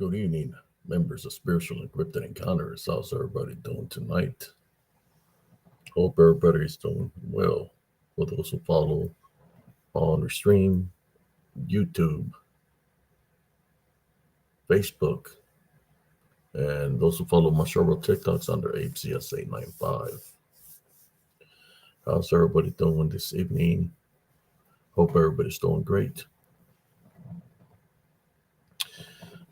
Good evening, members of Spiritual Encrypted Encounters. How's everybody doing tonight? Hope everybody's doing well. For those who follow on the stream, YouTube, Facebook, and those who follow my several TikToks under HCS895. How's everybody doing this evening? Hope everybody's doing great.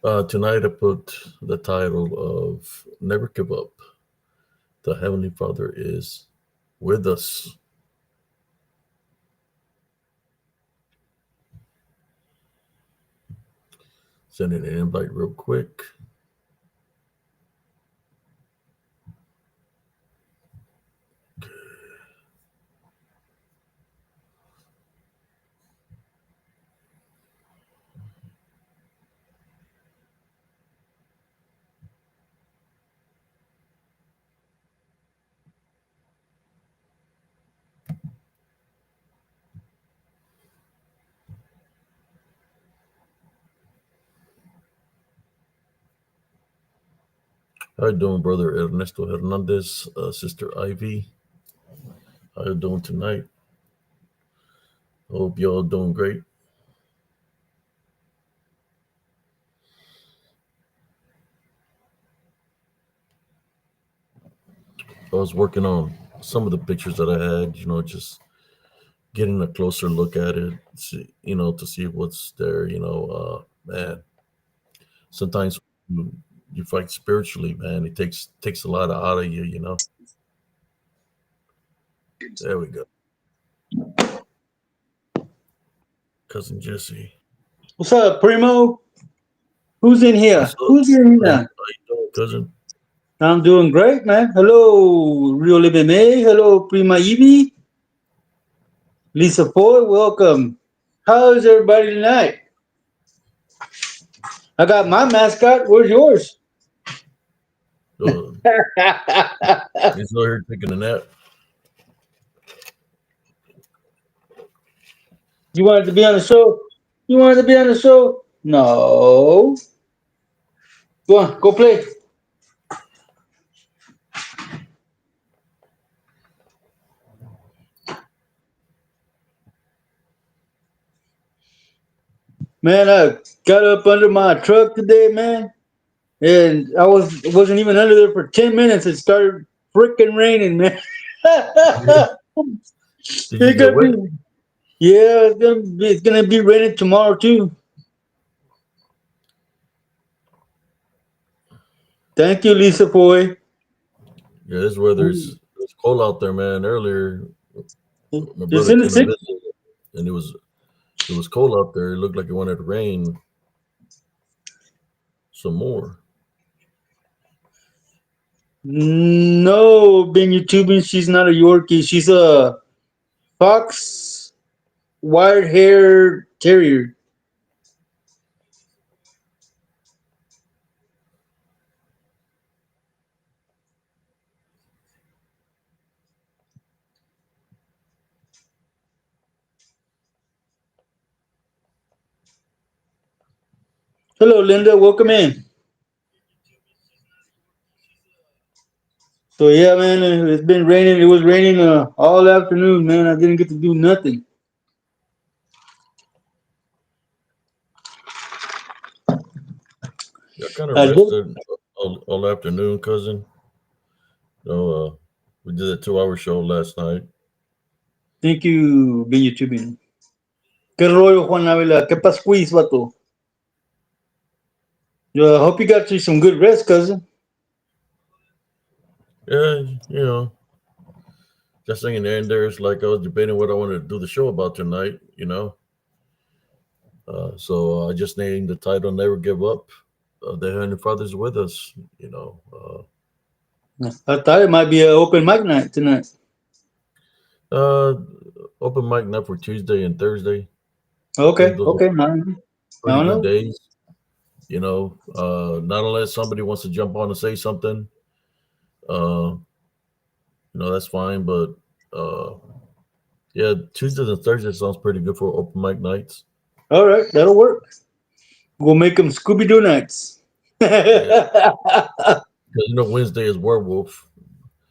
Tonight I put the title of Never Give Up. The Heavenly Father is with us. Sending an invite real quick. How you doing, brother Ernesto Hernandez, sister Ivy? How you doing tonight? Hope y'all doing great. I was working on some of the pictures that I had, just getting a closer look at it, see, to see what's there, man. Sometimes you fight spiritually, man. It takes a lot out of you. There we go. Cousin Jesse. What's up, Primo? Who's in here? What's up? Who's in How here? you doing, cousin? I'm doing great, man. Hello, Rio Libeme. Hello, Prima Evie. Lisa Foy, welcome. How's everybody tonight? I got my mascot. Where's yours? He's over here taking a nap. You wanted to be on the show? You wanted to be on the show? No. Go on, go play. Man, I got up under my truck today, man, and wasn't even under there for 10 minutes. It started freaking raining, man. Did you It get could wet? be, yeah, it's gonna be raining tomorrow too. Thank you, Lisa Foy. Yeah, this weather is it's cold out there, man. Earlier, my It's brother in the came to six. visit, and it was cold out there. It looked like it wanted to rain some more. No, being YouTubing, she's not a Yorkie. She's a fox, wide hair terrier. Hello, Linda. Welcome in. So yeah, man, it's been raining. It was raining all afternoon, man. I didn't get to do nothing. Yeah, I kind of I did. rested all afternoon, cousin. We did a 2 hour show last night. Thank you, being YouTubing. ¿Qué rollo, Juan Ávila? ¿Qué pascuis, vato? I hope you got you some good rest, cousin. Yeah, just hanging there and there's like I was debating what I wanted to do the show about tonight. So I just named the title "Never Give Up." The Heavenly Father's with us. I thought it might be an open mic night tonight. Uh, Open mic night for Tuesday and Thursday. I think Okay, those are okay. I pretty don't good know. days. Not unless somebody wants to jump on and say something. Uh, that's fine. But uh, yeah, Tuesdays and Thursdays sounds pretty good for open mic nights. All right, that'll work. We'll make them Scooby Doo nights. Yeah, because Wednesday is werewolf.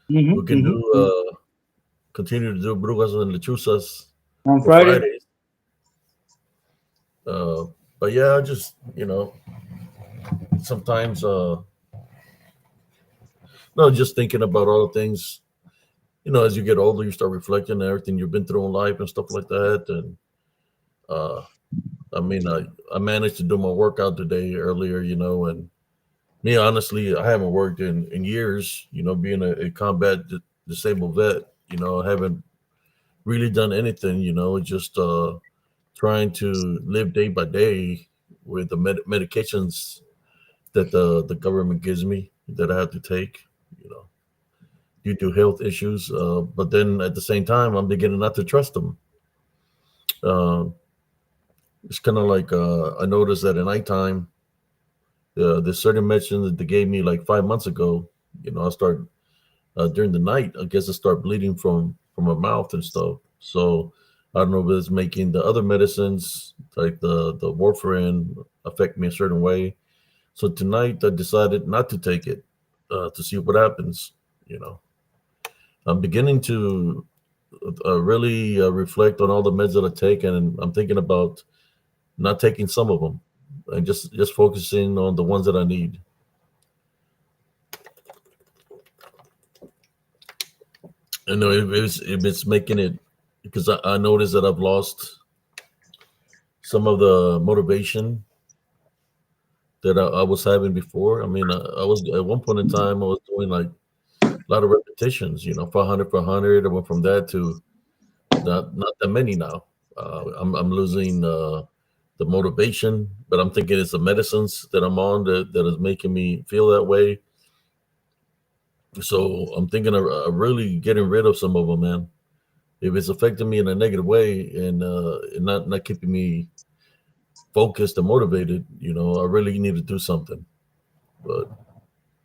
We can do Mhm. continue to do brujas and lechuzas On for Friday. Fridays. But yeah, I just sometimes no, just thinking about all the things. As you get older, you start reflecting on everything you've been through in life and stuff like that. And uh, I mean, I managed to do my workout today earlier, and me honestly, I haven't worked in years. Being a combat disabled vet, I haven't really done anything. Just trying to live day by day with the medications that the government gives me that I have to take. You know, due to health issues. But then at the same time, I'm beginning not to trust them. Uh, it's kind of like I noticed that at nighttime, there's certain medicine that they gave me like 5 months ago. I start during the night. I guess I start bleeding from my mouth and stuff. So I don't know if it's making the other medicines like the warfarin affect me a certain way. So tonight I decided not to take it to see what happens. You know, I'm beginning to really reflect on all the meds that I take, and I'm thinking about not taking some of them and just focusing on the ones that I need. If it's making it because I noticed that I've lost some of the motivation that I was having before. I mean, I was at one point in time I was doing like a lot of repetitions. 500 for 100. I went from that to not that many now. I'm losing the motivation, but I'm thinking it's the medicines that I'm on that is making me feel that way. So I'm thinking of really getting rid of some of them, man. If it's affecting me in a negative way and not keeping me focused and motivated, I really need to do something. But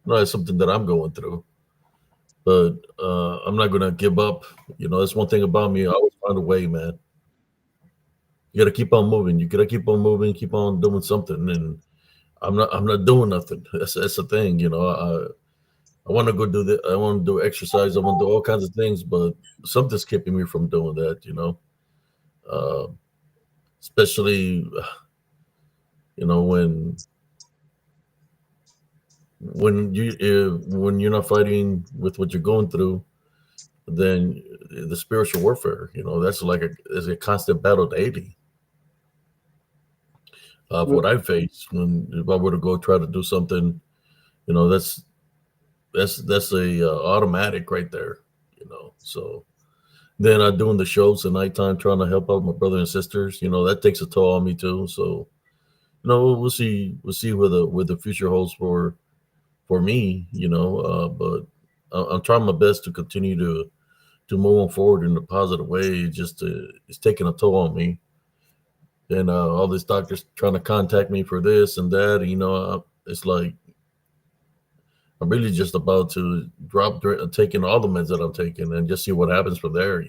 no, it's something that I'm going through. But I'm not gonna give up. That's one thing about me. I always find a way, man. You gotta keep on moving. You gotta keep on moving, keep on doing something. And I'm not doing nothing. That's the thing. I want to go do that. I want to do exercise. I want to do all kinds of things, but something's keeping me from doing that. Uh, especially when you're not fighting with what you're going through, then the spiritual warfare. That's like a constant battle daily of what I face when if I were to go try to do something. That's that's a automatic right there. So then I doing the shows at nighttime, trying to help out my brother and sisters. That takes a toll on me too. So we'll see. We'll see where the future holds for me. But I'm trying my best to continue to move on forward in a positive way. It's taking a toll on me. And all these doctors trying to contact me for this and that. It's like I'm really just about to drop taking all the meds that I'm taking and just see what happens from there.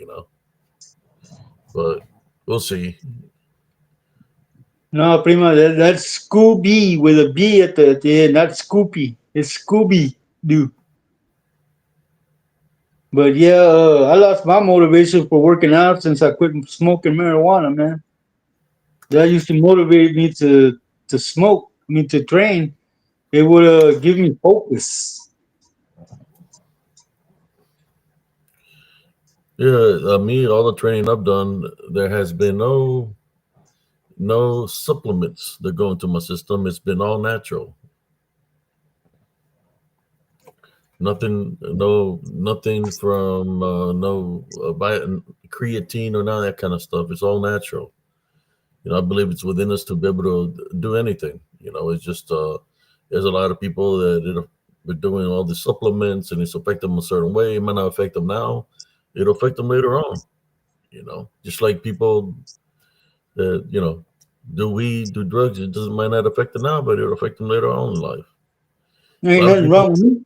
But we'll see. No, prima, that's Scooby with a B at the end, not Scoopy. It's Scooby Doo. But yeah, I lost my motivation for working out since I quit smoking marijuana, man. That used to motivate me to smoke, to train. It would give me focus. Yeah, me, all the training I've done, there has been no supplements that go into my system. It's been all natural. Nothing from no creatine or none of that kind of stuff. It's all natural. I believe it's within us to be able to do anything. It's just there's a lot of people that are doing all the supplements and it's affect them a certain way. It might not affect them now. It'll affect them later on. Just like people that do weed, do drugs. It doesn't might not affect them now, but it'll affect them later on in life. A Ain't lot of nothing people wrong with me.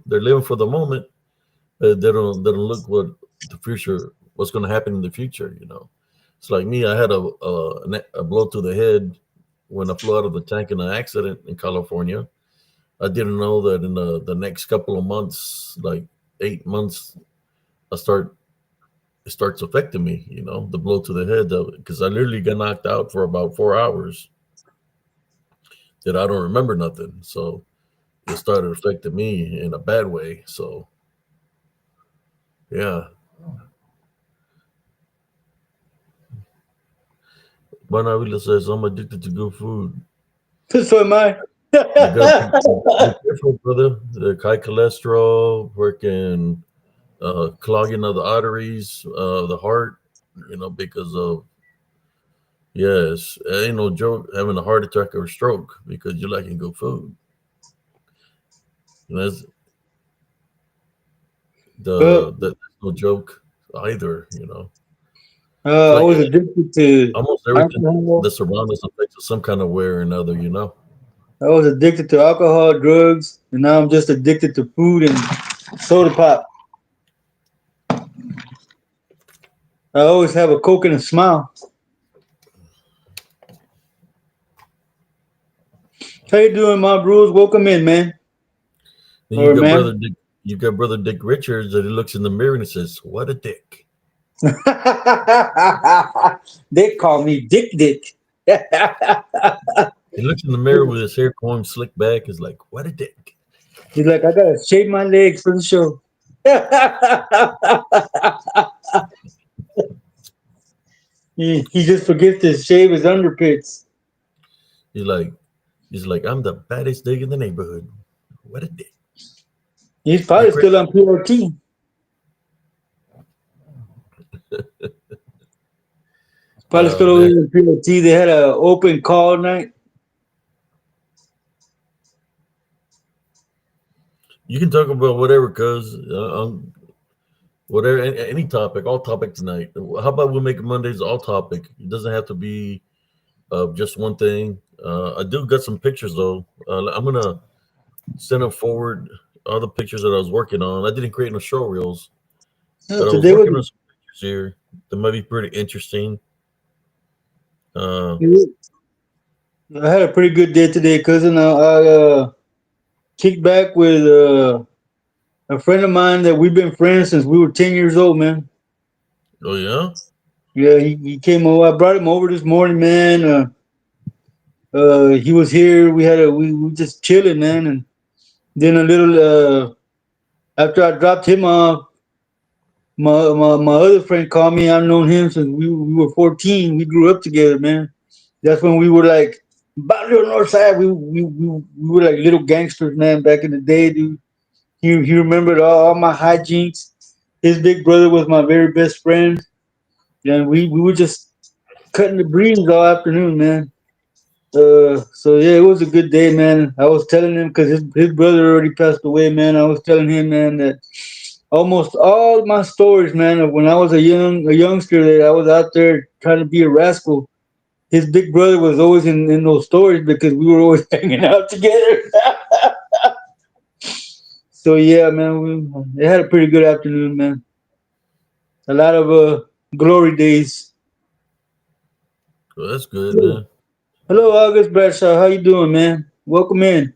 they're living for the moment. They don't look what's going to happen in the future. It's like me. I had a blow to the head when I flew out of the tank in an accident in California. I didn't know that in the next couple of months, like 8 months, I start it starts affecting me. The blow to the head, because I literally got knocked out for about 4 hours that I don't remember nothing. So it started affecting me in a bad way. So yeah, Banavila says I'm addicted to good food. So am I. You gotta be careful, brother. The high cholesterol, working, clogging of the arteries, the heart. Because of yes, ain't no joke having a heart attack or a stroke because you're lacking good food. That's Well, that's no joke either. It's I like was addicted to almost everything alcohol. that's around us affects us some kind of way or another. I was addicted to alcohol, drugs, and now I'm just addicted to food and soda pop. I always have a Coke and a smile. How you doing, my bros? Welcome in, man. Then Or ma'am. you got brother Dick Richards that he looks in the mirror and he says, "What a dick." They call me Dick Dick. He looks in the mirror with his hair combed slick back. Is like, "What a dick." He's like, I gotta shave my legs for the show. he just forgets to shave his underpits. He's like, he's like, "I'm the baddest dick in the neighborhood." What a dick. He's Dick probably Richards. still on PRT. Probably still over Man, in PRT. They had an open call night. you can talk about whatever, cuz whatever, any topic, all topic tonight. How about we make Mondays all topic? It doesn't have to be just one thing. I do got some pictures though. I'm gonna send them forward. All the pictures that I was working on. I didn't create no show reels, Yeah, but I was today was working on some pictures here that might be pretty interesting. Uh, I had a pretty good day today, cousin. I kicked back with a friend of mine that we've been friends since we were 10 years old, man. oh yeah, Yeah, he came over. I brought him over this morning, man. He was here. We just chilling, man. And then a little after I dropped him off, my other friend called me. I've known him since we were 14. We grew up together, man. That's when we were like Barrio Northside. We were like little gangsters, man, back in the day, dude. He remembered all my hijinks. His big brother was my very best friend. And we were just cutting the breeze all afternoon, man. So yeah, it was a good day, man. I was telling him because his brother already passed away, man. I was telling him, man, that almost all my stories, man, of when I was a youngster, that I was out there trying to be a rascal. His big brother was always in those stories because we were always hanging out together. So yeah, man, we had a pretty good afternoon, man. A lot of glory days. well, that's good, man. Hello, August Bradshaw. How you doing, man? Welcome in.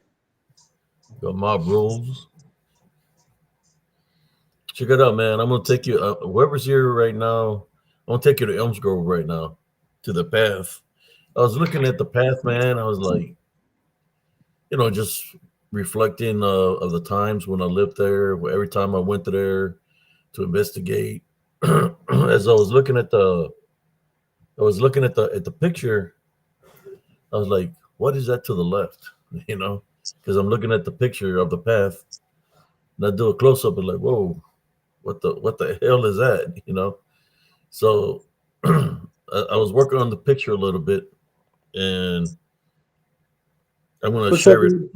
Got mob rules. Check it out, man. I'm gonna take you. Whoever's here right now, I'm gonna take you to Elms Grove right now, to the path. I was looking at the path, man. I was like, just reflecting of the times when I lived there. Every time I went there to investigate, as I was looking at the picture. I was like, what is that to the left? You know, because I'm looking at the picture of the path, and I do a close up and like, whoa, what the hell is that? So I was working on the picture a little bit, and I'm gonna What's up, share it. man?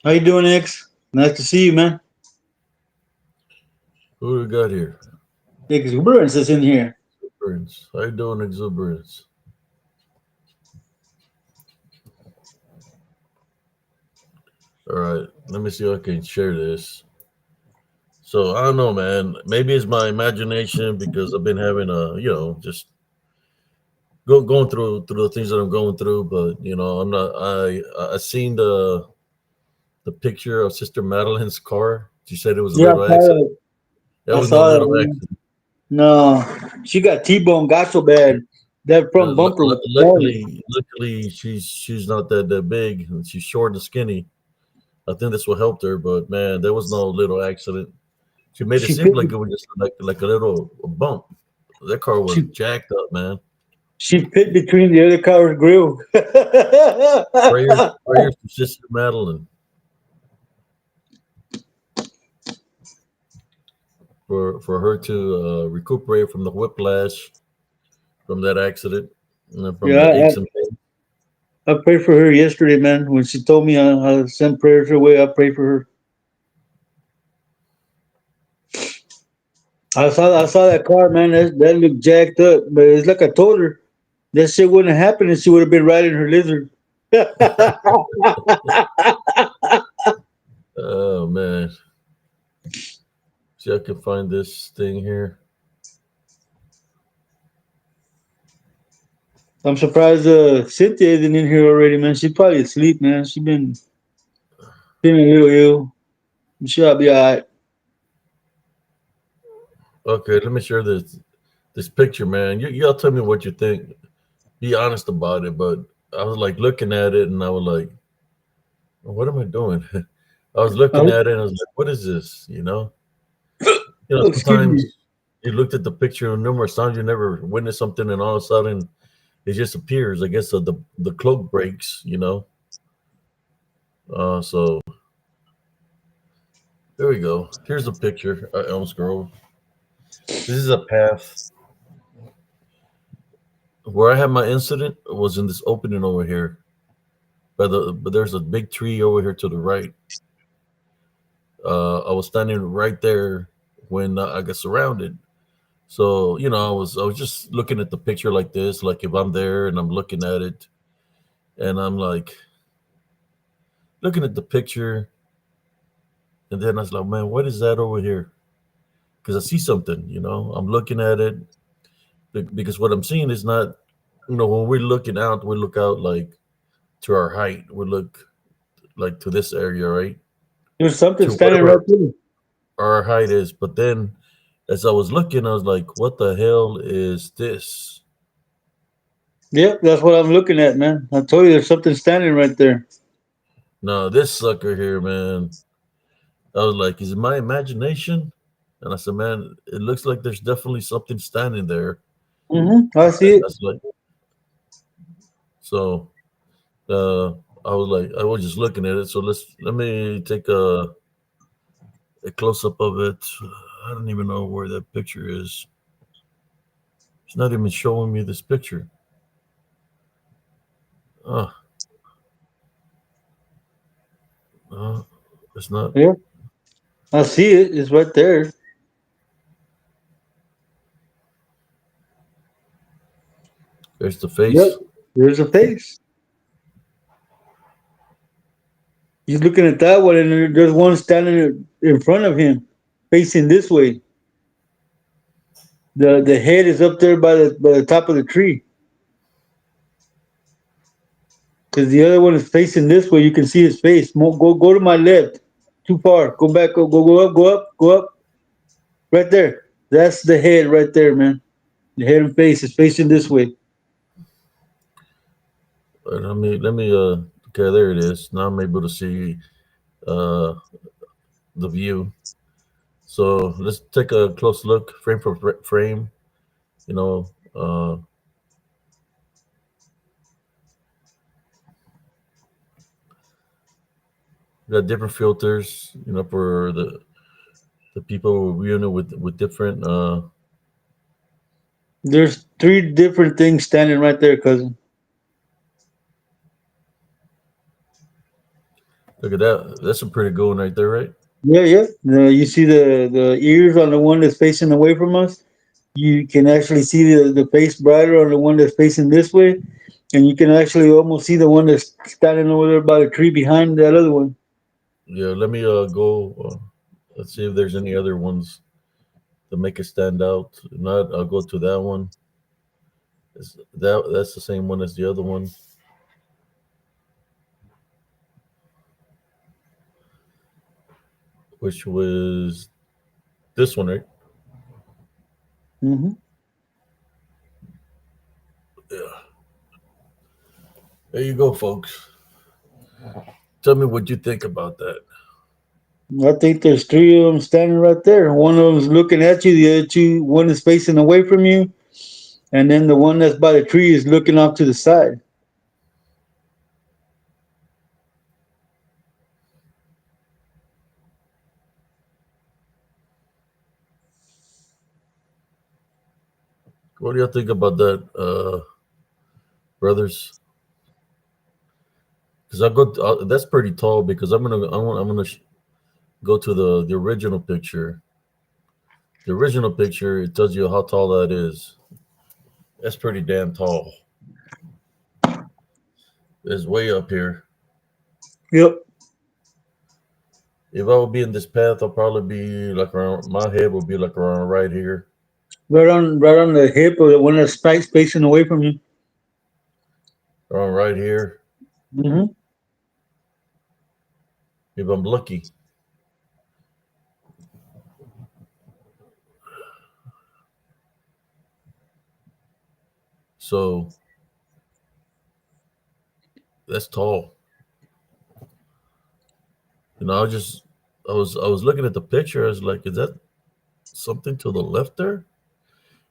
How you doing, X? Nice to see you, man. Who do we got here? Exuberance is in here. Exuberance. How you doing, Exuberance? All right, let me see if I can share this. So I don't know, man. Maybe it's my imagination because I've been having a, just going through the things that I'm going through. But I'm not. I seen the picture of Sister Madeline's car. She said it was a Yeah, little accident. That I was no saw that, little man. accident. No, she got T-bone, got so bad. That front bumper was falling. Luckily, she's not that big. And she's short and skinny. I think this will help her. But man, there was no little accident. She made it She seem fit. like it was just like a little bump. That car was She jacked up, man. she fit between the other car's grill. Prayers to Sister Madeline for her to recuperate from the whiplash from that accident and from Yeah, the aches and pains. I prayed for her yesterday, man. When she told me I sent prayers her way, I prayed for her. I saw that car, man. That looked jacked up, but it's like I told her that shit wouldn't have happened if she would have been riding her lizard. Oh man, see I can find this thing here. I'm surprised Cynthia isn't in here already, man. She's probably asleep, man. She been feeling a little ill. I'm sure I'll be alright. Okay, let me share this picture, man. Y'all tell me what you think. Be honest about it. But I was like looking at it, and I was like, "What am I doing?" I was looking Oh, at it, and I was like, "What is this?" excuse me. Sometimes you looked at the picture numerous times, you never witnessed something, and all of a sudden it just appears. I guess the cloak breaks. So there we go. Here's the picture. Elm Grove. This is a path where I had my incident. Was in this opening over here. But there's a big tree over here to the right. I was standing right there when I got surrounded. So I was just looking at the picture like this, like if I'm there and I'm looking at it, and I'm like looking at the picture, and then I was like, man, what is that over here? Because I see something. I'm looking at it because what I'm seeing is not, when we're looking out, we look out like to our height. We look like to this area, right? There's something To standing right whatever there. our height is. But then as I was looking, I was like, what the hell is this? Yep, that's what I'm looking at, man. I told you there's something standing right there. No, this sucker here, man. I was like, is it my imagination? And I said, man, it looks like there's definitely something standing there. I see And it. that's like, so I was just looking at it. So let me take a close up of it. I don't even know where that picture is. It's not even showing me this picture. Oh, no, it's not. Yeah, I see it. It's right there. There's the Yep, face. there's a face. He's looking at that one, and there's one standing in front of him, facing this way. The head is up there by the top of the tree, because the other one is facing this way. You can see his face. Go to my left. Too far. Go back. Go up. Go up. Go up. Right there. That's the head right there, man. The head and face is facing this way. Let me okay, there it is. Now I'm able to see uh the view. So let's take a close look, frame for frame. You know, we got different filters. For the people viewing it with different. There's three different things standing right there, cousin. Look at that. That's a pretty good one right there, right? Yeah, yeah. You see the ears on the one that's facing away from us. You can actually see the face brighter on the one that's facing this way, and you can actually almost see the one that's standing over there by the tree behind that other one. Yeah. Let me go. Let's see if there's any other ones to make it stand out. If not, I'll go to that one. That's the same one as the other one, which was this one, right? Mm-hmm. Yeah. There you go, folks. Tell me what you think about that. I think there's three of them standing right there. One of them's looking at you. The other two, one is facing away from you, and then the one that's by the tree is looking off to the side. What do you think about that, brothers? Because I go. That's pretty tall. Because I'm gonna go to the original picture. The original picture, it tells you how tall that is. That's pretty damn tall. It's way up here. Yep, If I would be in this path, I'll probably be like around. My head would be like around right here, right on the hip of the one that's facing away from you. around right here. Mm-hmm. If I'm lucky. So that's tall. You know, I was looking at the picture. I was like, is that something to the left there?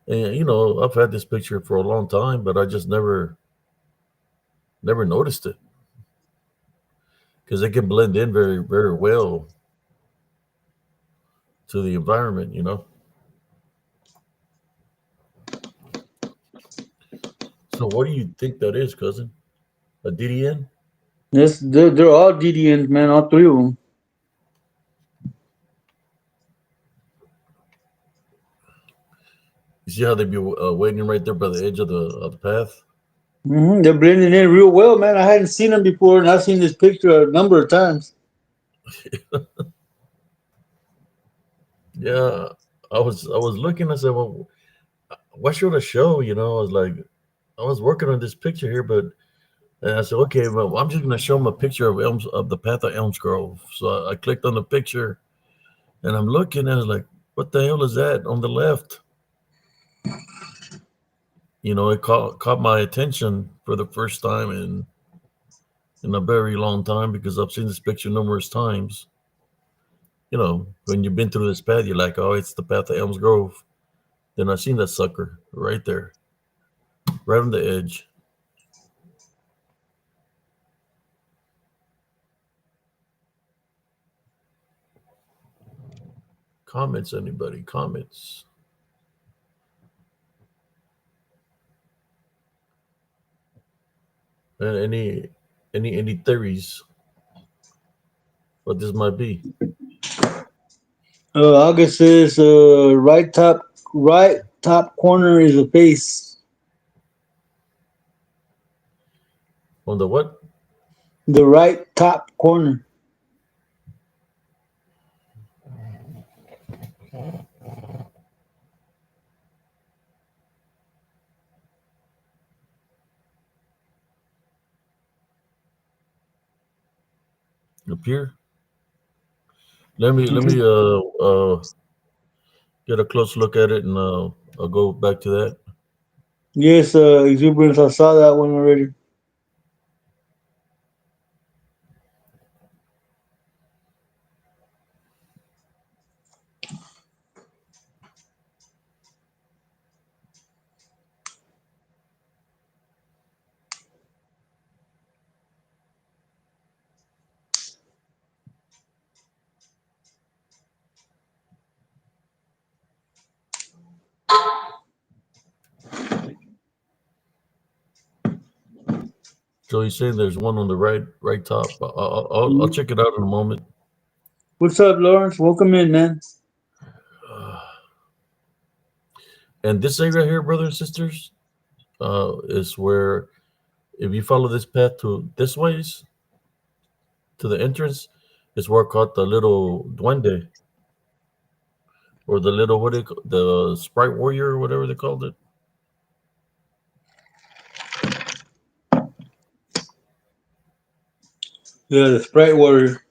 And I've had this picture for a long time, but I just never noticed it because it can blend in very very well to the environment. So what do you think that is, cousin? A DDN? Yes, they're all DDNs, man. All three of them. You see how they be waiting right there by the edge of the path? They're blending in real well, man. I hadn't seen them before, and I've seen this picture a number of times. Yeah, I was looking. I said, well, what should I show? I was like, I was working on this picture here, but and I said, okay, well, I'm just gonna show them a picture of the path of Elms Grove. So I clicked on the picture, and I'm looking, and I was like, what the hell is that on the left? It caught my attention for the first time in a very long time because I've seen this picture numerous times. When you've been through this path, you're like, oh, it's the path of Elms Grove. Then I seen that sucker right there, right on the edge. Comments, anybody? Comments? And any theories what this might be? August says, right top corner is a face. On the what? The right top corner. Up here? Let me Mhm. get a close look at it, and I'll go back to that. Yes, exuberance. I saw that one already. So he's saying there's one on the right top. I'll Mhm. check it out in a moment. What's up, Lawrence? Welcome in, man. And this area here, brothers and sisters, is where if you follow this path to this ways to the entrance, is where I caught the little duende. or the little the Sprite Warrior or whatever they called it. Yeah, the Sprite Warrior.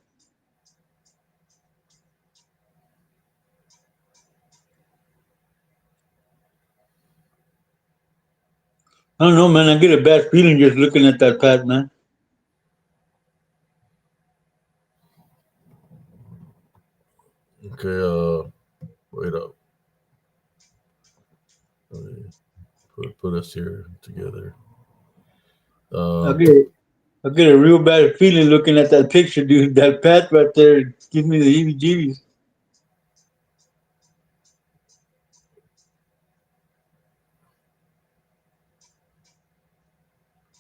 I don't know, man. I get a bad feeling just looking at that pad, man. Okay, wait up. Let me put us here together. I Uh, get I get a real bad feeling looking at that picture, dude. That pad right there gives me the heebie-jeebies.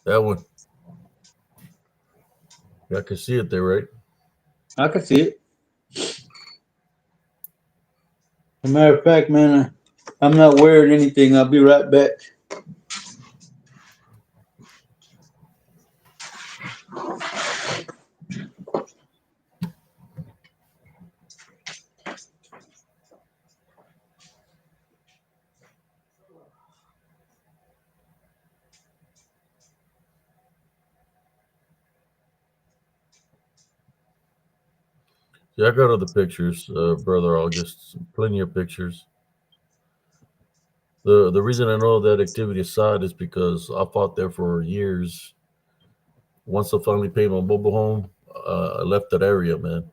that one. I can see it there, right? I can see it. As a matter of fact, man, I'm not wearing anything. I'll be right back. Yeah, I got other pictures, brother August. Plenty of pictures. The reason I know that activity aside is because I fought there for years. Once I finally paid my mobile home, I left that area, man.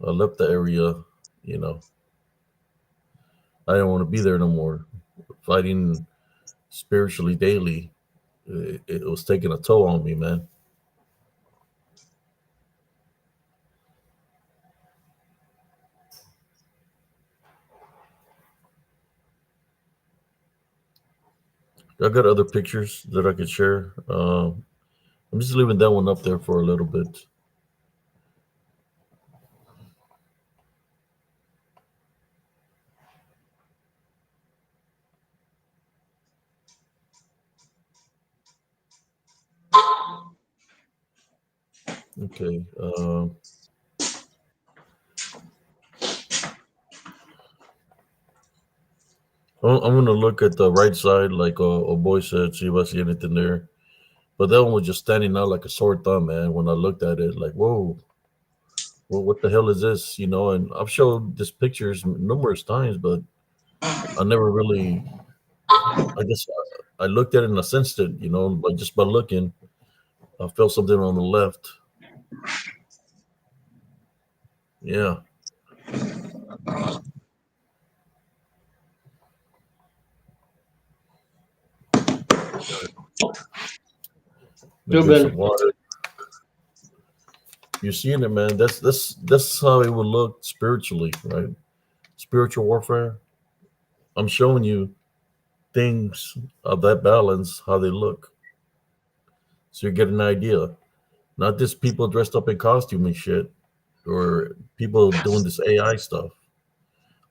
I left the area. You know, I didn't want to be there no more. Fighting spiritually daily, it was taking a toll on me, man. I got other pictures that I could share. I'm just leaving that one up there for a little bit. Okay. I'm gonna look at the right side, like a boy said, see if I see anything there. But that one was just standing out like a sore thumb, man. When I looked at it, like, whoa, well, what the hell is this? You know, and I've showed this pictures numerous times, but I never really. I guess I looked at it and I sensed it, you know, but just by looking, I felt something on the left. Yeah, let me Feel drink better. some water. You're seeing it, man. That's how it would look spiritually, right? Spiritual warfare. I'm showing you things of that balance, how they look, so you get an idea. Not just people dressed up in costume and shit, or people doing this AI stuff.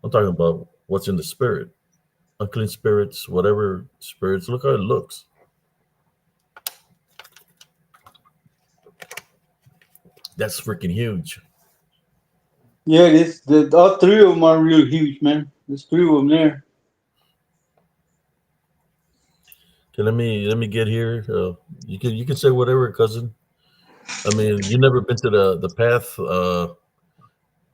I'm talking about what's in the spirit, unclean spirits, whatever spirits. Look how it looks. That's freaking huge. Yeah, all three of them are real huge, man. There's three of them there. Okay, let me get here. You can say whatever, cousin. I mean, you never been to the path. I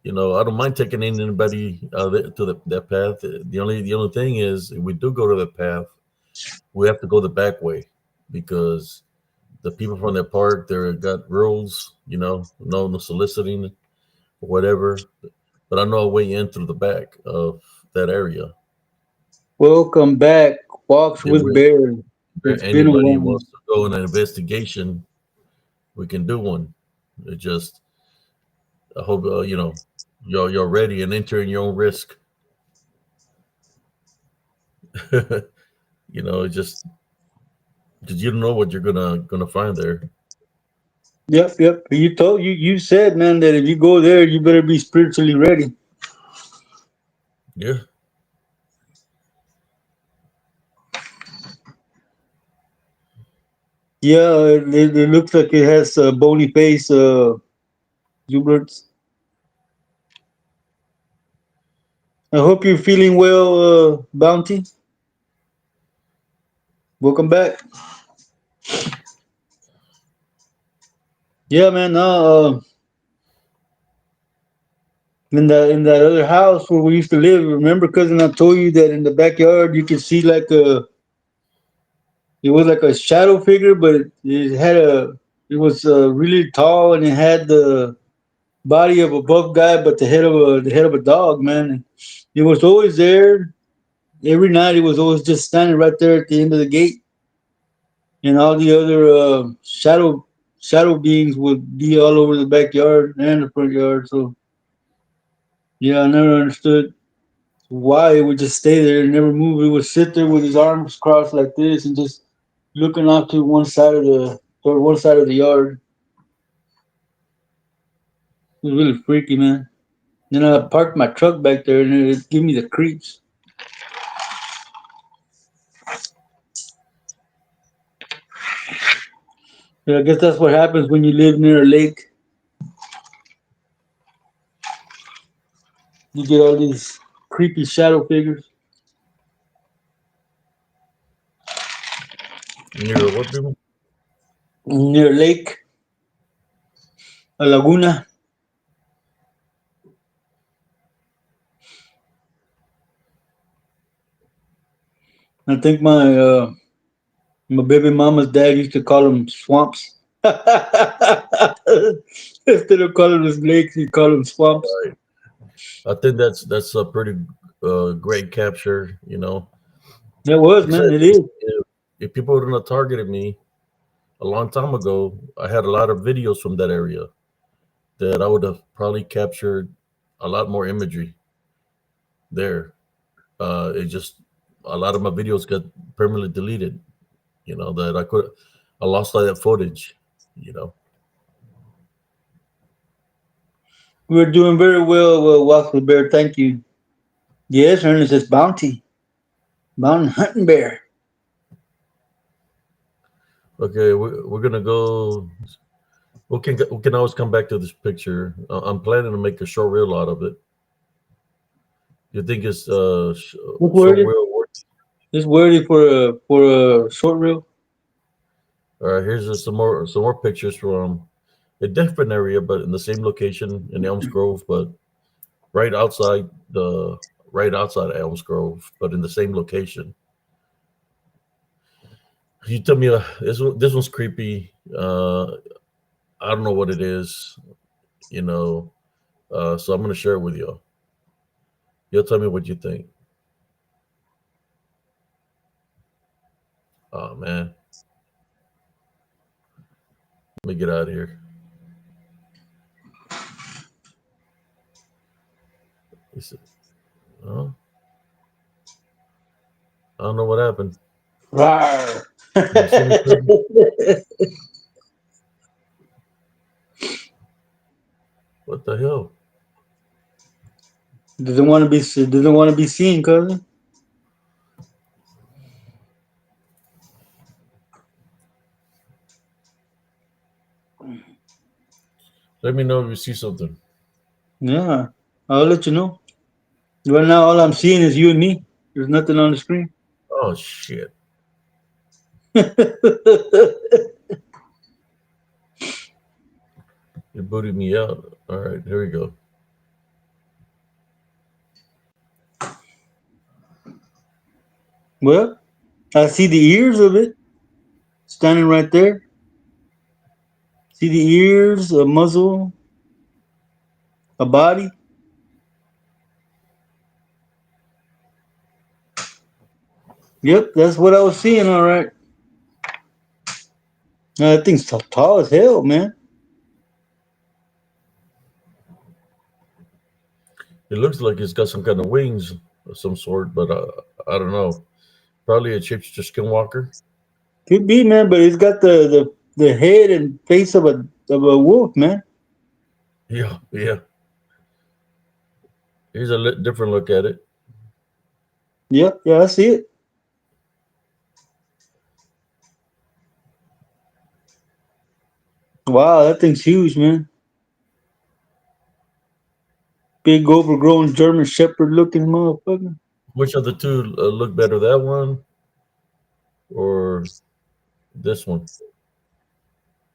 don't mind taking in anybody to that path. The only thing is, if we do go to the path, we have to go the back way because the people from that park they're got rules. No soliciting or whatever. But I know a way in through the back of that area. Welcome back, Walks If with we Bear. if It's been a anybody while. wants to go in an investigation, we can do one. It just I hope you're ready and entering your own risk. Just because you don't know what you're gonna find there. Yep, yep. You said, man, that if you go there, you better be spiritually ready. Yeah, Yeah, it looks like it has a bony face, Zuberts. I hope you're feeling well, Bounty. Welcome back. Yeah, man. In that other house where we used to live, remember, cousin? I told you that in the backyard you could see like it was like a shadow figure, but it was really tall and it had the body of a buff guy, but the head of a dog, man. It was always there. Every night, it was always just standing right there at the end of the gate, and all the other shadow beings would be all over the backyard and the front yard. So yeah, I never understood why it would just stay there and never move. It would sit there with his arms crossed like this and just looking off to one side of the yard. It was really freaky, man. Then I parked my truck back there and it gave me the creeps. Yeah, I guess that's what happens when you live near a lake. You get all these creepy shadow figures Near what people? near a lake, a laguna. I think my baby mama's dad used to call them swamps. Instead of calling them lakes, he called them swamps. Right. I think that's a pretty great capture. You know, It was, like I man. said, It is. if people wouldn't have targeted me a long time ago, I had a lot of videos from that area that I would have probably captured a lot more imagery there. It just a lot of my videos got permanently deleted. You know that I lost all that footage. You know, We're doing very well, Waffle Bear. Thank you. Yes, Ernest is Bounty. Mountain Hunting Bear. okay, we're gonna go. We can always come back to this picture. I'm planning to make a short reel out of it. You think it's What's short worthy? reel work? It's worthy for a short reel. All right, here's just some more pictures from a different area, but in the same location in Elms Grove, but right outside the right outside Elms Grove, but in the same location. You tell me, this one's creepy. I don't know what it is, you know. So I'm gonna share it with you. You'll tell me what you think. Oh man, let me get out of here. He said, oh, I don't know what happened. Rawr. Can you see me, cousin? What the hell? Doesn't want to be seen, cousin. Let me know if you see something. Yeah, I'll let you know. Right now, all I'm seeing is you and me. There's nothing on the screen. Oh shit! You booted me out. All right, here we go. Well, I see the ears of it standing right there. See the ears, a muzzle, a body. Yep, that's what I was seeing. All right. That thing's tall as hell, man. It looks like it's got some kind of wings of some sort, but I don't know. Probably a shapeshifter skinwalker. Could be, man, but it's got the head and face of a wolf, man. Yeah, yeah. Here's a different look at it. Yep, yeah, I see it. Wow, that thing's huge, man. Big overgrown German Shepherd looking motherfucker. Which of the two look better, that one or this one?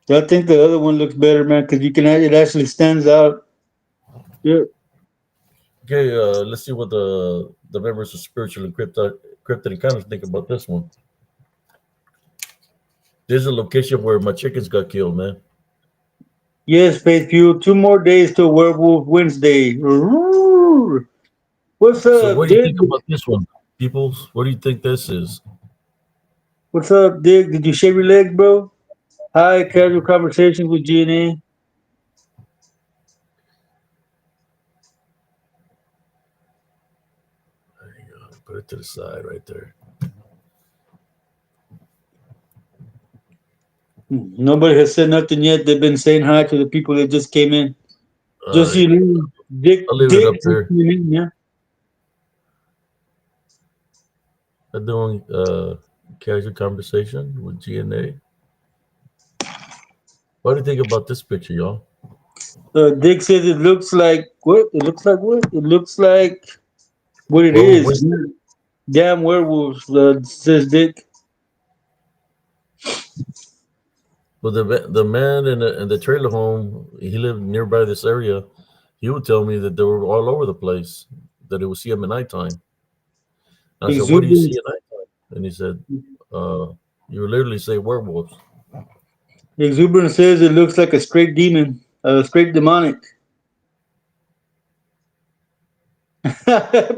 I think the other one looks better, man, because you can it actually stands out. Yeah. Okay, let's see what the members of Spiritual and Cryptid Encounters think about this one. This is a location where my chickens got killed, man. Yes, Faith Fuel. 2 more days till Werewolf Wednesday. Roar. What's So, up, what do you Dick? think about this one, peoples? What do you think this is? What's up, Dick? Did you shave your legs, bro? Hi, casual conversations with GNA. Put it to the side right there. Nobody has said nothing yet. They've been saying hi to the people that just came in. All Just right, you know, Dick, I'll leave it Dick up just there. came in, yeah. I'm doing casual conversation with GNA. What do you think about this picture, y'all? Dick says it looks like what? It looks like what? It looks like what it Well, is. Damn werewolves, says Dick. But the man in the trailer home, he lived nearby this area. He would tell me that they were all over the place. That he would see them at nighttime. I said, "What do you see Exuberance, at nighttime?" And he said, "You literally say werewolves." Exuberance says it looks like a straight demon, straight demonic.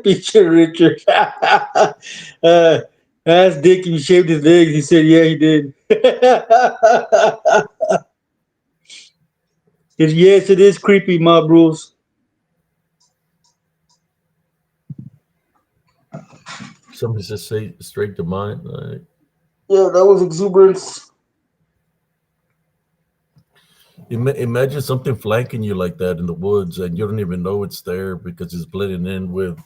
Picture Richard. Asked Dick if he shaved his legs. He said, yeah, he did. Yes, it is creepy, mob rules. Somebody says, "Say straight to mine." Yeah, that was exuberance. Imagine something flanking you like that in the woods, and you don't even know it's there because it's blending in with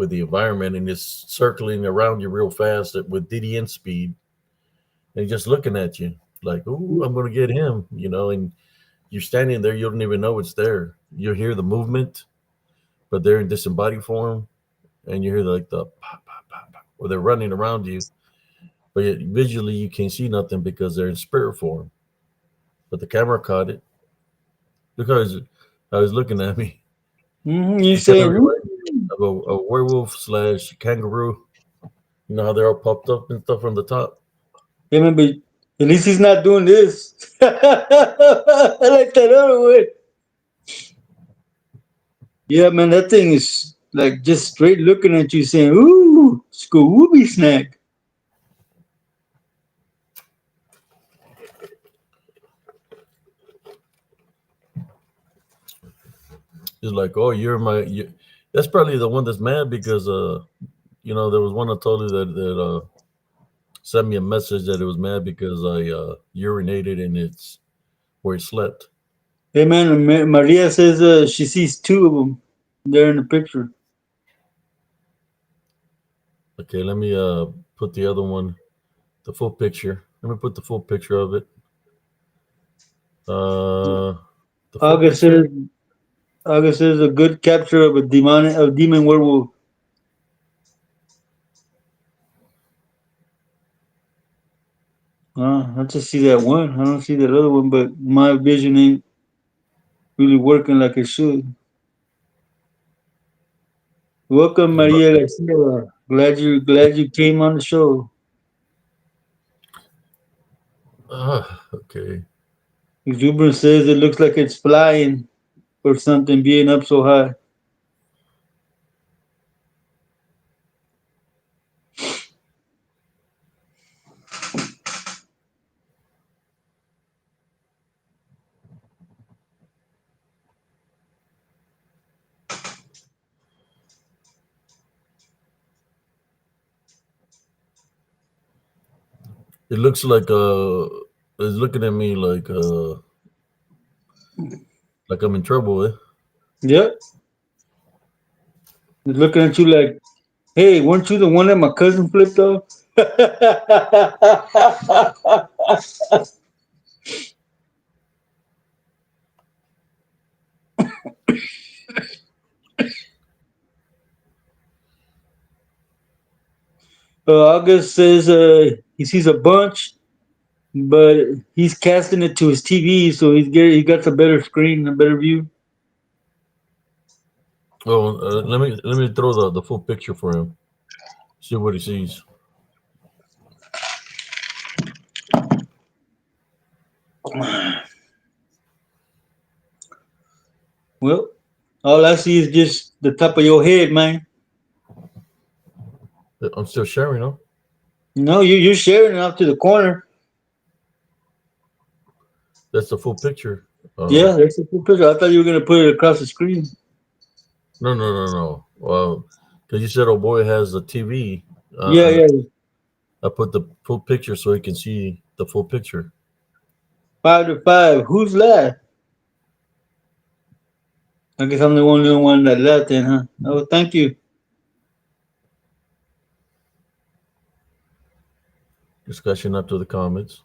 the environment, and it's circling around you real fast with DDN speed, and just looking at you like, "Ooh, I'm gonna get him," and you're standing there, you don't even know it's there. You hear the movement, but they're in disembodied form, and you hear like the pop, pop, pop, pop, or they're running around you, but yet visually you can't see nothing because they're in spirit form. But the camera caught it because I was looking at me. You It kind of saying, reminded me of a werewolf slash kangaroo. You know how they're all popped up and stuff from the top. yeah, man, but at least he's not doing this. I like that other one. Yeah, man, that thing is like just straight looking at you saying, ooh, Scooby snack. It's like, oh, that's probably the one that's mad because there was one I told you that sent me a message that it was mad because I urinated in its where it slept. Hey, man, Maria says she sees two of them there in the picture. Okay, let me put the other one, the full picture. Let me put the full picture of it. The full August picture. says, August says a good capture of a demon werewolf. I just see that one. I don't see that other one, but my vision ain't really working like it should. Welcome, It's Maria like, Garcia. Glad you came on the show. okay. Exuberance says it looks like it's flying or something, being up so high. It looks like it's looking at me like I'm in trouble. Eh? Yep. It's looking at you like, hey, weren't you the one that my cousin flipped off? August says he sees a bunch, but he's casting it to his TV, so he got a better screen, a better view. Oh, let me throw the full picture for him. See what he sees. Well, all I see is just the top of your head, man. I'm still sharing, huh? No, you're sharing it off to the corner. That's the full picture. Yeah, there's a full picture. I thought you were gonna put it across the screen. No, no, no, no. Well, because you said, "Oh boy, has a TV." Yeah, And yeah. I put the full picture so he can see the full picture. 5-5. Who's left? I guess I'm the only one that left then, huh? Oh, thank you. Discussion up to the comments.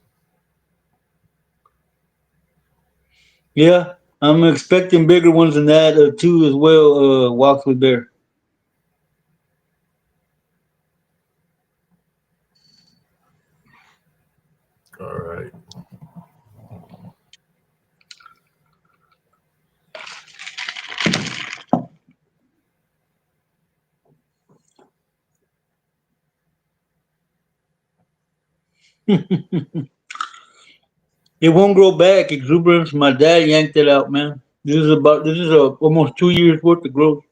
Yeah, I'm expecting bigger ones than that too as well. Walks with Bear. All right. It won't grow back. Exuberance. My dad yanked it out, man. This is almost 2 years worth of growth.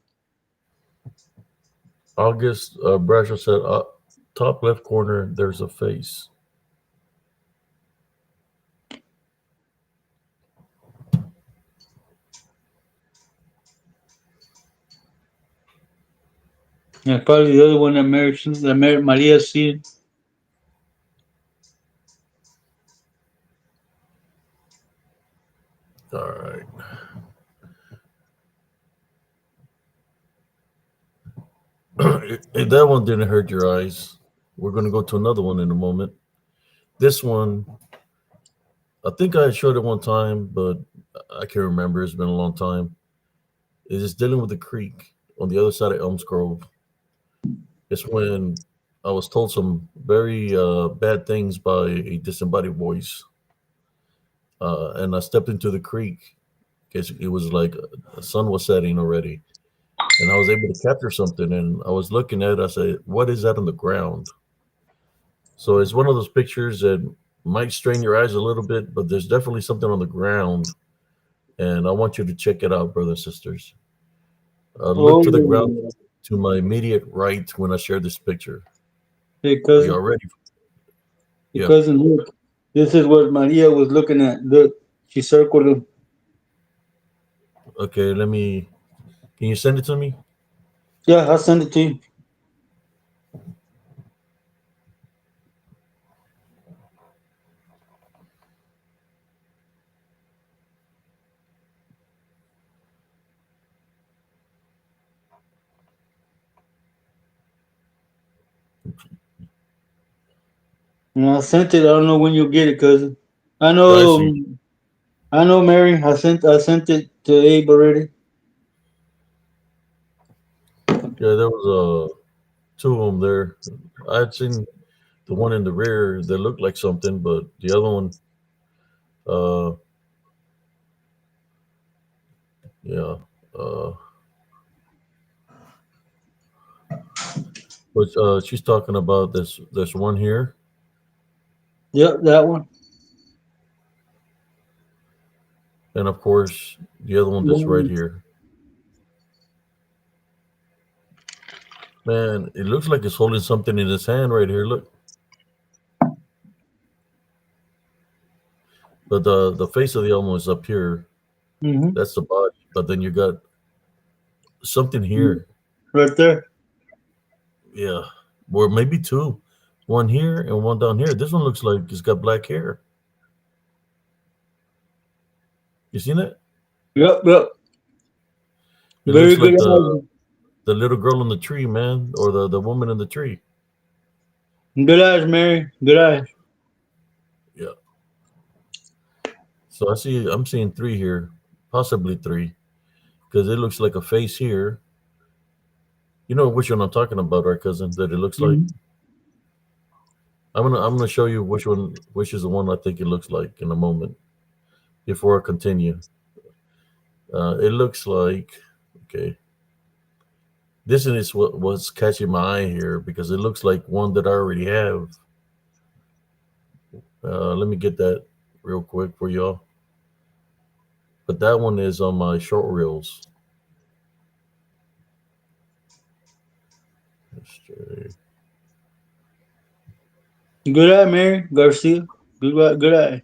August Bradshaw said, "Top left corner, there's a face." Yeah, probably the other one that Maria seen. All right. If that one didn't hurt your eyes, we're going to go to another one in a moment. This one, I think I showed it one time, but I can't remember. It's been a long time. It is dealing with the creek on the other side of Elms Grove. It's when I was told some very bad things by a disembodied voice, and I stepped into the creek because it was like the sun was setting already, and I was able to capture something. And I was looking at it. I said, "What is that on the ground?" So it's one of those pictures that might strain your eyes a little bit, but there's definitely something on the ground, and I want you to check it out, brothers and sisters. Look to the ground Oh, to my immediate right when I share this picture. hey Are y'all cousin, ready? hey Yeah. cousin, look. This is what Maria was looking at. Look, she circled them. Okay. Let me. Can you send it to me? Yeah, I'll send it to you. I sent it. I don't know when you'll get it, cousin. I I know. see. I know, Mary. I sent it to Abe already. Yeah, there was two of them there. I had seen the one in the rear that looked like something, but the other one, uh, yeah, uh, but she's talking about this. There's one here, Yep, that one. and of course the other one that's right Mm. here. Man, it looks like it's holding something in his hand right here. Look, but the face of the animal is up here. Mm-hmm. That's the body. But then you got something here. Right there. Yeah, or maybe two. One here and one down here. This one looks like it's got black hair. You seen it? Yep, yep. It Very looks good like eyes. the little girl in the tree, man, or the woman in the tree. Good eyes, Mary. Good eyes. Yeah. So I'm seeing three here, possibly three, because it looks like a face here. You know which one I'm talking about, right, cousin? That it looks like. Mm-hmm. I'm gonna show you which is the one I think it looks like in a moment before I continue. It looks like okay. This is what was catching my eye here because it looks like one that I already have. Let me get that real quick for y'all. But that one is on my short reels. Good eye, Mary Garcia. Good eye.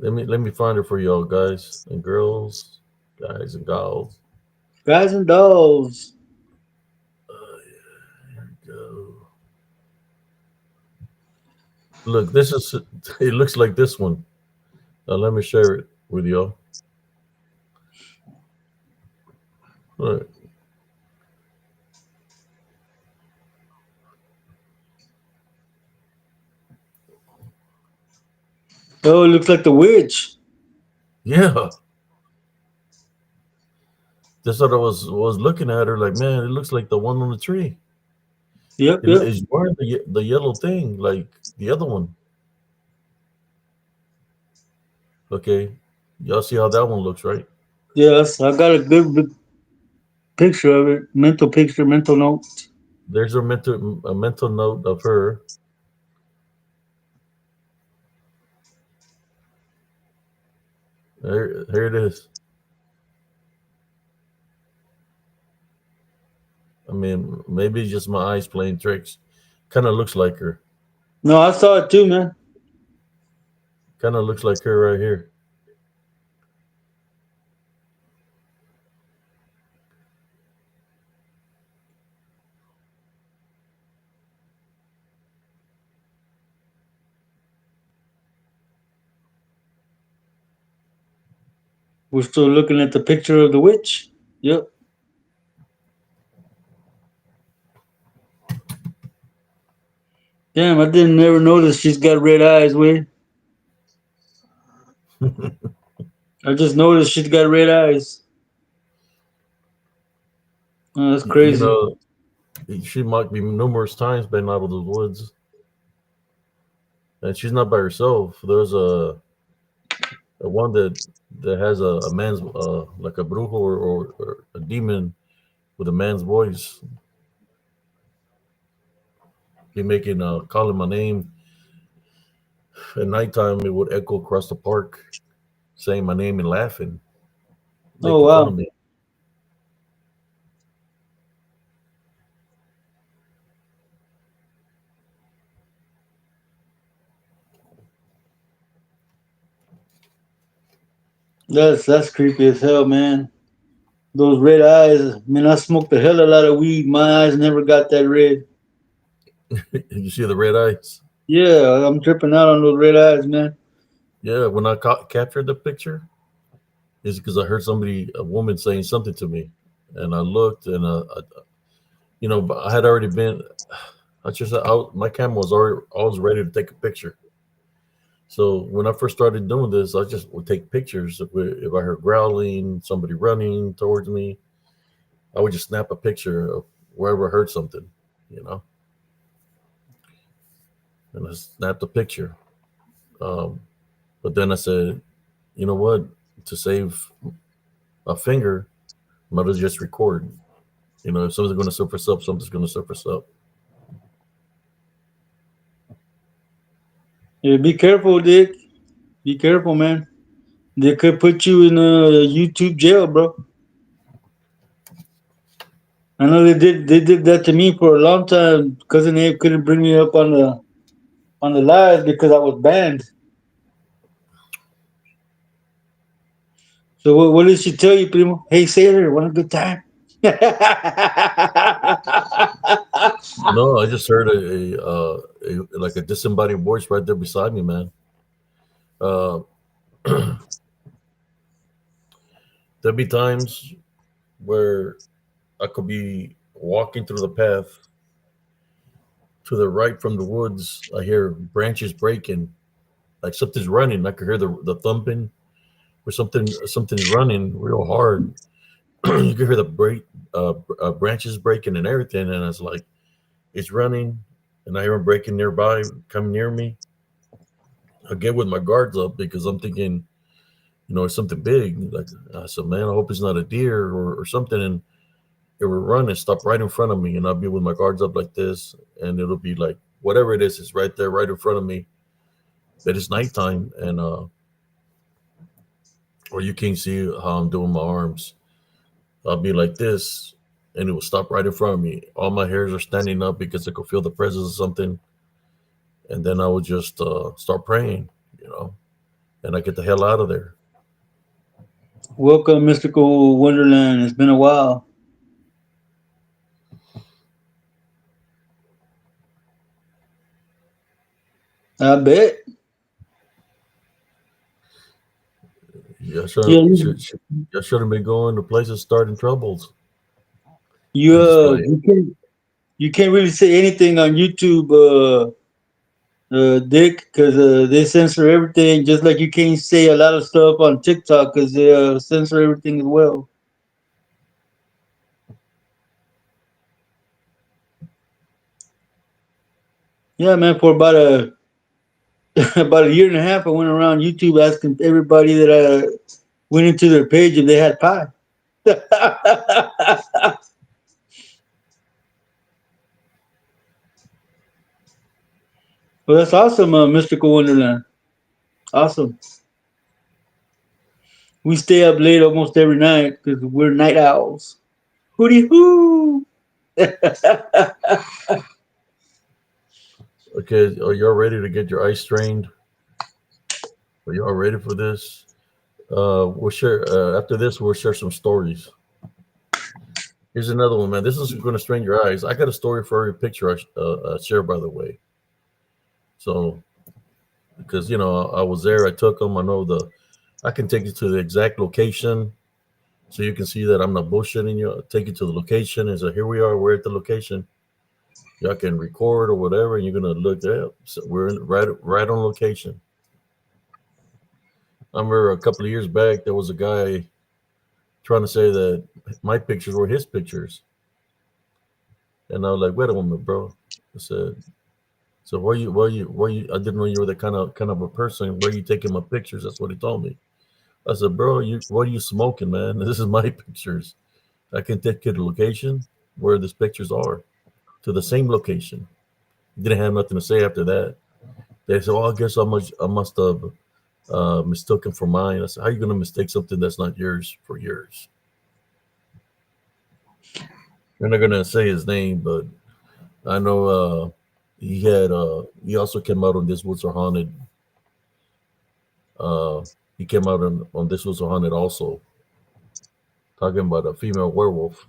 Let me find it for y'all, guys and girls, guys and gals. Guys and dolls. Here we go. Look, this is. It looks like this one. Let me share it with y'all. Look, Oh, it looks like the witch. yeah. Just thought I was looking at her like, man, it looks like the one on the tree. Yep, It yep. is wearing the yellow thing like the other one. Okay, y'all see how that one looks, right? Yes, I got a good picture of it. Mental picture, mental note. There's a mental note of her. Here it is. I mean, maybe it's just my eyes playing tricks. Kind of looks like her. No, I saw it too, man. Kind of looks like her right here. We're still looking at the picture of the witch. Yep. Damn, I didn't never notice she's got red eyes, Wade. I just noticed she's got red eyes. Oh, that's You crazy. know, she might be numerous times been out of the woods, and she's not by herself. There's a one that has a man's like a brujo or a demon with a man's voice. Be making calling my name at nighttime. It would echo across the park, saying my name and laughing, Oh making fun wow. of me. That's creepy as hell, man. Those red eyes. Man, I smoked a hell of a lot of weed. My eyes never got that red. You see the red eyes? Yeah, I'm tripping out on those red eyes, man. Yeah, when I captured the picture, is because I heard a woman saying something to me, and I looked, and but I had already been. My camera was already always ready to take a picture. So when I first started doing this, I just would take pictures. If I heard growling, somebody running towards me, I would just snap a picture of wherever I heard something, you know, and I snapped a picture. Um, but then I said, you know what? To save a finger, I might as well just record. If something's going to surface up, something's going to surface up. Yeah, be careful, Dick. Be careful, man. They could put you in a YouTube jail, bro. I know they did that to me for a long time. Cousin Abe couldn't bring me up on the live because I was banned. So what did she tell you, primo? Hey, sailor, want a good time? No, I just heard like a disembodied voice right there beside me, man. Uh, there'd be times where I could be walking through the path to the right from the woods. I hear branches breaking, like something's running. I could hear the thumping, or something's running real hard. you can hear the branches breaking and everything, and it's like it's running, and I hear him breaking nearby, coming near me. I get with my guards up because I'm thinking, it's something big. Like I said, man, I hope it's not a deer or something. And it will run and stop right in front of me, and I'll be with my guards up like this, and it'll be like whatever it is right there, right in front of me. But it's nighttime, and or you can't see how I'm doing my arms. I'll be like this, and it will stop right in front of me. All my hairs are standing up because I could feel the presence of something, and then I would just start praying, and I get the hell out of there. Welcome, Mystical Wonderland. It's been a while. I bet. Yeah, Yeah, I shouldn't be going to places starting troubles. you I'm just uh, like, you can't really say anything on YouTube, Dick, because they censor everything. Just like you can't say a lot of stuff on TikTok because they censor everything as well. Yeah, man. For about a about a year and a half, I went around YouTube asking everybody that went into their page if they had pie. Well, that's awesome, Mystical Wonderland. Awesome. We stay up late almost every night because we're night owls. Hooty hoo! okay, are y'all ready to get your ice strained? Are y'all ready for this? We'll share after this. We'll share some stories. Here's another one, man. This is going to strain your eyes. I got a story for every picture I share, by the way. So, because I was there, I took them. I know I can take you to the exact location, so you can see that I'm not bullshitting you. I'll take you to the location, and so here we are. We're at the location. Y'all can record or whatever, and you're gonna look up. So we're right on location. I remember a couple of years back, there was a guy trying to say that my pictures were his pictures. And I was like, wait a minute, bro. I said, so I didn't know you were that kind of a person. Where are you taking my pictures? That's what he told me. I said, bro, what are you smoking, man? This is my pictures. I can take you to the location where these pictures are, to the same location. Didn't have nothing to say after that. They said, oh, I guess I must have mistaken for mine. I said, how are you going to mistake something that's not yours for yours? We're not going to say his name, but I know he also came out on This Woods Are Haunted. He came out on This Woods Are Haunted also, talking about a female werewolf.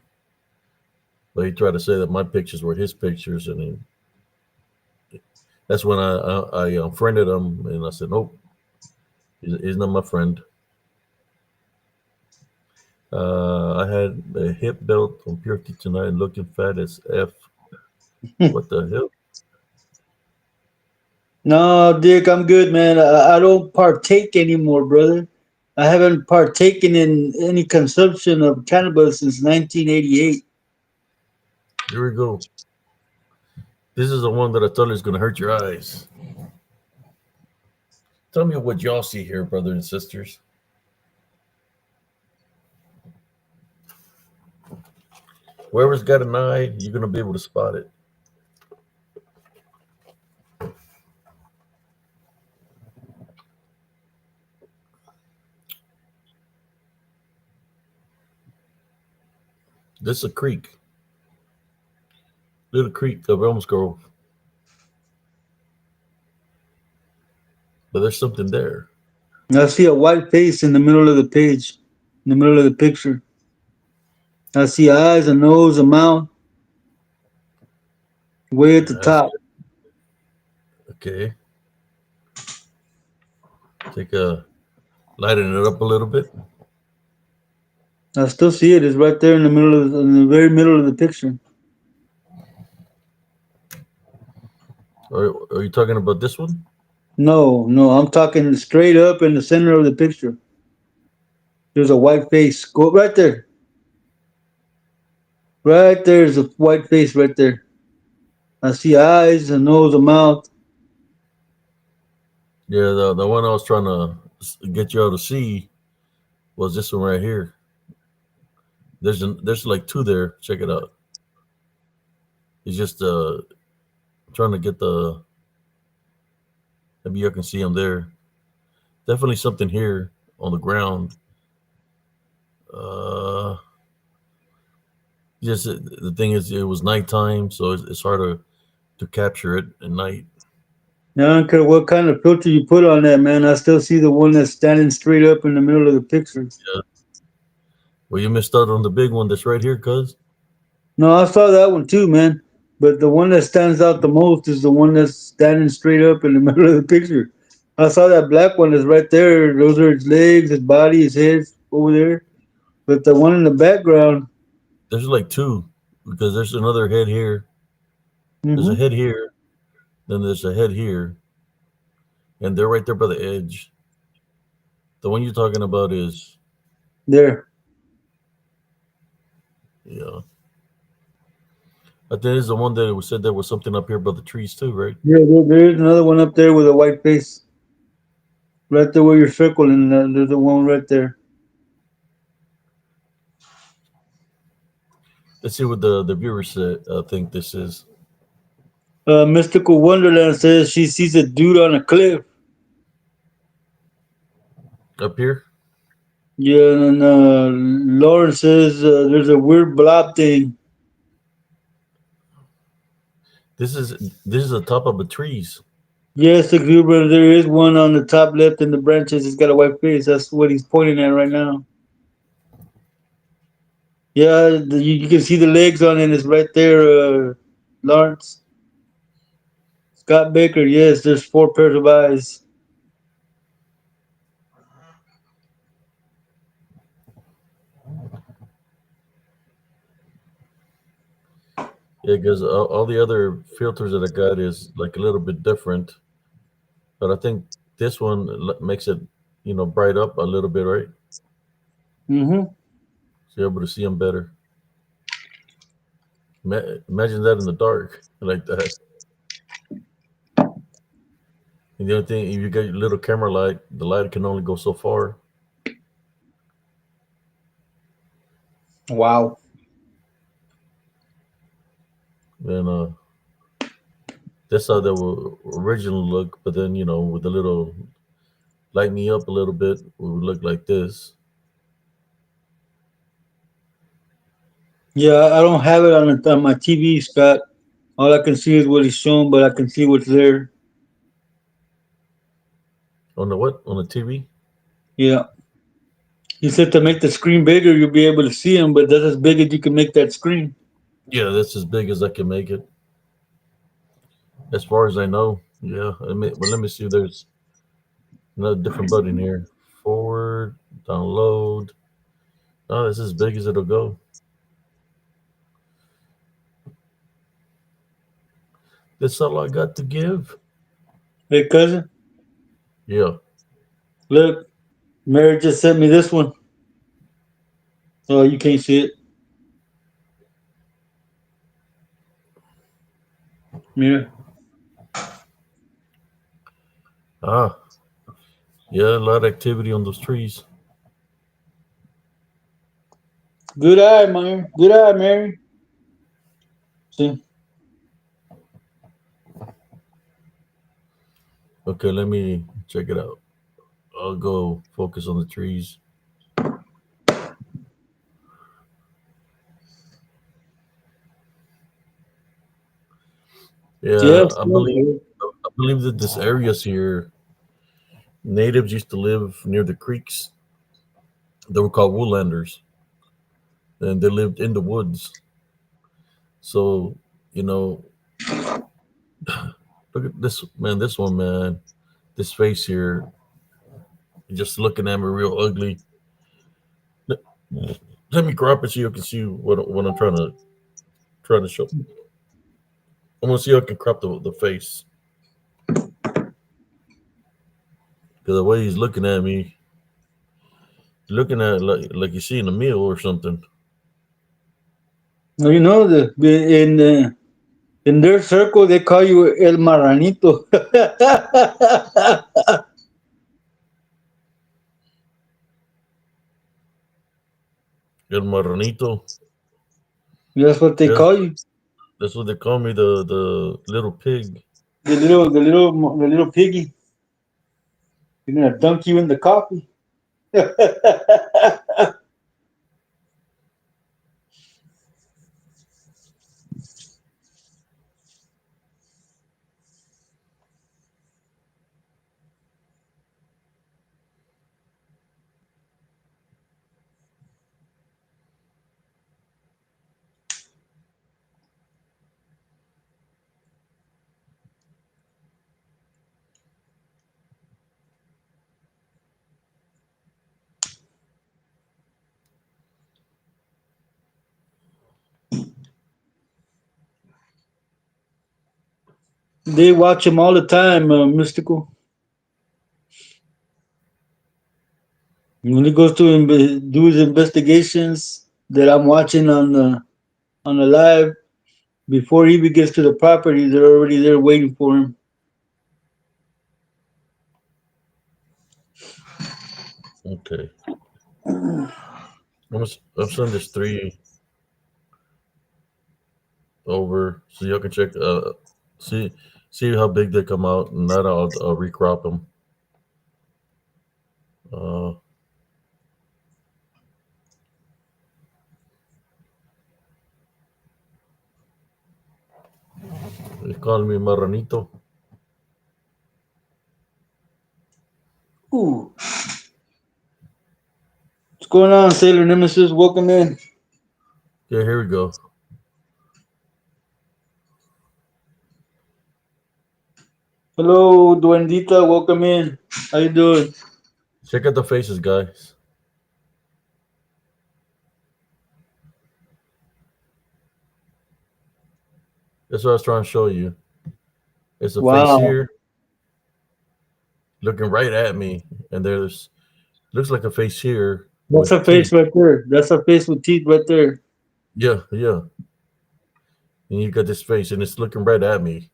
But he tried to say that my pictures were his pictures, and that's when I unfriended him, and I said, nope, he's not my friend. I had a hip belt on Purity tonight, looking fat as F. What the hell? No, Dick, I'm good, man. I don't partake anymore, brother. I haven't partaken in any consumption of cannabis since 1988. Here we go. This is the one that I told you is going to hurt your eyes. Tell me what y'all see here, brothers and sisters. Whoever's got an eye, you're going to be able to spot it. This is a creek. Little creek of Elms Grove. But there's something there. I see a white face in the middle of the page, in the middle of the picture. I see eyes, a nose, a mouth, way at the Yes. top. Okay. Take a lighten it up a little bit. I still see it. It's right there in the middle of in the very middle of the picture. Are you talking about this one? No, no, I'm talking straight up in the center of the picture. There's a white face. Go right there. Right there's a white face right there. I see eyes, a nose, a mouth. Yeah, the one I was trying to get y'all to see was this one right here. There's like two there. Check it out. He's just trying to get the. Maybe you can see him there. Definitely something here on the ground. Uh, just the thing is, it was nighttime, so it's harder to capture it at night. Now, I don't care what kind of filter you put on that, man. I still see the one that's standing straight up in the middle of the picture. Yeah. Well, you missed out on the big one that's right here, cuz. No, I saw that one too, man. But the one that stands out the most is the one that's standing straight up in the middle of the picture. I saw that black one that's right there. Those are his legs, his body, his head over there. But the one in the background, There's like two because there's another head here. There's a hmm head here, then there's a head here, and they're right there by the edge. The one you're talking about is, there. yeah. I think it's the one that was said there was something up here by the trees too, right? Yeah, there's another one up there with a white face. Right there where you're circling, there's the one right there. Let's see what the viewers said. Think this is Mystical Wonderland says she sees a dude on a cliff. up here. Yeah, and Lauren says there's a weird blob thing. This is the top of the trees. Yes, exuberant. There is one on the top left in the branches. He's got a white face. That's what he's pointing at right now. Yeah, you can see the legs on it. It's right there, Lawrence. Scott Baker. Yes, there's four pairs of eyes. Yeah, because all the other filters that I got is like a little bit different, but I think this one makes it, bright up a little bit, right? Mm-hmm. So you're able to see them better. Imagine that in the dark like that. And the only thing, if you got your little camera light, the light can only go so far. Wow. And that's how they were originally look. But then, with a little light me up a little bit, it would look like this. Yeah, I don't have it on my TV, Scott. All I can see is what he's shown, but I can see what's there. On the what? On the TV? Yeah. He said to make the screen bigger, you'll be able to see him, but that's as big as you can make that screen. Yeah, that's as big as I can make it. As far as I know. Yeah. But let me see. There's another different button here. Forward, download. Oh, this is as big as it'll go. That's all I got to give. Hey, cousin, Yeah. look, Mary just sent me this one. Oh, you can't see it. Yeah. Ah, yeah, a lot of activity on those trees. Good eye, Mary. Good eye, Mary. See? Okay, let me check it out. I'll go focus on the trees. Yeah, Yes. I believe that this areas here, natives used to live near the creeks. They were called woodlanders, and they lived in the woods. So, you know, look at this man. This one, man. This face here, just looking at me real ugly. Let, let me crop it so you can see what I'm trying to show. I'm gonna see if I can crop the face because the way he's looking at me, looking at like he's seeing a meal or something. You know, in their circle, they call you El Marranito. El Marranito. That's what they Yes, call you. that's what they call me, the little pig. The little piggy. You're gonna dunk you in the coffee. They watch him all the time, Mystical. When he goes to do his investigations that I'm watching on the live, before he even gets to the property, they're already there waiting for him. Okay. I'm sending this 3 over so y'all can check. See see how big they come out, and that I'll recrop them. Uh, they call me Marranito. Ooh. What's going on, Sailor Nemesis? Welcome in. Yeah, here we go. Hello, Duendita. Welcome in. How you doing? Check out the faces, guys. That's what I was trying to show you. It's a face Wow. here looking right at me, and there's looks like a face here That's a with face teeth. right there. That's a face with teeth right there. Yeah, yeah. And you got this face, and it's looking right at me.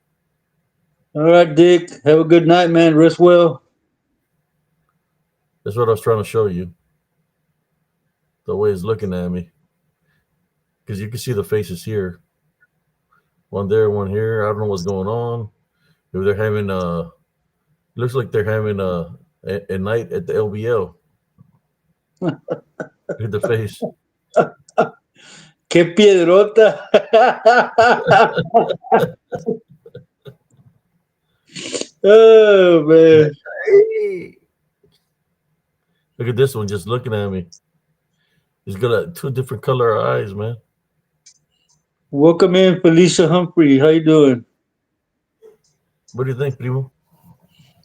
All right, Dick. Have a good night, man. Rest well. That's what I was trying to show you. The way it's looking at me, because you can see the faces here. One there, one here. I don't know what's going on. If they're having looks like they're having a night at the LBL. Look at the face. ¡Qué piedrota! Oh, man. Hey. Look at this one just looking at me. He's got 2 different color eyes, man. Welcome in, Felicia Humphrey. How you doing? What do you think, Primo?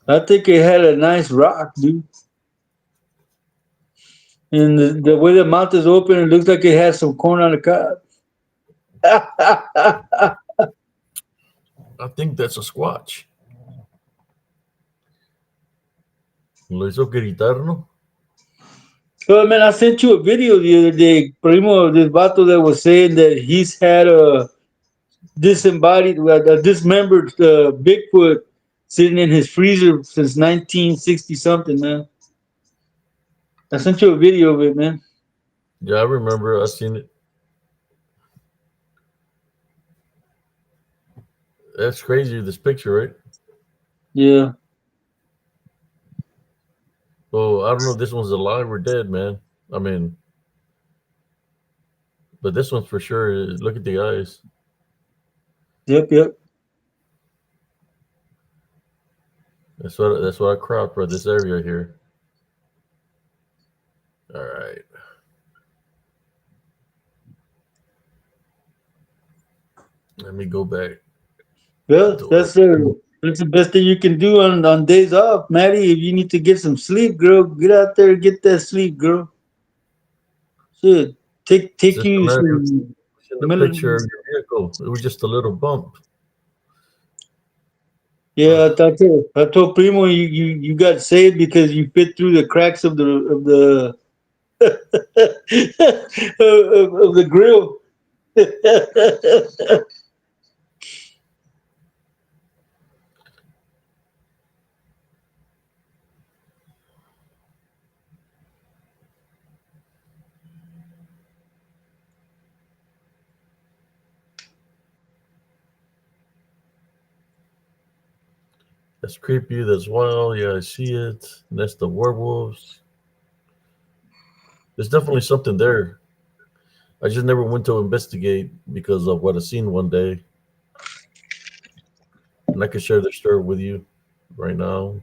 I think it had a nice rock, dude. And the way the mouth is open, it looks like it has some corn on the cob. I think that's a squatch. Lo hizo gritar, ¿no? So, man, I sent you a video the other day, Primo, of this vato that was saying that he's had a dismembered Bigfoot sitting in his freezer since 1960 something, man. I sent you a video of it, man. Yeah, I remember. I seen it. That's crazy. This picture, right? Yeah. Oh, I don't know if this one's alive or dead, man. I mean, but this one's for sure. Look at the eyes. Yep. That's what I cropped for this area here. All right. Let me go back. Well, that's the best thing you can do on days off, Maddie. If you need to get some sleep, girl, get out there and get that sleep, girl. Shit, take you Systematic. some. In the picture of your vehicle, it was just a little bump. Yeah, I told Primo you got saved because you fit through the cracks of the of the of the grill. That's creepy as well. Yeah, I see it. That's the werewolves. There's definitely something there. I just never went to investigate because of what I seen one day, and I could share the story with you right now.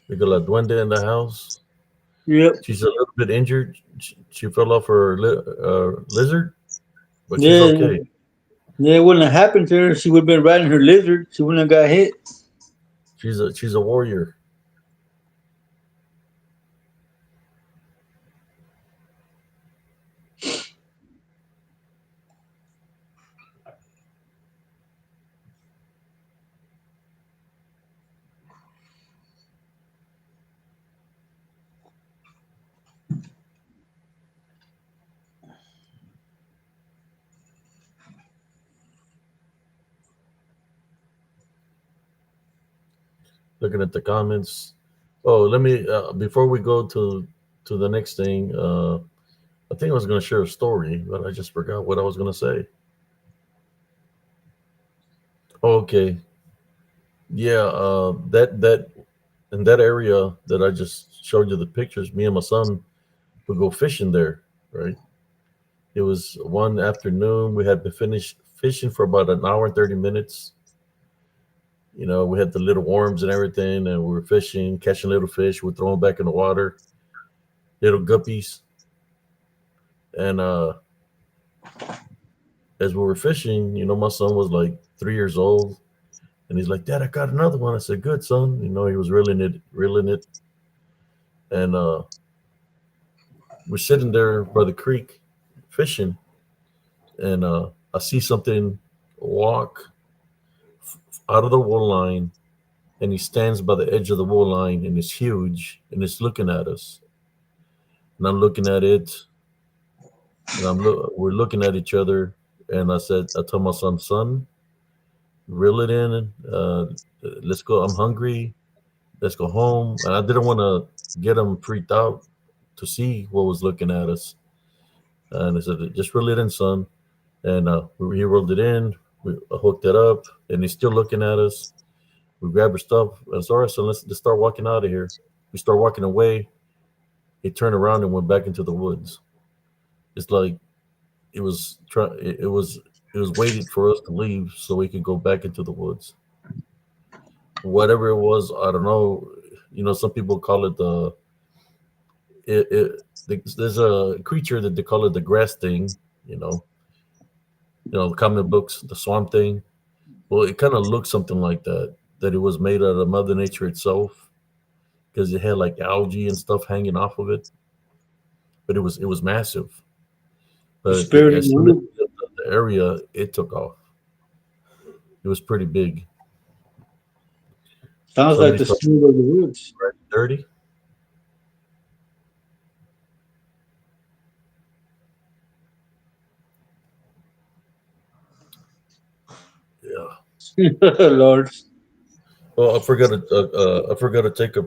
We got La Duende in the house. Yep. She's a little bit injured. She fell off her lizard, but she's Yeah. okay. Yeah, it wouldn't have happened to her. She would have been riding her lizard. She wouldn't have got hit. She's a warrior. Looking at the comments. Oh, let me before we go to the next thing. I think I was going to share a story, but I just forgot what I was going to say. Oh, okay, yeah, that in that area that I just showed you the pictures. Me and my son would go fishing there. Right. It was one afternoon. We had been finished fishing for about an hour and 30 minutes. We had the little worms and everything, and we were fishing, catching little fish. We're throwing back in the water, little guppies, and as we were fishing, my son was like 3 years old, and he's like, "Dad, I got another one." I said, "Good, son." He was reeling it, and we're sitting there by the creek fishing, and I see something walk out of the wool line, and he stands by the edge of the wool line, and it's huge, and it's looking at us, and I'm looking at it, and we're looking at each other, and I told my son, reel it in, let's go. I'm hungry. Let's go home. And I didn't want to get him freaked out to see what was looking at us. And I said, just reel it in, son. And he rolled it in. We hooked it up, and he's still looking at us. We grabbed our stuff. And it's all right, so let's just start walking out of here. We start walking away. He turned around and went back into the woods. It's like it was try. It was waiting for us to leave so we could go back into the woods. Whatever it was, I don't know. Some people call it there's a creature that they call it the grass thing. You know, the comic books, the swamp thing. Well, it kind of looks something like that. That it was made out of Mother Nature itself because it had like algae and stuff hanging off of it. But it was massive. The But spirit of as the soon as wood. it hit the area, it took off. It was pretty big. Sounds like Somebody the started spirit of the woods. writing dirty. Yeah. Lord. Oh, I forgot to take a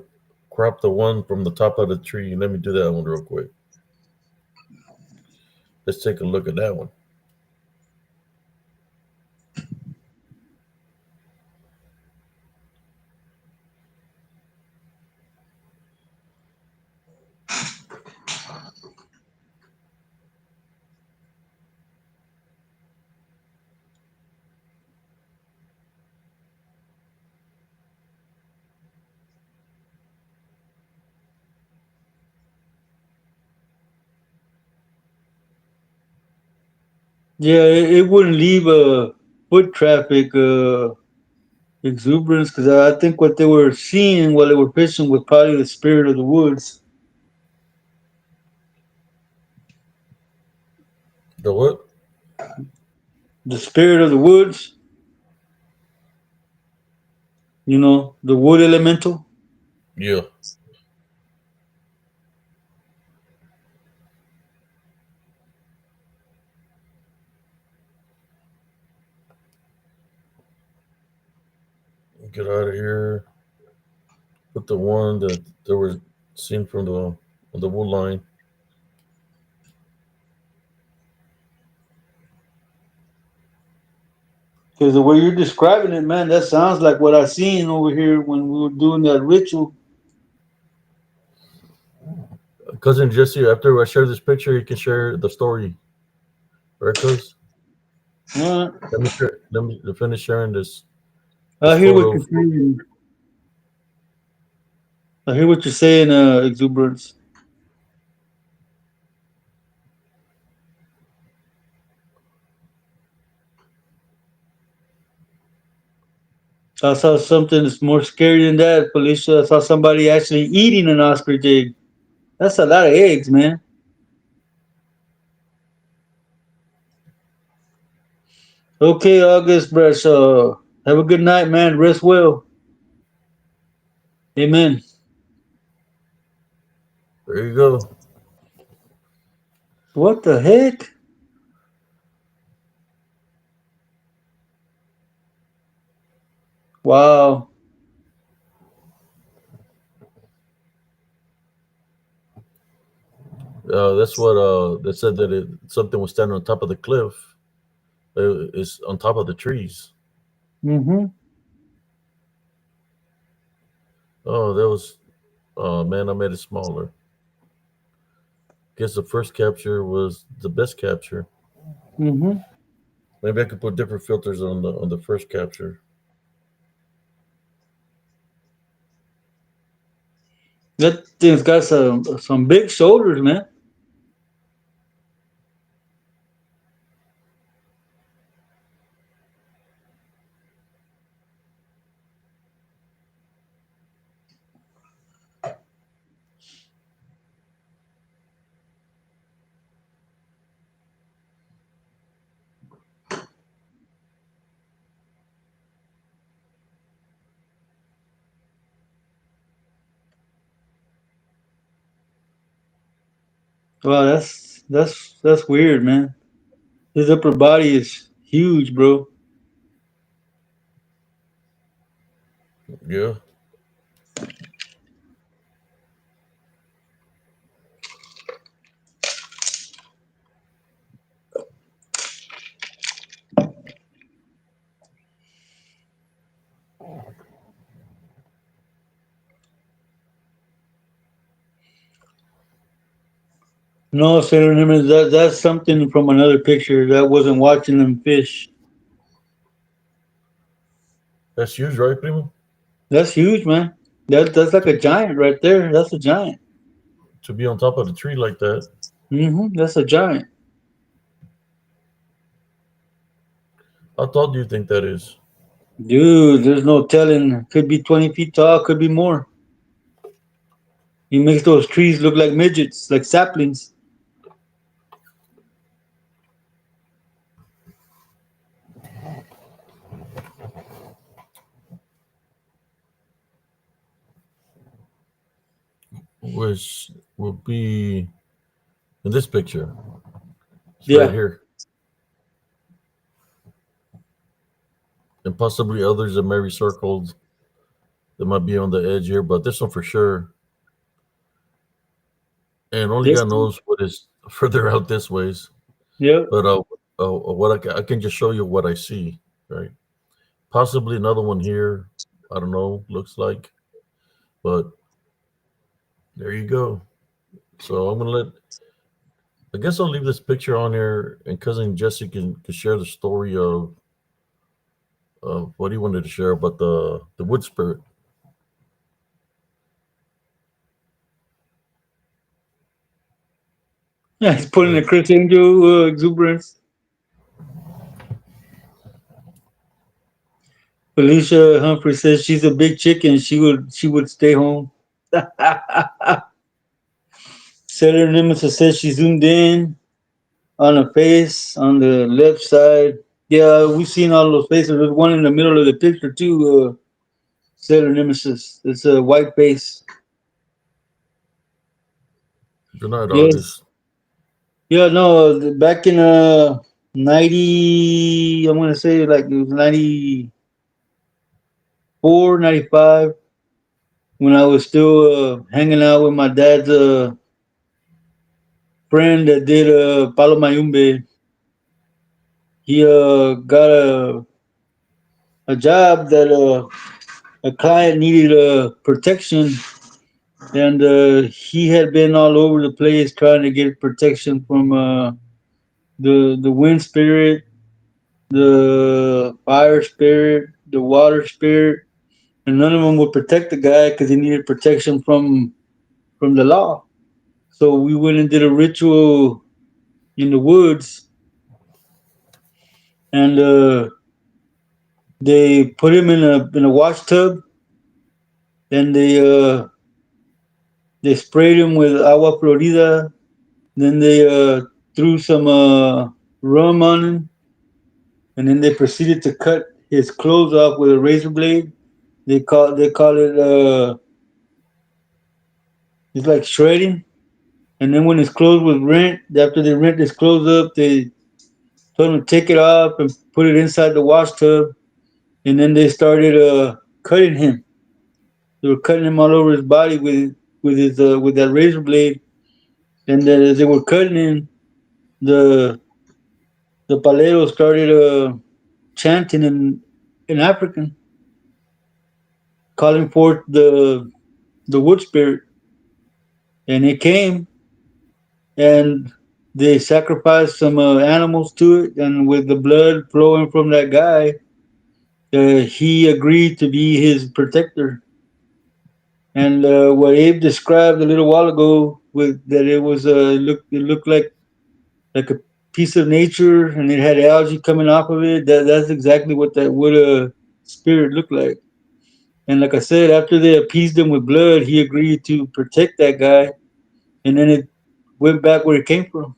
crop the one from the top of the tree. Let me do that one real quick. Let's take a look at that one. Yeah, it wouldn't leave a foot traffic exuberance because I think what they were seeing while they were fishing was probably the spirit of the woods. The what? The spirit of the woods, the wood elemental. Yeah. Get out of here. Put the one that they were seen from the wood line. Because the way you're describing it, man, that sounds like what I seen over here when we were doing that ritual. Cousin Jesse, after I share this picture, you can share the story. Right, cuz? Uh, Let me finish sharing this I hear what photo. you're saying. I hear what you're saying, exuberance. I saw something that's more scary than that, Felicia. I saw somebody actually eating an ostrich egg. That's a lot of eggs, man. Okay, August, bruh. So have a good night, man. Rest well. Amen. There you go. What the heck? Wow. That's what they said that something was standing on top of the cliff. It's on top of the trees. Mm-hmm. Oh, that was. Oh man, I made it smaller. Guess the first capture was the best capture. Mm-hmm. Maybe I could put different filters on the first capture. That thing's got some big shoulders, man. Wow, that's weird, man. His upper body is huge, bro. Yeah. No, Senator Nimitz, that's something from another picture. That wasn't watching them fish. That's huge, right, Primo? That's huge, man. That's like a giant right there. That's a giant. To be on top of the tree like that. That's a giant. How tall do you think that is? Dude, there's no telling. Could be 20 feet tall, could be more. He makes those trees look like midgets, like saplings. Which will be in this picture. It's right Yeah. here. And possibly others that may be circled that might be on the edge here, but this one for sure. And only This God knows what is further out this ways. Yep. But what I can just show you what I see, right? Possibly another one here. I don't know. Looks like, but there you go. So I'm gonna let. I guess I'll leave this picture on here, and cousin Jesse can share the story of what he wanted to share about the wood spirit. Yeah, he's pulling Uh, the Chris Angel exuberance. Felicia Humphrey says she's a big chicken. She would stay home. Senator Nemesis says she zoomed in on a face on the left side. Yeah, we've seen all those faces. There's one in the middle of the picture too. Senator Nemesis. It's a white face. Good night, Yes. August. Yeah. No. Back in 90, I'm gonna say like it was 90. 95, when I was still hanging out with my dad's friend that did Palo Mayumbe. He got a job that a client needed protection, and he had been all over the place trying to get protection from the wind spirit, the fire spirit, the water spirit, and none of them would protect the guy because he needed protection from the law. So we went and did a ritual in the woods, and they put him in a wash tub, and they sprayed him with agua florida. Then they threw some rum on him, and then they proceeded to cut his clothes off with a razor blade. They call it it's like shredding. And then when his clothes was rent, after they rent his clothes up, they told him to take it off and put it inside the wash tub. And then they started cutting him. They were cutting him all over his body with that razor blade. And then as they were cutting him, the the palero started chanting in African, calling forth the wood spirit. And it came, and they sacrificed some animals to it, and with the blood flowing from that guy, he agreed to be his protector. And what Abe described a little while ago, with that it looked like a piece of nature, and it had algae coming off of it. That's exactly what that wood spirit looked like. And like I said, after they appeased him with blood, he agreed to protect that guy, and then it went back where it came from.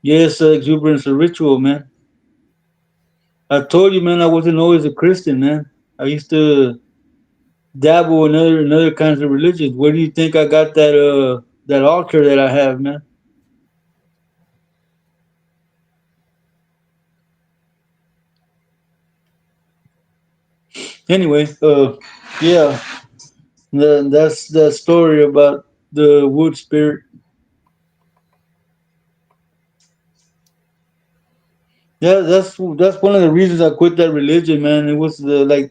Yes, exuberance, a ritual, man. I told you, man, I wasn't always a Christian, man. I used to dabble in other kinds of religions. Where do you think I got that altar that I have, man? Anyway, yeah, that's the story about the wood spirit. Yeah, that's one of the reasons I quit that religion, man. It was the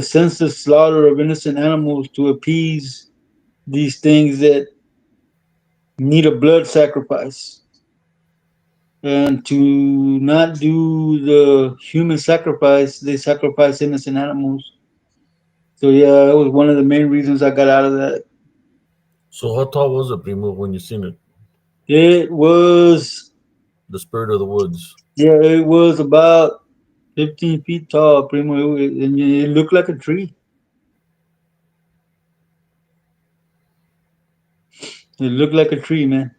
senseless slaughter of innocent animals to appease these things that need a blood sacrifice, and to not do the human sacrifice, they sacrifice innocent animals. So yeah, that was one of the main reasons I got out of that. So how tall was it, Primo, when you seen it? It was The spirit of the woods. Yeah, it was about 15 feet tall, primo, and it looked like a tree. It looked like a tree, man.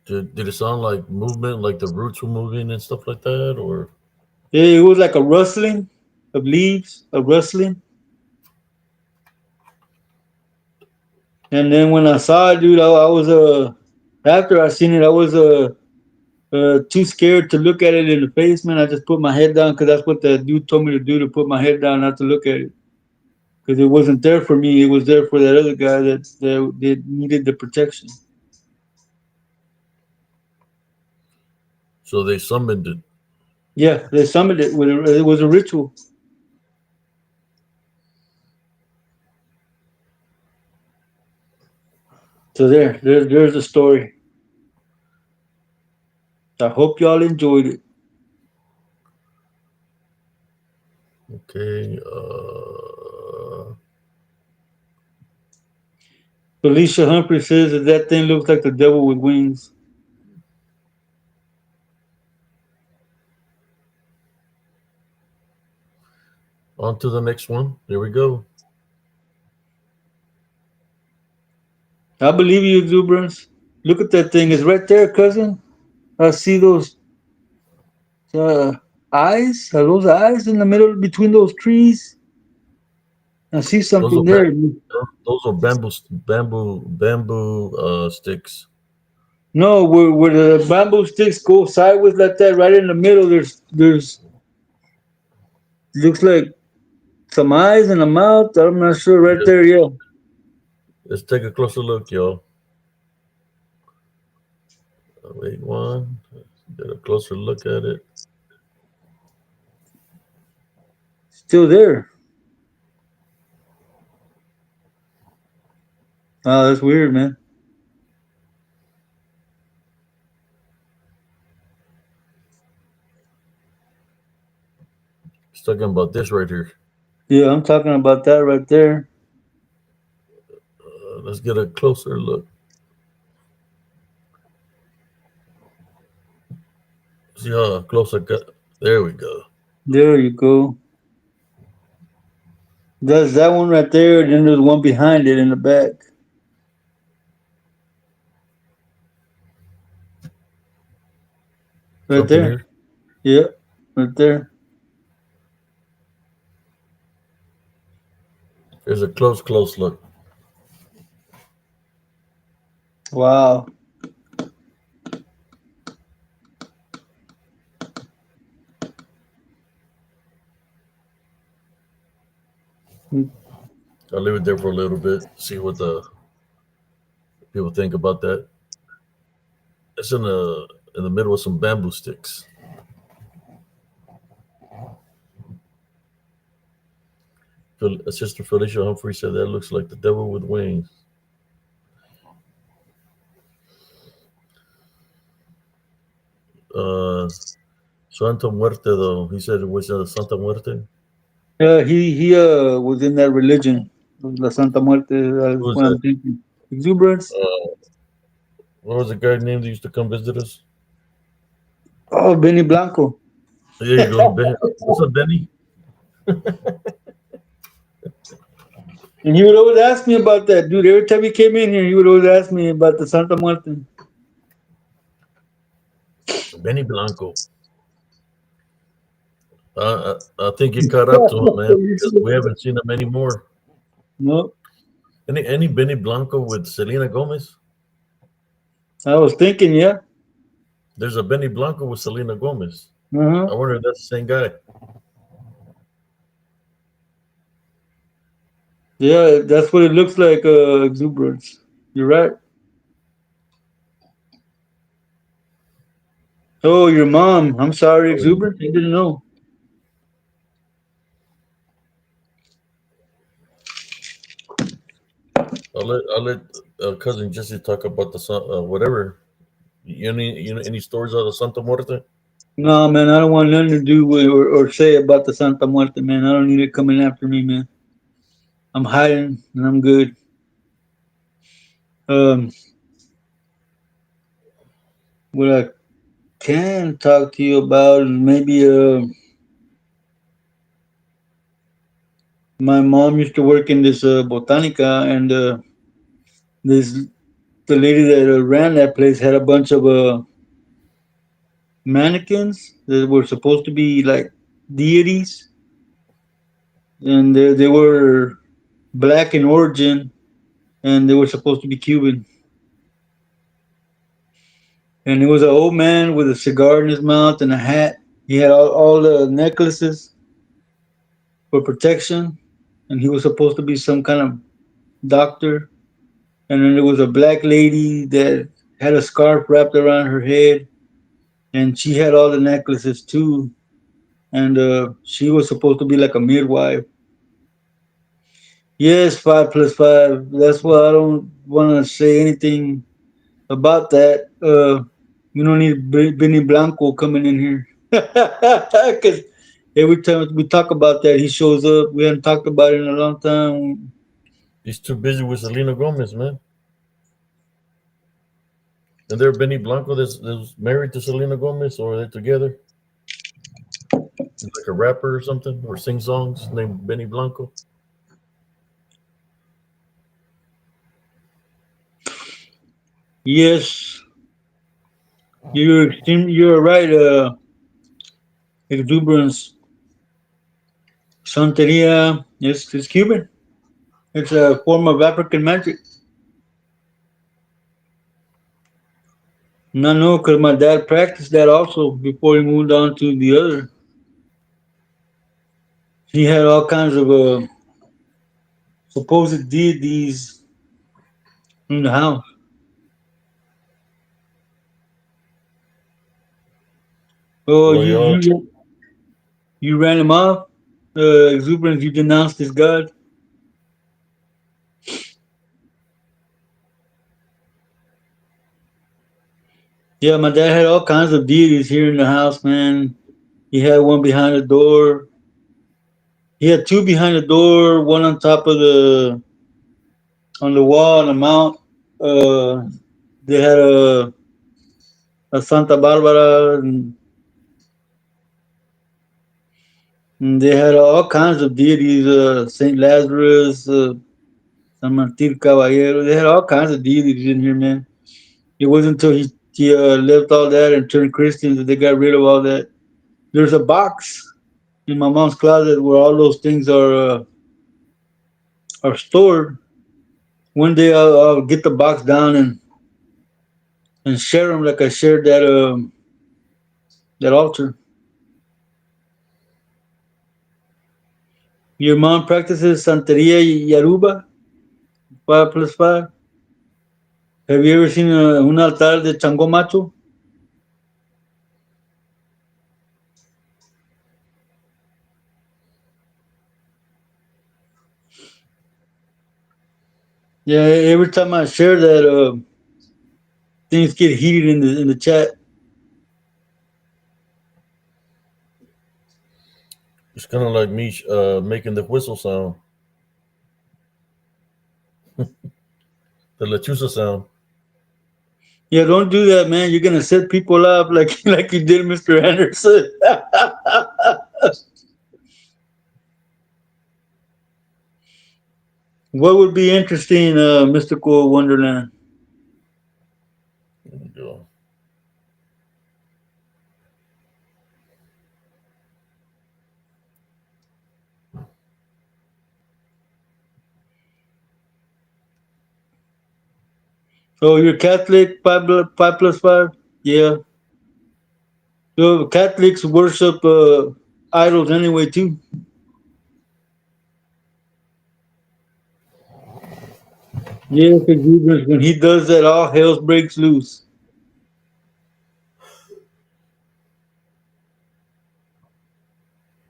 Did it sound like movement, like the roots were moving and stuff like that, or It was like a rustling of leaves, a rustling. And then when I saw it, dude, I was after I seen it, I was too scared to look at it in the face, man. I just put my head down because that's what the dude told me to do, to put my head down, not to look at it, because it wasn't there for me. It was there for that other guy that needed the protection. so they summoned it? Yeah, they summoned it with it was a ritual. So there's the story. I hope y'all enjoyed it. Okay. Felicia Humphrey says that thing looks like the devil with wings. On to the next one. There we go. I believe you, exuberance. Look at that thing. It's right there, cousin. I see those uh, eyes. Are those eyes in the middle between those trees? I see Those are something there. those are bamboo sticks. No, where the bamboo sticks go sideways like that, right in the middle, there's looks like some eyes and a mouth. I'm not sure. Right Yes. there, yeah. Let's take a closer look, y'all. Wait, one. Get a closer look at it. Still there. Oh, that's weird, man. It's talking about this right here. Yeah, I'm talking about that right there. Let's get a closer look. See how close I got. There we go. There you go. That's that one right there. Then there's one behind it in the back. Right Something there. here. Yeah, right there. There's a close look. Wow. I'll leave it there for a little bit. See what the people think about that. It's in the middle of some bamboo sticks. Sister Felicia Humphrey said that looks like the devil with wings. Uh, Santa Muerte, though. He said it was Santa Muerte. He was in that religion, La Santa Muerte. Who That's was what that? I'm thinking. Exuberance. Uh, what was the guy's name that used to come visit us? Oh, Benny Blanco. There you go. What's up, Benny? And he would always ask me about that, dude. Every time he came in here, he would always ask me about the Santa Muerte. Benny Blanco. I think you caught up to him, man, because we haven't seen him anymore. No, Any Benny Blanco with Selena Gomez? I was thinking, yeah. There's a Benny Blanco with Selena Gomez. Uh-huh. I wonder if that's the same guy. Yeah, that's what it looks like, exuberance. You're right. Oh, your mom. I'm sorry, exuberance. I didn't know. I'll let cousin Jesse talk about the whatever. Any stories out of Santa Muerte? No, man, I don't want nothing to do with or say about the Santa Muerte, man. I don't need it coming after me, man. I'm hiding and I'm good. Um, what I can talk to you about is maybe my mom used to work in this botanica, and this the lady that ran that place had a bunch of mannequins that were supposed to be like deities, and they were black in origin, and they were supposed to be Cuban. And it was an old man with a cigar in his mouth and a hat. He had all the necklaces for protection, and he was supposed to be some kind of doctor. And then there was a black lady that had a scarf wrapped around her head, and she had all the necklaces too. And she was supposed to be like a midwife. Yes, 5 plus 5. That's why I don't want to say anything about that. We don't need Benny Blanco coming in here. Because every time we talk about that, he shows up. We haven't talked about it in a long time. He's too busy with Selena Gomez, man. And there Benny Blanco that's married to Selena Gomez, or are they together? He's like a rapper or something, or sing songs named Benny Blanco. Yes, you're right. Exuberance, Santeria, it's Cuban. It's a form of African magic. No, no, because my dad practiced that also before he moved on to the other. He had all kinds of supposed deities in the house. Oh, Well, y'all, you ran him off. Exuberance. You denounced his god. Yeah, my dad had all kinds of deities here in the house, man. He had one behind the door. He had two behind the door, one on top of the on the wall on the mount. Uh, they had a Santa Barbara, and they had all kinds of deities. Saint Lazarus, San Martin Caballero. They had all kinds of deities in here, man. It wasn't until he left all that and turned Christian that they got rid of all that. There's a box in my mom's closet where all those things are stored. One day I'll get the box down and share them like I shared that altar. Your mom practices Santeria Yaruba, 5+5. Have you ever seen un altar de Chango Macho? Yeah, every time I share that, things get heated in the chat. it's kind of like me making the whistle sound, the lechuza sound. Yeah, don't do that, man. You're gonna set people up like like you did, Mr. Anderson. What would be interesting, Mystical Wonderland? There we go. Oh, you're Catholic, 5+5? Yeah. So Catholics worship idols anyway too. Yeah, because when he does that, all hell breaks loose.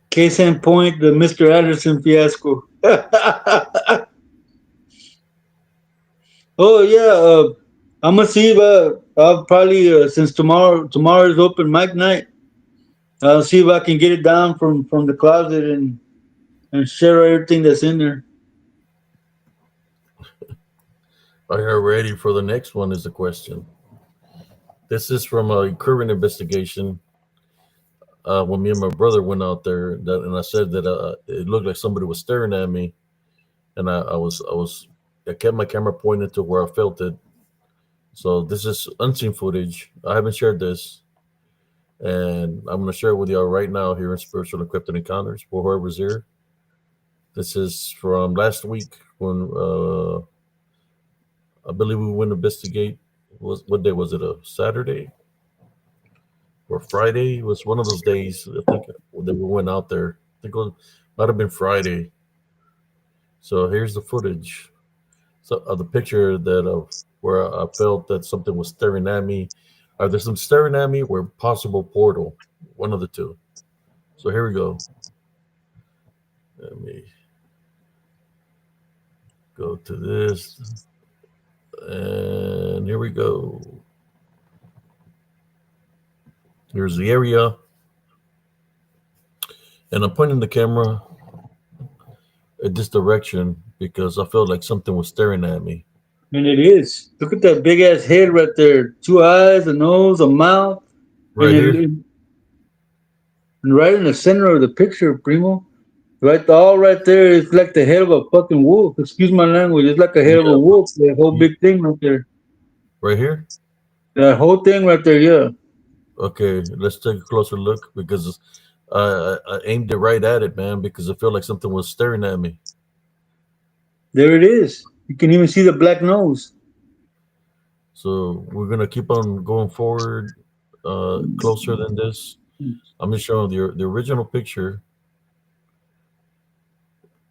Case in point, the Mr. Anderson fiasco. Oh yeah, I'm gonna see if I'll probably since tomorrow is open mic night. I'll see if I can get it down from the closet and share everything that's in there. Are you ready for the next one? Is the question. This is from a current investigation. When me and my brother went out there, and I said that it looked like somebody was staring at me, and I kept my camera pointed to where I felt it. So this is unseen footage. I haven't shared this, and I'm going to share it with y'all right now here in Spiritual Encrypted Encounters for whoever's here. This is from last week when I believe we went to investigate. What day was it? A Saturday or Friday? It was one of those days. I think that we went out there. I think might have been Friday. So here's the footage. So of the picture that of where I felt that something was staring at me. Either some staring at me or possible portal. One of the two. So here we go. Let me go to this. And here we go. Here's the area. And I'm pointing the camera at this direction because I felt like something was staring at me. And it is. Look at that big ass head right there. Two eyes, a nose, a mouth, and Right here. and right in the center of the picture, Primo. Right, all right there is like the head of a fucking wolf. Excuse my language. It's like a head of a Yeah. wolf. That whole big thing right there. Right here. That whole thing right there. Yeah. Okay, let's take a closer look because I aimed it right at it, man, because I felt like something was staring at me. There it is. You can even see the black nose. So we're gonna keep on going forward, closer than this. I'm just showing the original picture.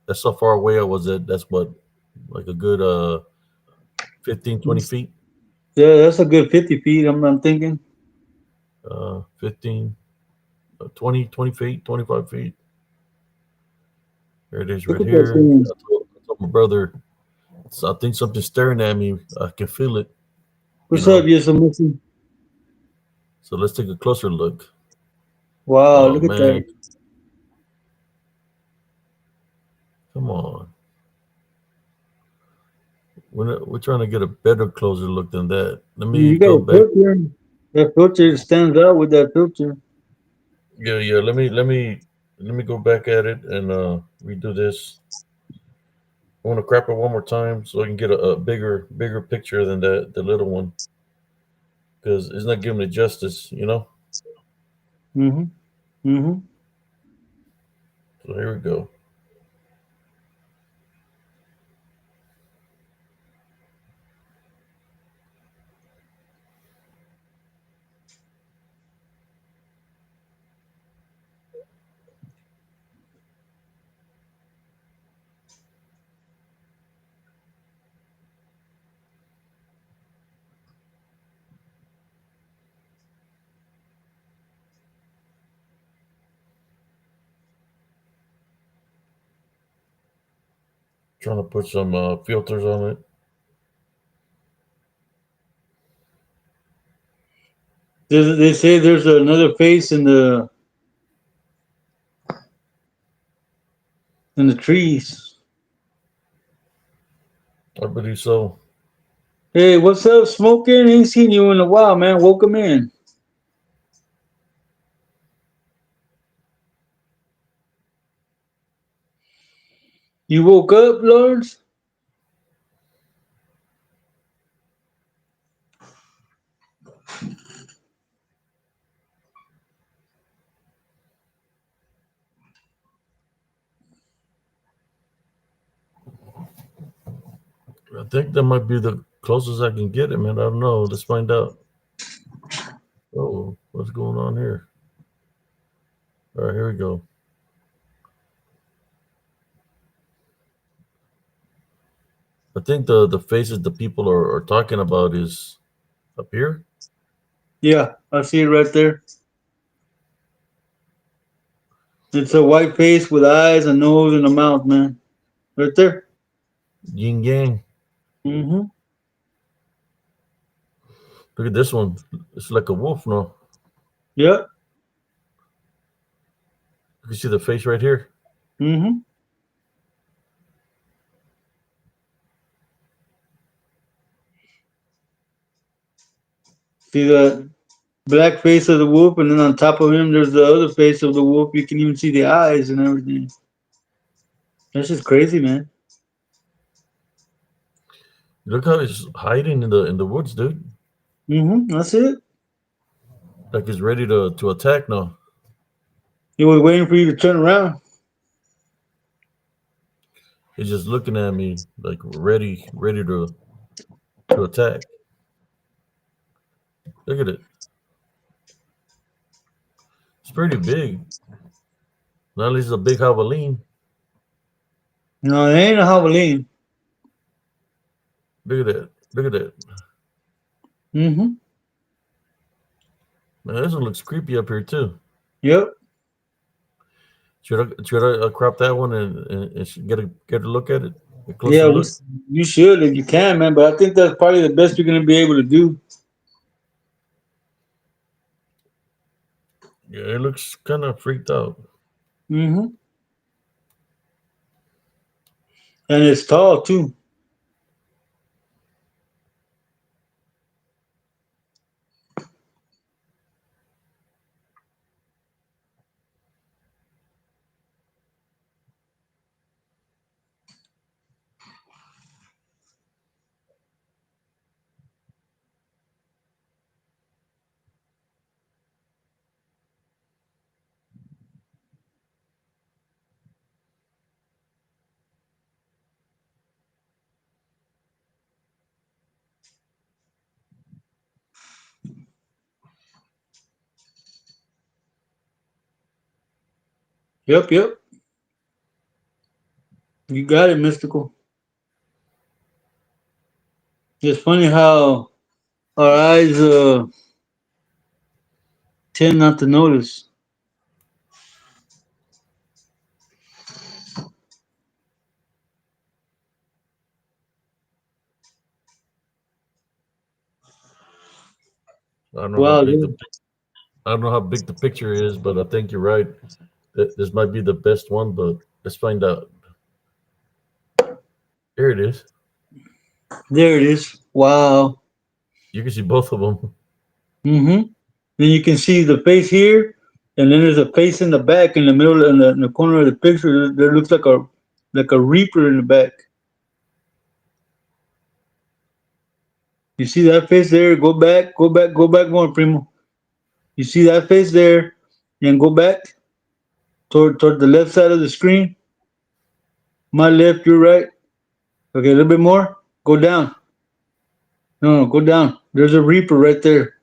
That's how far away I was at. That's what, like a good 15, 20 feet. Yeah, that's a good 50 feet. I'm thinking. 15, 20, 20 feet, 25 feet. There it is Look right at that here. thing. I told my brother, so I think something's staring at me. I can feel it, you What's up, know. Yosemite? So let's take a closer look. Wow, Oh look at that. man, come on. We're trying to get a better closer look than that. Let me You got go a back. filter. That filter stands out with that filter. Yeah, yeah. Let me go back at it and redo this. I want to crap it one more time so I can get a bigger picture than the little one because it's not giving it justice, you know. Mm-hmm. Mm-hmm. So here we go. Trying to put some filters on it. They say there's another face in the trees. I believe so. Hey, what's up, Smoking? Ain't seen you in a while, man. Welcome in. You woke up, Lawrence? I think that might be the closest I can get it, man. I don't know. Let's find out. Oh, what's going on here? All right, here we go. I think the faces the people are talking about is up here. Yeah, I see it right there. It's a white face with eyes, a nose, and a mouth, man. Right there. Yin Yang. Mm-hmm. Look at this one. It's like a wolf, no? Yep. You can see the face right here. Mm-hmm. See the black face of the wolf, and then on top of him, there's the other face of the wolf. You can even see the eyes and everything. That's just crazy, man. Look how he's hiding in the woods, dude. Mm-hmm. That's it. Like he's ready to attack now. He was waiting for you to turn around. He's just looking at me like ready to attack. Look at it. It's pretty big. Not at least a big javelin. No, it ain't a javelin. Look at that. Look at that. Mm-hmm. Man, this one looks creepy up here too. Yep. Should I crop that one and get a look at it, a closer Yeah, look? you should if you can, man. But I think that's probably the best you're gonna be able to do. Yeah, it looks kind of freaked out. Mm-hmm. And it's tall too. Yep. Yep. You got it, Mystical. It's funny how our eyes tend not to notice. I don't know how Wow. big I don't know how big the picture is, but I think you're right. This might be the best one, but let's find out. Here it is. There it is. Wow. You can see both of them. Mm-hmm. Then you can see the face here, and then there's a face in the back, in the middle, in the corner of the picture. There looks like a reaper in the back. You see that face there? Go back, go back, go back more, Primo. You see that face there? And go back toward the left side of the screen. My left, your right. Okay, a little bit more. Go down. No, go down. There's a reaper right there.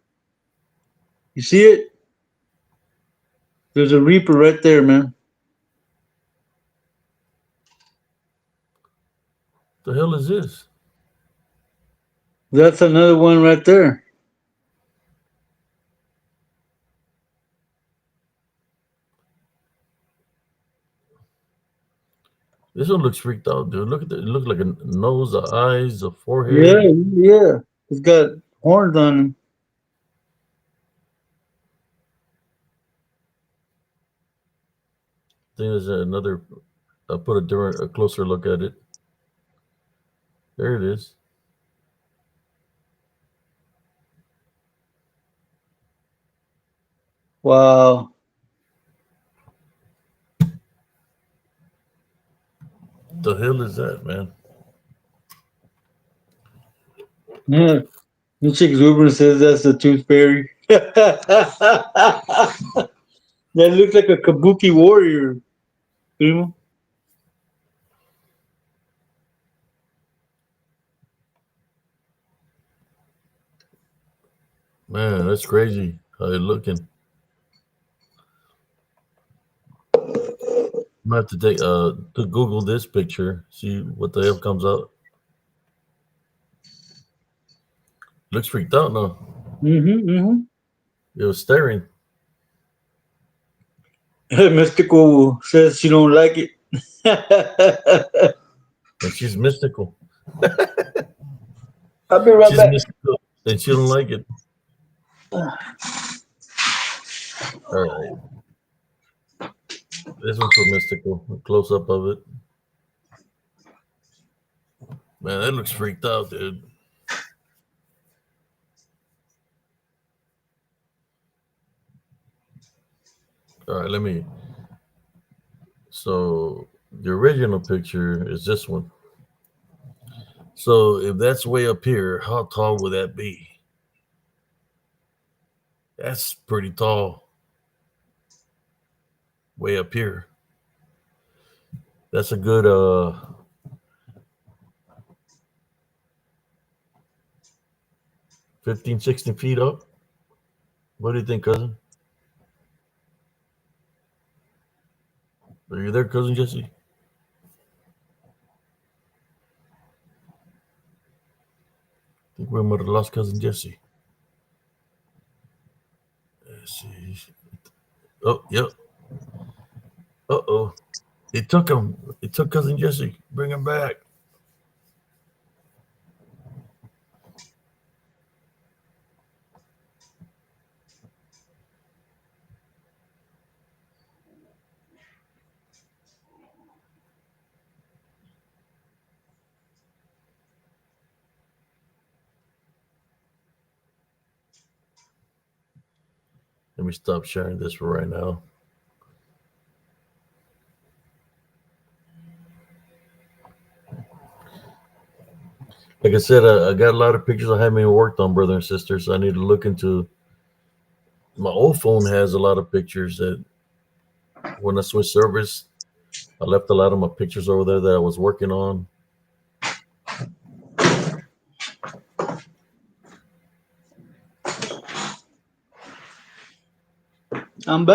You see it? There's a reaper right there, man. The hell is this? That's another one right there. This one looks freaked out, dude. Look at that. It looks like a nose, a eyes, a Yeah, forehead. yeah. It's got horns on him. I think there's another. I'll put a closer look at it. There it is. Wow. The hell is that, man? Yeah. This chick Zuber says that's the tooth fairy. That looks like a kabuki warrior. Primo. Man, that's crazy. How they looking? I'm gonna have to take to Google this picture, see what the hell comes out. Looks freaked out now. Mm-hmm, mm-hmm. It was staring, Mystical says she don't like it. and she's mystical. I'll be right She's back. mystical, and she don't like it. All right, this one's for mystical. A close up of it. Man, that looks freaked out, dude. All right, let me. So the original picture is this one. So if that's way up here, how tall would that be? That's pretty tall. Way up here. That's a good 15, 16 feet up. What do you think, cousin? Are you there, cousin Jesse? I think we might have lost cousin Jesse. Let's see. Oh, yep. Uh-oh. It took him. It took cousin Jesse. Bring him back. Let me stop sharing this for right now. Like I said, I got a lot of pictures I haven't even worked on, brother and sister. So I need to look into. My old phone has a lot of pictures that when I switched service, I left a lot of my pictures over there that I was working on. I'm back. 。 . 。 . 。 . 。 . 。 . 。 . 。 . 。 . 。 . 。 . . 。 . . 。 . 。 . 。 . 。 . 。 . 。 . 。 。 . 。 . 。 . 。 . 。 . 。 . Let me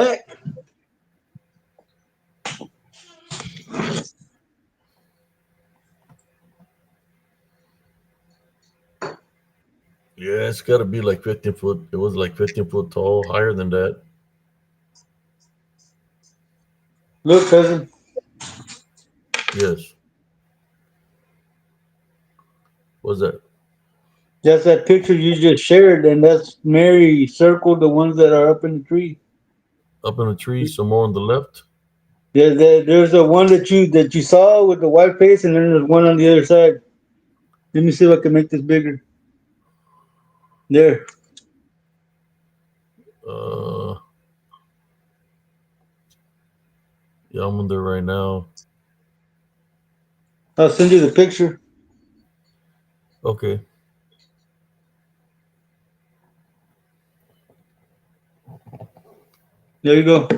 stop sharing this for right now. it's got to be like 15 foot. It was like 15 foot tall, higher than that. Look, cousin, Yes. What's that? that's that picture you just shared, and that's Mary circled the ones that are up in the tree. Up in the tree, some more on the left. There's a one that you saw with the white face, and then there's one on the other side. Let me see if I can make this bigger. There. Uh, yeah, I'm on there right now. I'll send you the picture. Okay. There you go.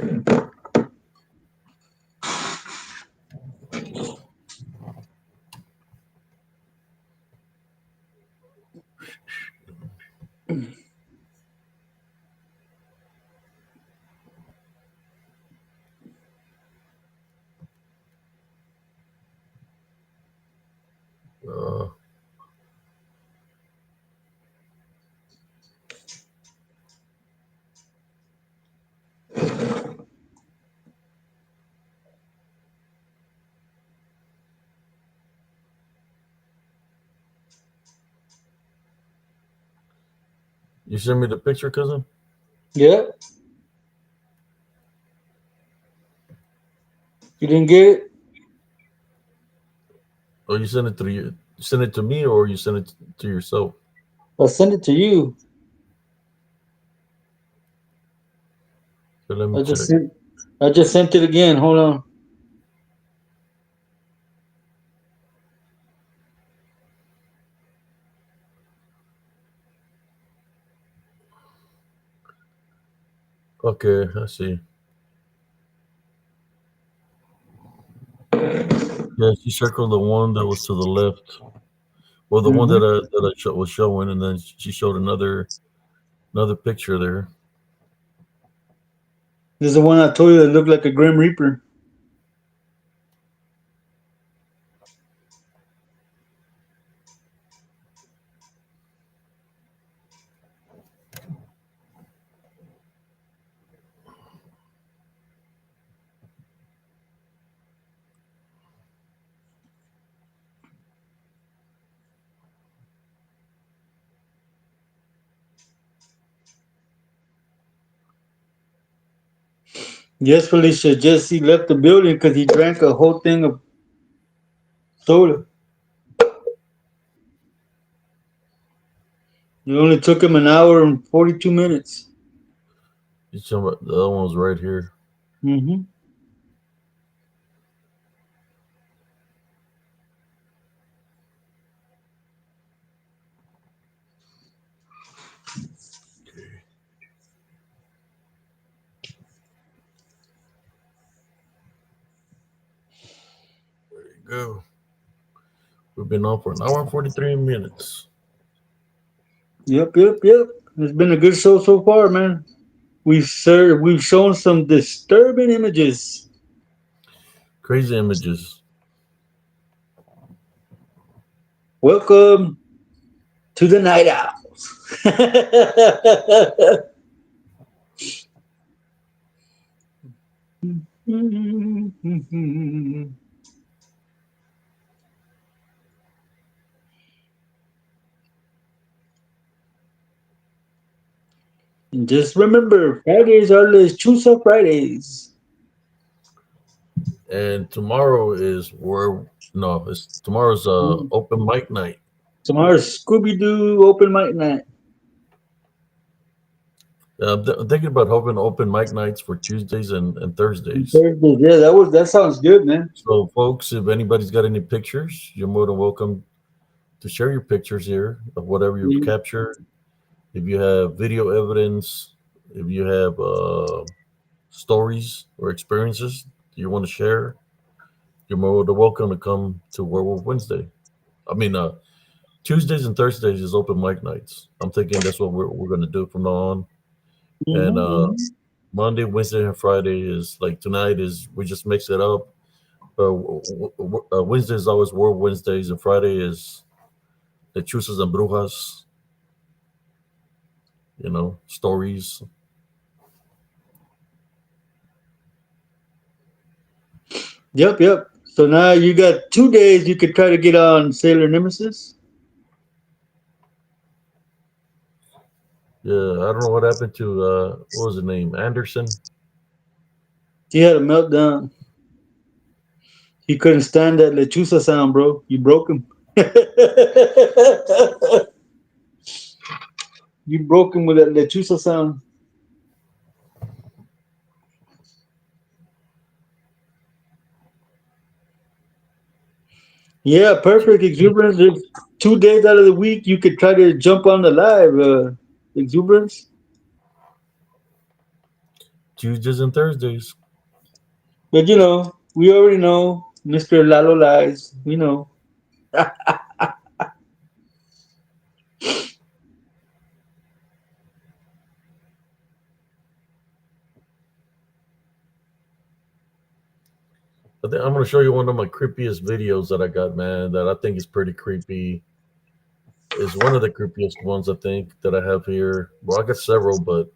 Uh, you send me the picture, cousin? Yeah. You didn't get it? Or you send it to you? Send it to me, or you send it to yourself? I'll send it to you. So let me I just check. sent. I just sent it again. Hold on. Okay, I see. Yeah, she circled the one that was to the left. Well, the one Hmm. that I was showing, and then she showed another picture there. This is the one I told you that looked like a Grim Reaper. Yes, Felicia. Jesse left the building because he drank a whole thing of soda. It only took him an hour and 42 minutes. You talking about the other one was right here. Hmm. There you go. We've been on for an hour and 43 minutes. Yep, yep, yep. It's been a good show so far, man. We've shown some disturbing images. Crazy images. Welcome to the night owls. And just remember, Fridays are the Chusa Fridays. And tomorrow is where no, it's tomorrow's Mm. open mic night. Tomorrow's Scooby Doo open mic night. I'm thinking about having open mic nights for Tuesdays and Thursdays. Thursdays. Yeah, that sounds good, man. So, folks, if anybody's got any pictures, you're more than welcome to share your pictures here of whatever you've Mm. captured. If you have video evidence, if you have stories or experiences you want to share, you're more than welcome to come to Werewolf Wednesday. I mean, Tuesdays and Thursdays is open mic nights. I'm thinking that's what we're going to do from now on. And Mhm. Monday, Wednesday, and Friday is like tonight is we just mix it up. Wednesday is always World Wednesdays, and Friday is the Chusas and Brujas. stories. Yep, yep. So now you got 2 days you could try to get on Sailor Nemesis. Yeah, I don't know what happened to what was his name? Anderson. He had a meltdown. He couldn't stand that lechusa sound, bro. You broke him. You broke him with that lechusa sound. Yeah, perfect exuberance. If 2 days out of the week you could try to jump on the live exuberance. Tuesdays and Thursdays. But we already know Mr. Lalo lies. We know. I think I'm gonna show you one of my creepiest videos that I got, man. That I think is pretty creepy. Is one of the creepiest ones I think that I have here. Well, I got several, but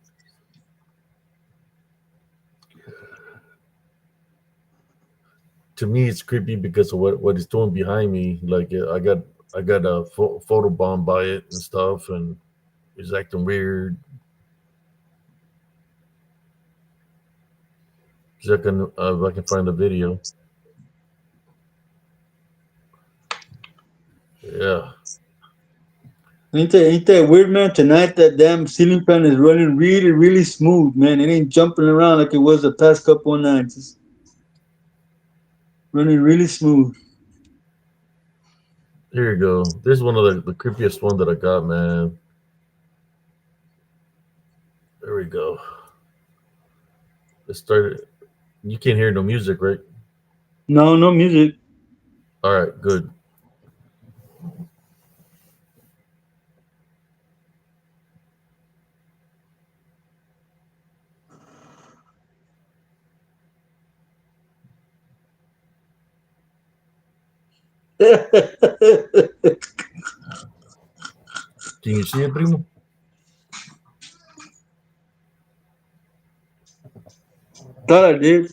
to me it's creepy because of what he's doing behind me. Like I got a photo bomb by it and stuff, and he's acting weird. See if I can find the video. Yeah. Ain't that weird, man? Tonight that damn ceiling fan is running really, really smooth, man. It ain't jumping around like it was the past couple of nights. It's running really smooth. Here you go. This is one of the creepiest one that I got, man. There we go. It started. You can't hear no music, right? No, no music. All right, good. Thought Can you see it, primo? I did.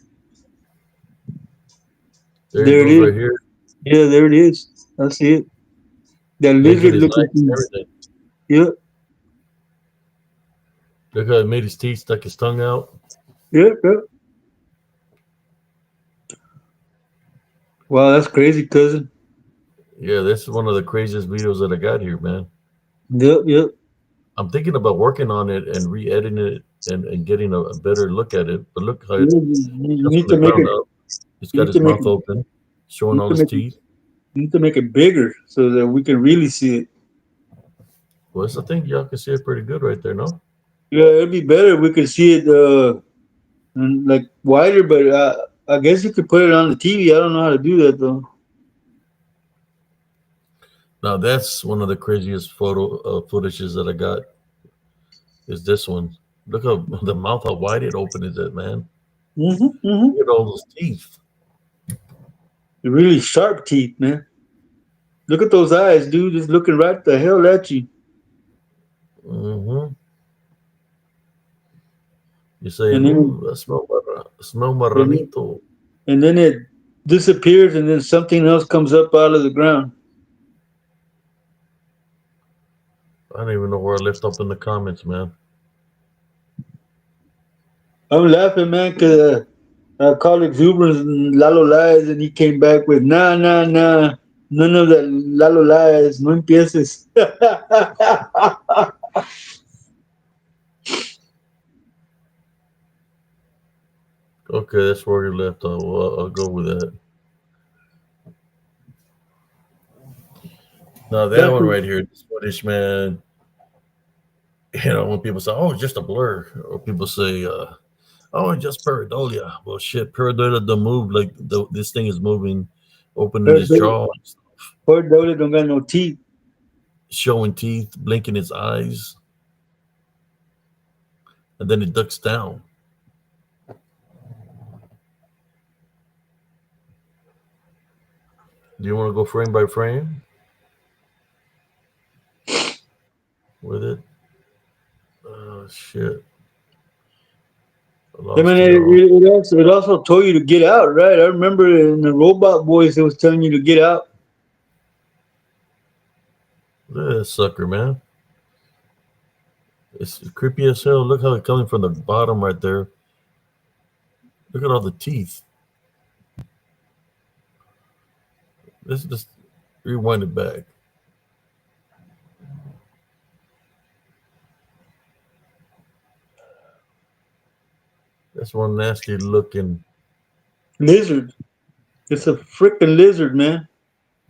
There it There it goes is. right here, Yeah, there it is. I see it. That blinking lizard his looking lights and thing. everything. Yep, Look how he made his teeth, stuck his tongue out. yep, yep. Wow, that's crazy, cousin. Yeah, this is one of the craziest videos that I got here, man. Yep, yep. I'm thinking about working on it and re-editing it and getting a better look at it. But look how it Yeah, you comes need from the to make ground it. up. He's You got need to his make mouth it. open, showing You need all to his make it. teeth. You need to make it bigger so that we can really see it. Well, I think y'all can see it pretty good right there, no? Yeah, it'd be better if we could see it like wider. But I guess you could put it on the TV. I don't know how to do that though. Now that's one of the craziest photo footages that I got is this one. Look how the mouth, how wide it open is it, man. Mm-hmm. Look at all those teeth. Really sharp teeth, man. Look at those eyes, dude. Just looking right the hell at you. Hmm. You're saying, And then ooh, I smell and, marranito. and then it disappears, and then something else comes up out of the ground. I don't even know where I left up in the comments, man. I'm laughing, man, because I called exuberance and Lalo lies, and he came back with nah, nah, nah. None of that Lalo lies. No empieces. Okay, that's where you left off. Well, I'll go with that. Now that That's one right here, this footage, man. When people say, "Oh, it's just a blur," or people say, "Oh, it's just pareidolia." Well, shit, pareidolia don't move like this thing is moving, opening his jaw, poor Dolly don't got no teeth. showing teeth, blinking his eyes, and then it ducks down. Do you want to go frame by frame with it? shit. I I mean, lost y'all. it also told you to get out, right? I remember in the Robot Boys, it was telling you to get out. Look at that sucker, man. It's creepy as hell. Look how it's coming from the bottom right there. Look at all the teeth. Let's just rewind it back. That's one nasty looking. Lizard. It's a freaking lizard, man.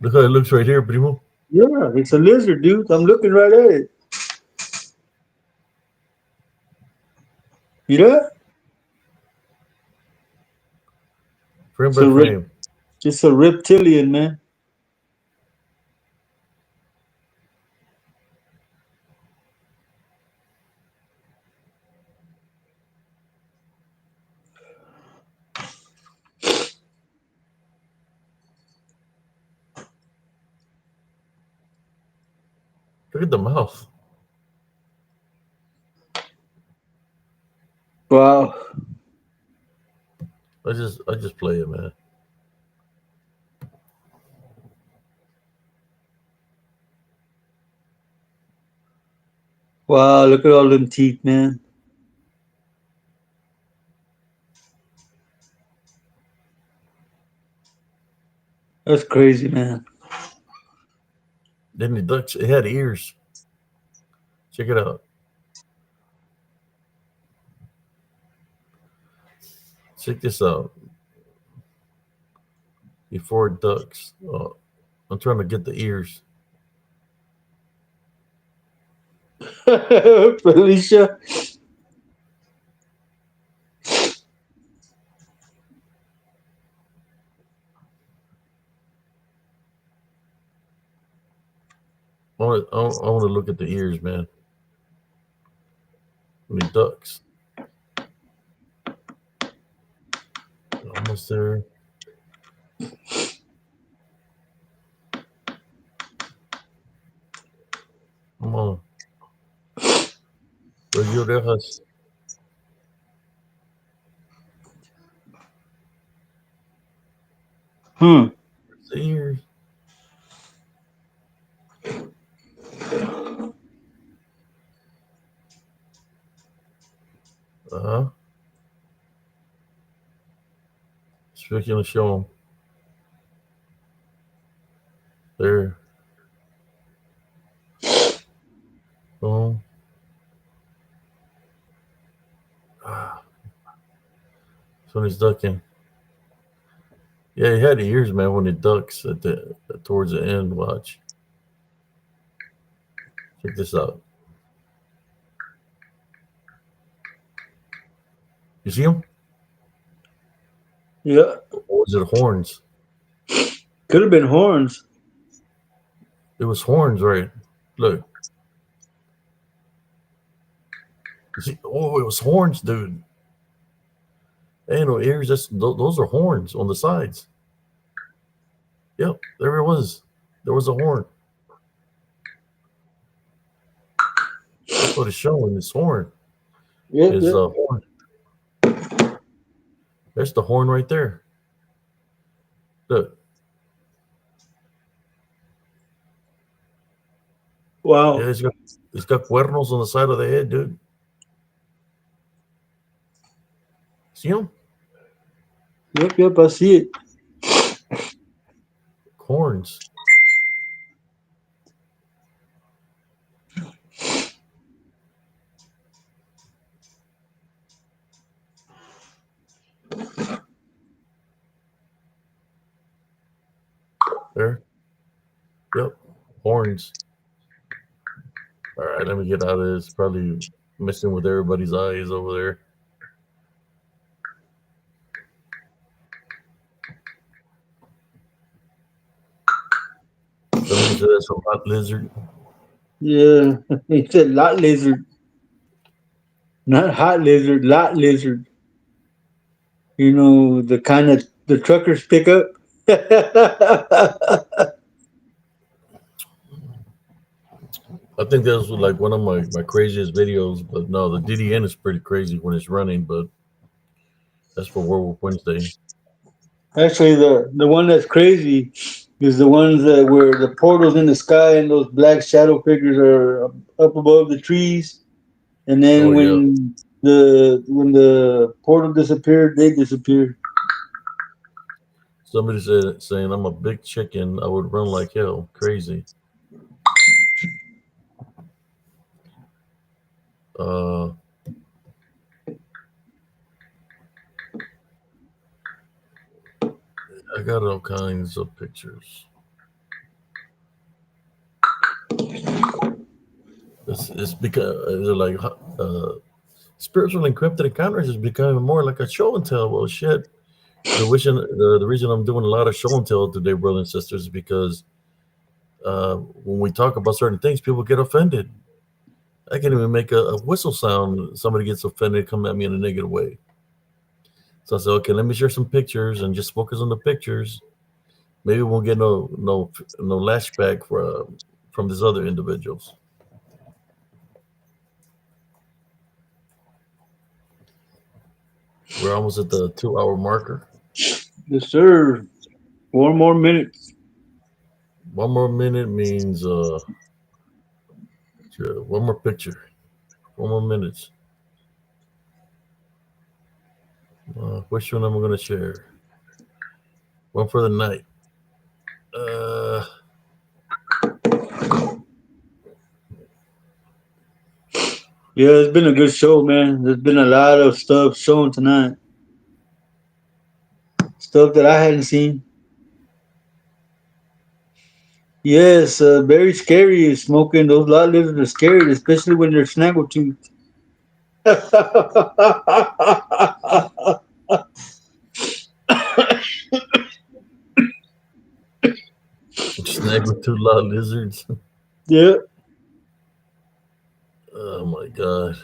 Look how it looks right here, primo. Yeah, it's a lizard, dude. I'm looking right at it. You know? Frame It's by a frame. it's a reptilian, man. Look at the mouth. Wow. I just play it, man. Wow, look at all them teeth, man. That's crazy, man. Then the ducks, it had ears. Check it out. Check this out. Before ducks. Oh, I'm trying to get the ears. Felicia. I want to look at the ears, man. The ducks. Almost there. Come on. Where's your orejas? Hmm. The ears. Uh-huh. Speaking of show 'em. There. Boom. Ah, so he's ducking. Yeah, he had the ears, man, when it ducks at the towards the end. Watch. Check this out. You see him? Yeah. Or was it horns? Could have been horns. It was horns, right? Look. You see? Oh, it was horns, dude. Ain't no ears. Those are horns on the sides. Yep, there it was. There was a horn. That's what it's showing. This horn Yep, is yep. a horn. There's the horn right there. Look. Wow. Yeah, it's got cuernos on the side of the head, dude. See them? Yep, yep. I see it. Horns. There. Yep. Horns. All right, let me get out of this. Probably messing with everybody's eyes over there. Somebody said that's a lot lizard. Yeah. He said lot lizard. Not hot lizard, lot lizard. You know, the kind that the truckers pick up. I think that was like one of my craziest videos. But no, the DDN is pretty crazy when it's running. But that's for Werewolf Wednesday. Actually, the one that's crazy is the ones that where the portals in the sky and those black shadow figures are up above the trees, and then Oh yeah. when the portal disappeared, they disappeared. Somebody said saying I'm a big chicken. I would run like hell. Crazy. Uh, I got all kinds of pictures. It's because they're like spiritual encrypted encounters is becoming more like a show and tell. Well, shit. The reason I'm doing a lot of show and tell today, brothers and sisters, is because when we talk about certain things, people get offended. I can even make a whistle sound. Somebody gets offended, come at me in a negative way. So I said, okay, let me share some pictures and just focus on the pictures. Maybe we'll get no lashback from these other individuals. We're almost at the 2 hour marker. Yes, sir. 4 more minutes. One more minute means sure, one more picture. 4 more minutes. Which one am I gonna share? One for the night. Uh, Yeah, it's been a good show, man. There's been a lot of stuff shown tonight. Stuff that I hadn't seen. Yes, very scary. Smoking those lot lizards are scary, especially when they're snaggletooth. snag with two lot lizards. Yeah. Oh my god.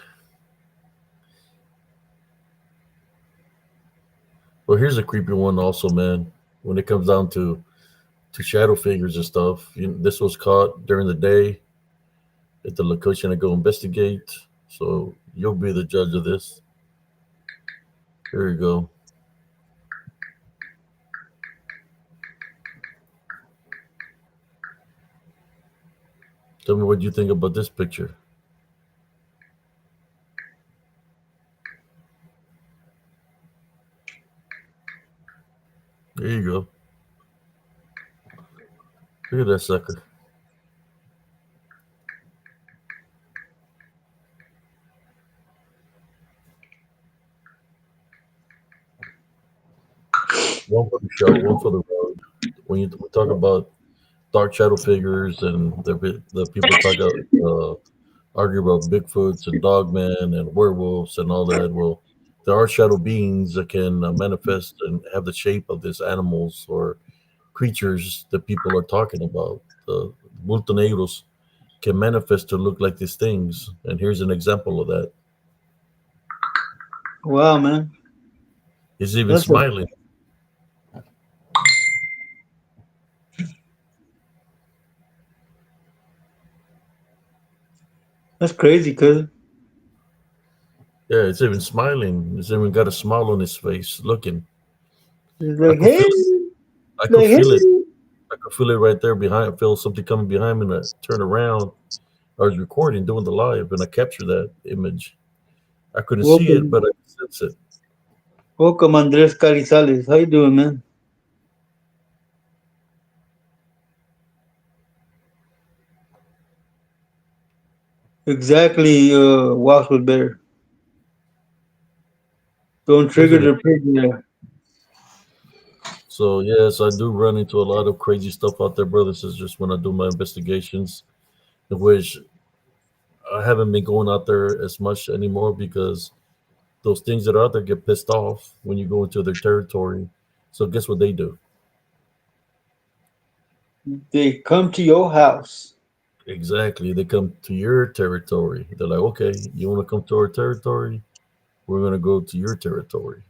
Well, here's a creepy one also, man. When it comes down to shadow figures and stuff, this was caught during the day at the location to go investigate. So you'll be the judge of this. Here you go. Tell me what you think about this picture. There you go. Look at that sucker. One for the show, one for the road. When you we talk about dark shadow figures and the people talk argue about Bigfoots and Dogmen and werewolves and all that. Well, there are shadow beings that can manifest and have the shape of these animals or creatures that people are talking about. The Multonegros can manifest to look like these things. And here's an example of that. Wow, man. He's even That's a, smiling. that's crazy, cuz. Yeah, it's even smiling. It's even got a smile on his face, looking. It's I like, could hey, feel it. I could like, feel it. hey. I could feel it right there behind. I feel something coming behind me, and I turn around. I was recording, doing the live, and I captured that image. I couldn't see it, Welcome. but I could sense it. Welcome, Andres Carizales. How you doing, man? Exactly, Washwood Bear. Don't Here's trigger an the prisoner. So yes, I do run into a lot of crazy stuff out there, brothers and sisters, when I do my investigations, in which I haven't been going out there as much anymore because those things that are out there get pissed off when you go into their territory. So guess what they do? They come to your house. Exactly. They come to your territory. They're like, okay, you want to come to our territory? We're gonna go to your territory.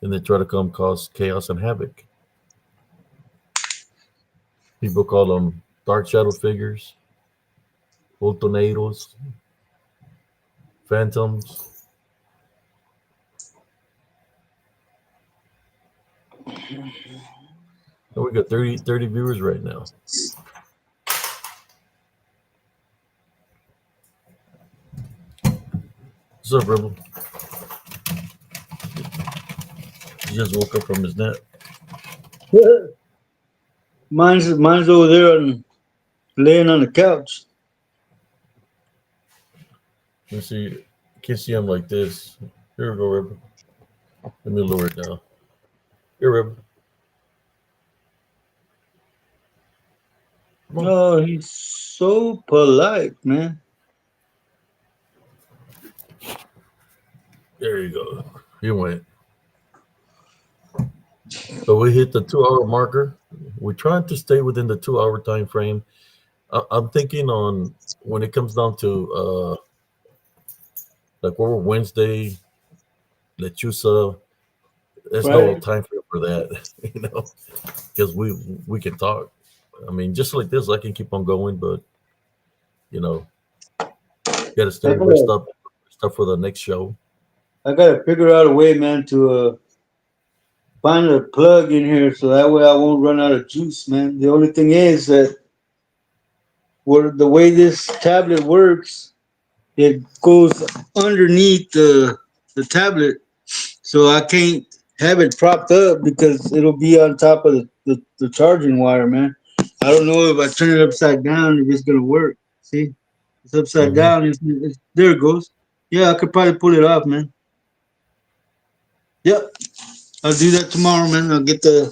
And they try to come cause chaos and havoc. People call them dark shadow figures. Tornadoes, Phantoms. And we got 30 viewers right now. What's up, Rebel? He just woke up from his nap. Mine's over there and laying on the couch. You see, can't see him like this. Here we go, Rebel. Let me lower it down. Here, Rebel. Come on. Oh, he's so polite, man. There you go. He went. So we hit the 2 hour marker. We're trying to stay within the 2 hour time frame. I'm thinking on when it comes down to like we're Wednesday, Lechusa. There's no Right? time frame for that, because we can talk. I mean, just like this, I can keep on going, but you know, got to I stay rest gotta, up, stuff for the next show. I gotta figure out a way, man, to find a plug in here so that way I won't run out of juice, man. The only thing is that the way this tablet works, it goes underneath the tablet, so I can't have it propped up because it'll be on top of the charging wire, man. I don't know if I turn it upside down if it's gonna work. See, it's upside Hmm. down. There it goes. Yeah, I could probably pull it off, man. Yep, I'll do that tomorrow, man. I'll get the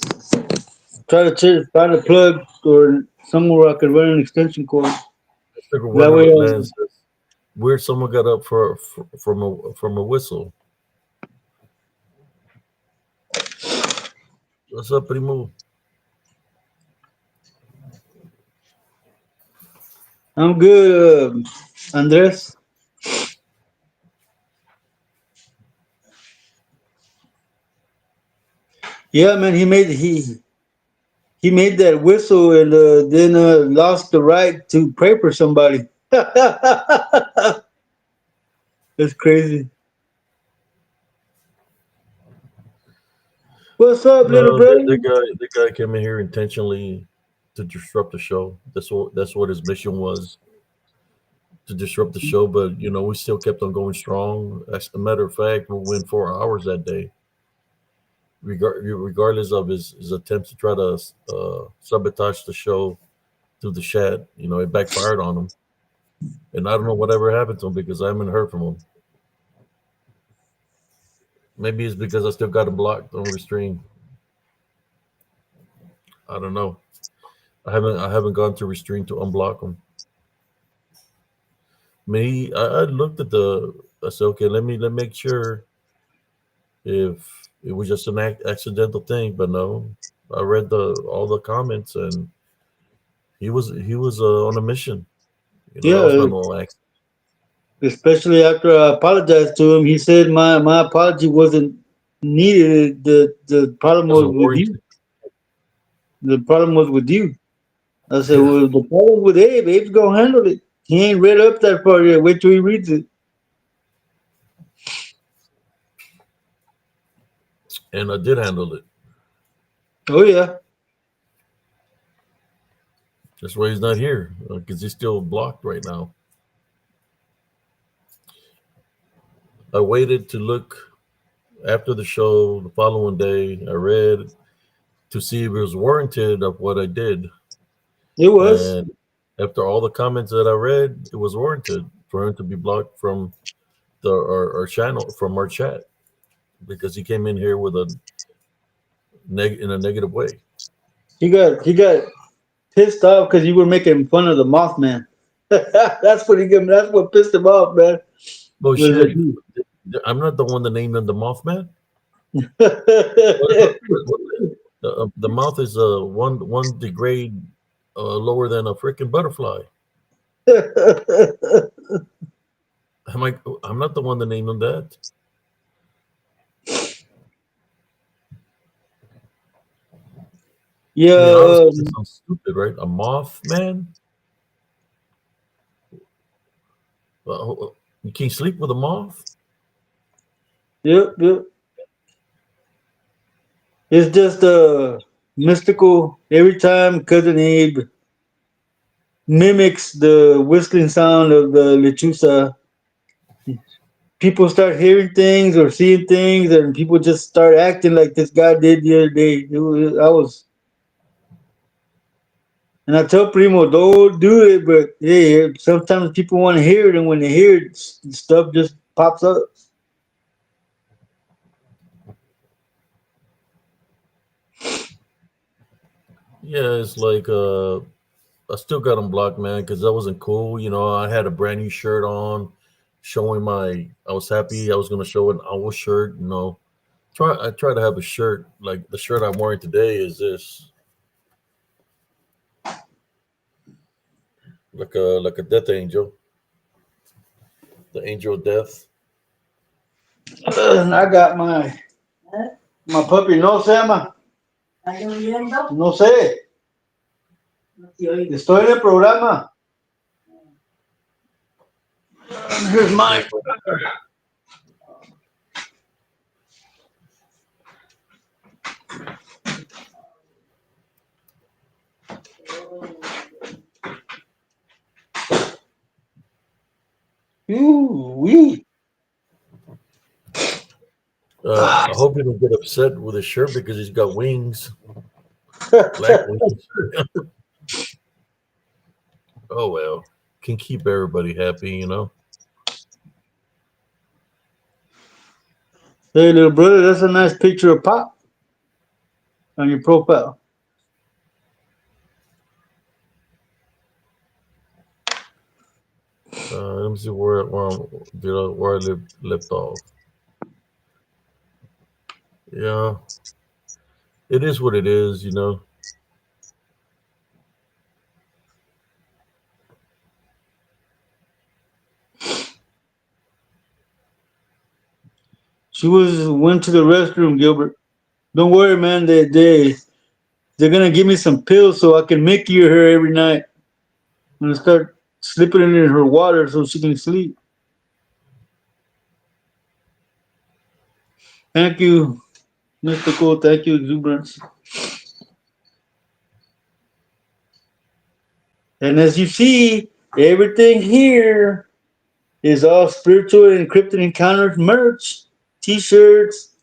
try to find a plug or somewhere where I could run an extension cord. Mr. That way, Wonderland says, "Where someone got up from a whistle." What's up, Primo? I'm good, Andres. Yeah, man. He made that whistle and then lost the right to pray for somebody. That's crazy. What's up, little No, brother? the guy came in here intentionally to disrupt the show. That's what his mission was, to disrupt the show. But we still kept on going strong. As a matter of fact, we'll win 4 hours that day, regardless of his attempts to try to sabotage the show through the chat. It backfired on him, and I don't know whatever happened to him because I haven't heard from him. Maybe it's because I still got him blocked on Restream. I don't know. I haven't gone to Restream to unblock him. Me, I looked at the. I said, okay, let me make sure if it was just an accidental thing, but no. I read all the comments, and he was on a mission. That was Yeah, not no accident. especially after I apologized to him, he said my apology wasn't needed. The problem was Wasn't with you. warranted. The problem was with you. I said, well, the problem with Abe. Abe's gonna handle it. He ain't read up that far yet. Wait till he reads it. And I did handle it. Oh yeah. That's why he's not here, because he's still blocked right now. I waited to look after the show the following day. I read to see if it was warranted of what I did. It was. And after all the comments that I read, it was warranted for him to be blocked from our channel, from our chat, because he came in here with in a negative way. He got pissed off because you were making fun of the Mothman. That's what pissed him off, man. Was Bullshit. that I'm not the one that named him the Mothman. you? The mouth is one degrade lower than a freaking butterfly. I'm not the one that named him that. I mean, Yeah, obviously, that sounds stupid, right? A moth man. You can't sleep with a moth. Yep, yep. It's just mystical. Every time Cousin Abe mimics the whistling sound of the lechusa, people start hearing things or seeing things, and people just start acting like this guy did the other day. And I tell Primo, don't do it, but hey, sometimes people want to hear it, and when they hear it, stuff just pops up. Yeah, it's like I still got him blocked, man, because that wasn't cool. You know, I had a brand new shirt on, showing my. I was happy. I was gonna show an owl shirt. You know, I try to have a shirt like the shirt I'm wearing today is this, like a death angel, the angel of death. And I got my puppy. No se llama. No sé. Estoy en el programa. Here's Yeah, mine. Ooh wee. I hope you don't get upset with his shirt because he's got wings, black wings. Oh well, can keep everybody happy, you know. Hey, little brother, that's a nice picture of Pop on your profile. Let me see where I left off. Yeah, it is what it is, you know. She went to the restroom, Gilbert. Don't worry, man. They're gonna give me some pills so I can Mickey her every night. I'm gonna start slipping it in her water so she can sleep. Thank you, Mystical. Thank you, Exuberance. And as you see, everything here is all spiritual and encrypted encounters merch, t-shirts,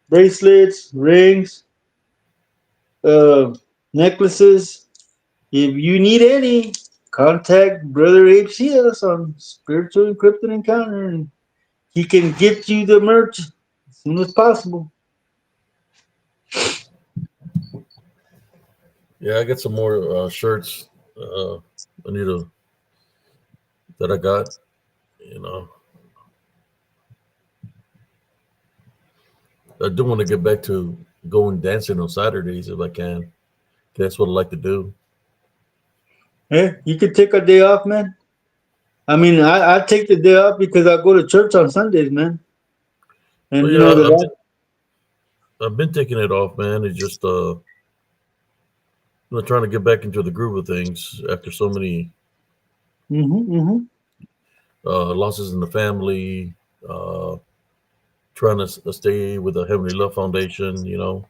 bracelets, rings, uh, necklaces. If you need any, contact Brother Abe Cias on Spiritual Encrypted Encounter, and he can get you the merch as soon as possible. Yeah, I got some more shirts. I need to that I got. You know, I do want to get back to going dancing on Saturdays if I can. That's what I like to do. Yeah, you can take a day off, man. I mean, I take the day off because I go to church on Sundays, man. Well, And you yeah, know the last. I've been taking it off, man. It's just trying to get back into the groove of things after so many Mm-hmm. losses in the family. Uh, Trying to stay with the Heavenly Love Foundation. You know,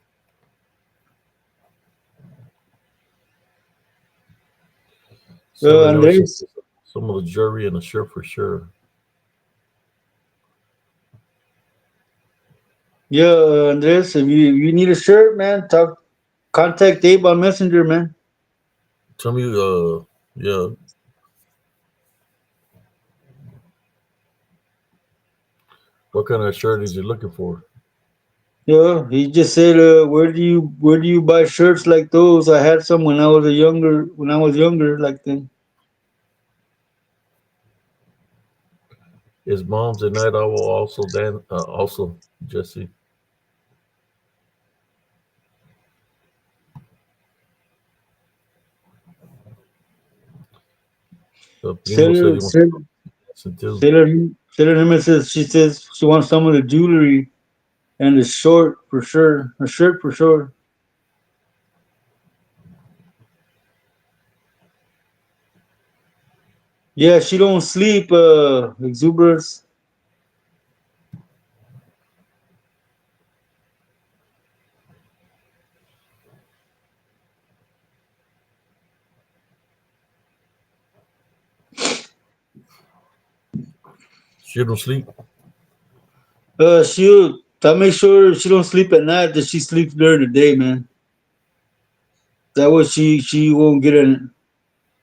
so you know, it's just Andres, some of the jewelry and the shirt for sure. yeah, Andres, if you need a shirt, man, contact Abe on Messenger, man. Tell me, yeah, what kind of shirt is you looking for? Yeah, he just said, where do you buy shirts like those? I had some when I was younger, like then. Is Moms at Night Owl also also Jesse? Primo said Sailor, he wants to Sailor, go dancing too. Sailor, Sailor Nemesis. She says she wants some of the jewelry and the short for sure, a shirt for sure. Yeah, she don't sleep. Exuberance. She don't sleep. She'll. I make sure she don't sleep at night. That she sleeps during the day, man. That way she won't get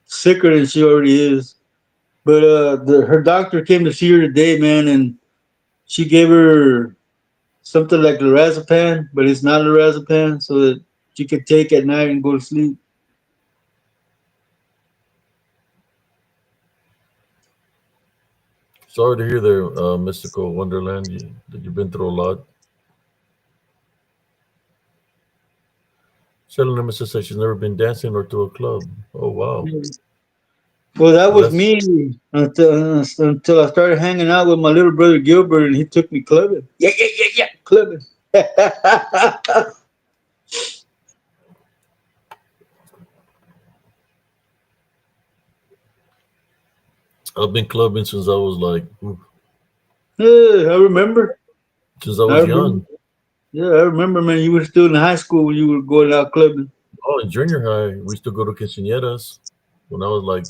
sicker than she already is. But her doctor came to see her today, man, and she gave her something like lorazepam, but it's not lorazepam, so that she could take at night and go to sleep. Sorry to hear there, Mystical Wonderland. That you've been through a lot. Shelly Nemesis says she's never been dancing or to a club. Oh wow. Well, that Well, was that's me until I started hanging out with my little brother Gilbert, and he took me clubbing. Yeah, yeah, yeah, yeah, clubbing. I've been clubbing since I was like Yeah, I remember. since I I was remember. young. Yeah, I remember, man. You were still in high school when you were going out clubbing. Oh, in junior high, we used to go to quinceañeras when I was like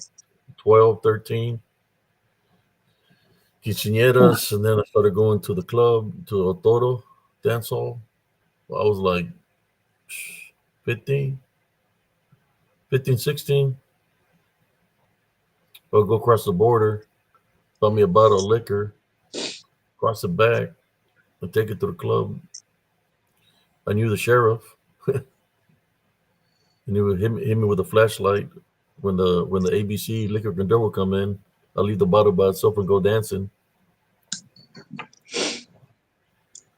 12, 13. Quinceañeras, and then I started going to the club, to El Toro dance hall. I was like 15, 15, 16. I'll go across the border, buy me a bottle of liquor, cross it back, and take it to the club. I knew the sheriff, and he would hit me with a flashlight when the ABC liquor control would come in. I'll leave the bottle by itself and go dancing.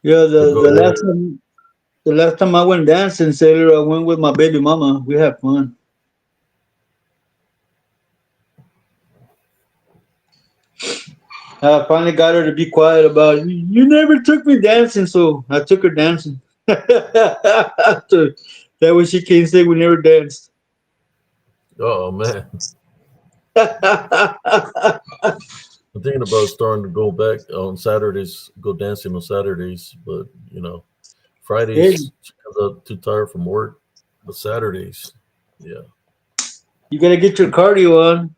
Yeah, But go there. the last time I went dancing, Sailor, I went with my baby mama. We had fun. I finally got her to be quiet about it. You never took me dancing, so I took her dancing. So that way she can't say we never danced. Oh man, I'm thinking about starting to go back on Saturdays, go dancing on Saturdays. But Hey, Fridays she comes up too tired from work. But Saturdays, yeah, you gotta get your cardio on.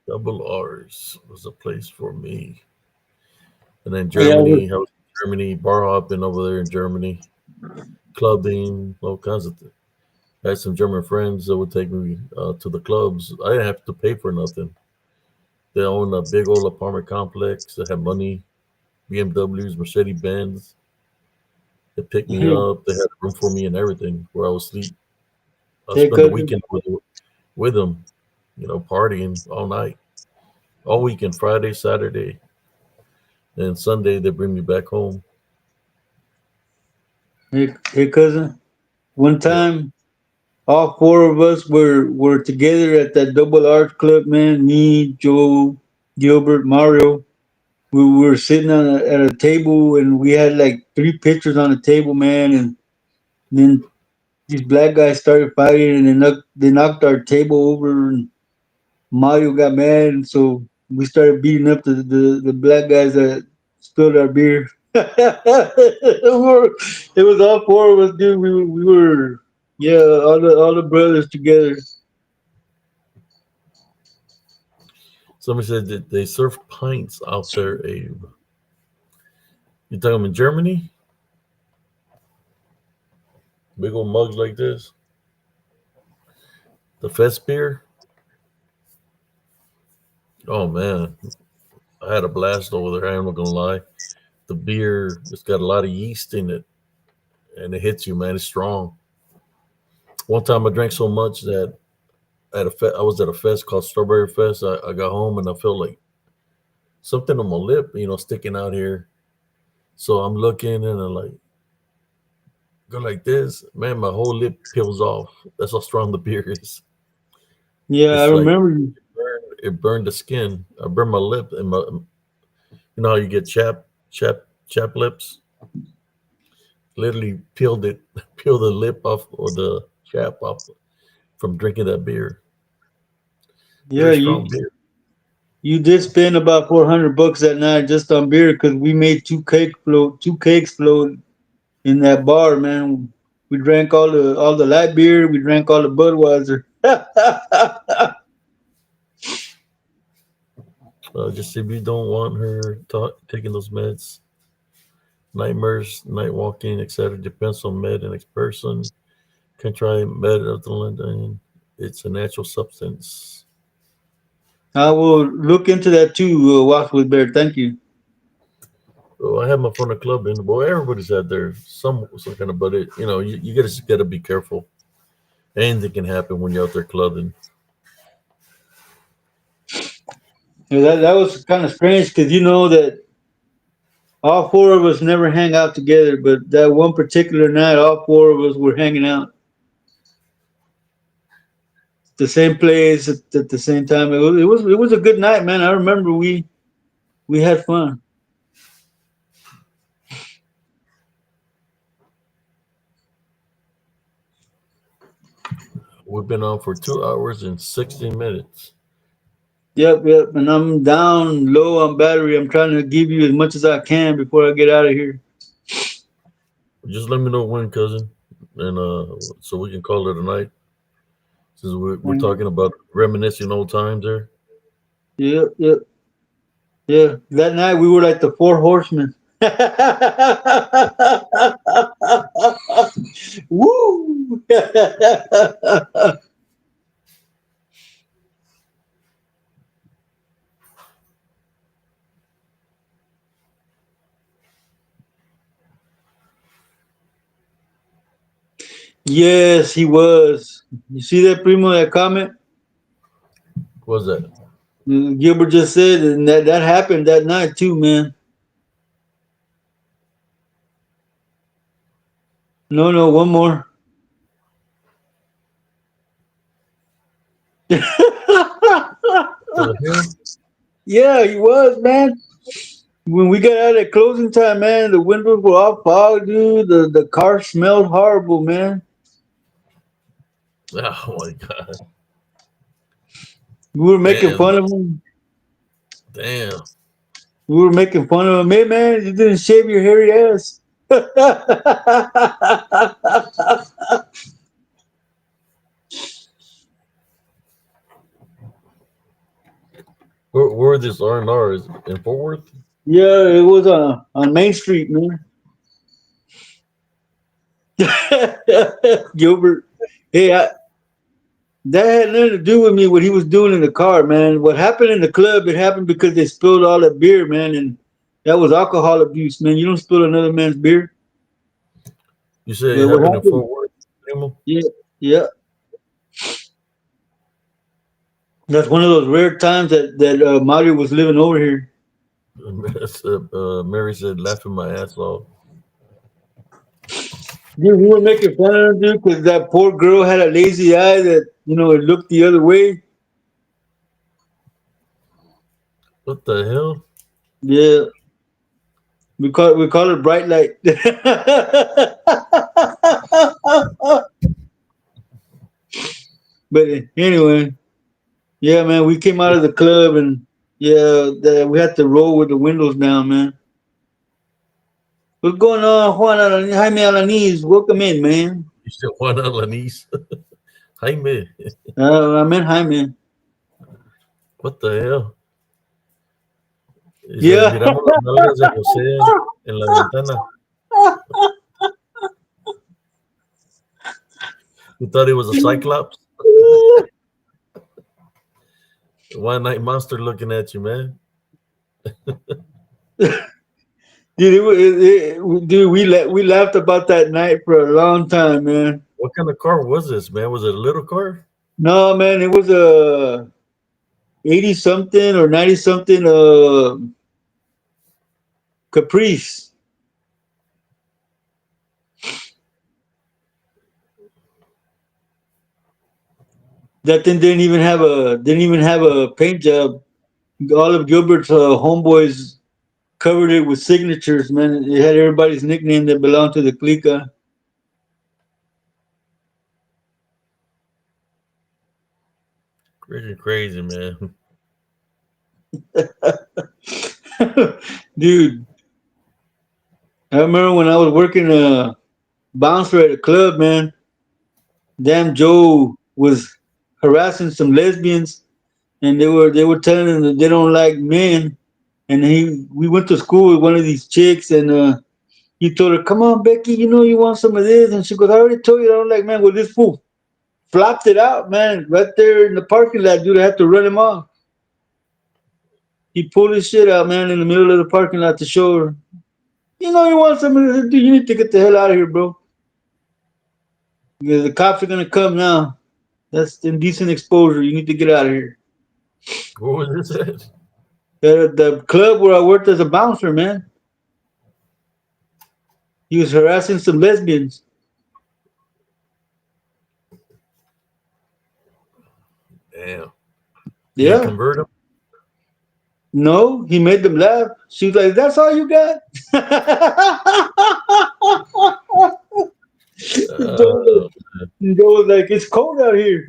double R's was a place for me. And then Yeah, Germany, I was in Germany, bar hopping over there in Germany, clubbing, all kinds of things. I had some German friends that would take me to the clubs. I didn't have to pay for nothing. They owned a big old apartment complex. They had money, BMWs, Mercedes Benz. They picked me hey, up. They had room for me and everything where I would sleep. I hey, spent the cousin. weekend with them, partying all night, all weekend, Friday, Saturday, and Sunday. They bring me back home. Hey, cousin. One Yeah. time, all four of us were together at that Double Arch Club, man. Me, Joe, Gilbert, Mario. We were sitting at a table, and we had like three pictures on the table, man. And then these black guys started fighting, and they knocked our table over, and Mario got mad, and so we started beating up the black guys that spilled our beer. It was all four of us, dude. We were yeah, all the brothers together. Somebody said that they serve pints out there, Abe. You talking about in Germany? Big old mugs like this? The Fest beer? Oh man, I had a blast over there. I'm not gonna lie. The beer, it's got a lot of yeast in it, and it hits you, man. It's strong. One time I drank so much that I was at a fest called Strawberry Fest. I got home and I felt like something on my lip, sticking out here. So I'm looking and I'm like, go like this, man. My whole lip peels off. That's how strong the beer is. Yeah, I It's like remember you. it burned the skin. I burned my lip and how you get chap lips. Literally peeled it, peeled the lip off or the cap off from drinking that beer. Yeah, Very you strong beer. you did spend about $400 that night just on beer because we made two cakes float in that bar, man. We drank all the light beer. We drank all the Budweiser. Just if you don't want her taking those meds, nightmares, night walking, etc., depends on med and each person. Can try med. It's a natural substance. I will look into that too. Walk with Bear. Thank you. Oh, I have my phone in the club, and boy, everybody's out there. Some kind of, but it, you gotta be careful. Anything can happen when you're out there clubbing. Yeah, that was kind of strange because you know that all four of us never hang out together, but that one particular night, all four of us were hanging out the same place at the same time. It was a good night, man. I remember we had fun. We've been on for 2 hours and 16 minutes. Yep, yep. And I'm down low on battery. I'm trying to give you as much as I can before I get out of here. Just let me know when, cousin, and so we can call it a night. Since we're talking about reminiscing old times there. Yep, yep, yeah. That night we were like the four horsemen. Woo! Yes, he was. You see that primo that comment? What was that? Gilbert just said, and that happened that night too, man. No, no, one more. The hell? Yeah, he was, man. When we got out at closing time, man, the windows were all fogged, dude. The car smelled horrible, man. Oh my god! We were making Damn, fun of him. damn. We were making fun of him. Hey, man, you didn't shave your hairy ass. Where this R&R is in Fort Worth? Yeah, it was on Main Street, man. Gilbert. Hey, that had nothing to do with me. What he was doing in the car, man. What happened in the club? It happened because they spilled all that beer, man, and that was alcohol abuse, man. You don't spill another man's beer. You said But it what happened in happened? Fort Worth, Primo? Yeah, yeah. That's one of those rare times that Mario was living over here. Mary said, laughing my ass off. Dude, we were making fun of him, dude, because that poor girl had a lazy eye that it looked the other way. What the hell? Yeah, we call it bright light. But anyway, yeah, man, we came out of the club and yeah, we had to roll with the windows down, man. What's going on, Jaime Alanis? Welcome in, man. You said, why not, Lanise? Jaime. I meant Jaime. What the hell? Dice, Yeah. miramos las nalgas de José en la ventana. You thought he was a cyclops? One night monster looking at you, man. Dude, dude, we laughed about that night for a long time, man. What kind of car was this, man? Was it a little car? No, man, it was a 80 something or 90 something Caprice. That thing didn't even have a paint job. All of Gilbert's homeboys covered it with signatures, man. It had everybody's nickname that belonged to the clica. Freaking crazy, man. Dude, I remember when I was working a bouncer at a club, man. Damn, Joe was harassing some lesbians, and they were telling him that they don't like men. And we went to school with one of these chicks, and he told her, "Come on, Becky, you know you want some of this." And she goes, "I already told you I don't like men." Well, this fool flopped it out, man, right there in the parking lot. Dude, I had to run him off. He pulled his shit out, man, in the middle of the parking lot to show her. You know you want some of this, dude. You need to get the hell out of here, bro. Because the cops are gonna come now. That's indecent exposure. You need to get out of here. What was this at? The club where I worked as a bouncer, man. He was harassing some lesbians. Damn. Did he Yeah. convert him? No, he made them laugh. She was like, "That's all you got?" Uh, Joe was like, "It's cold out here."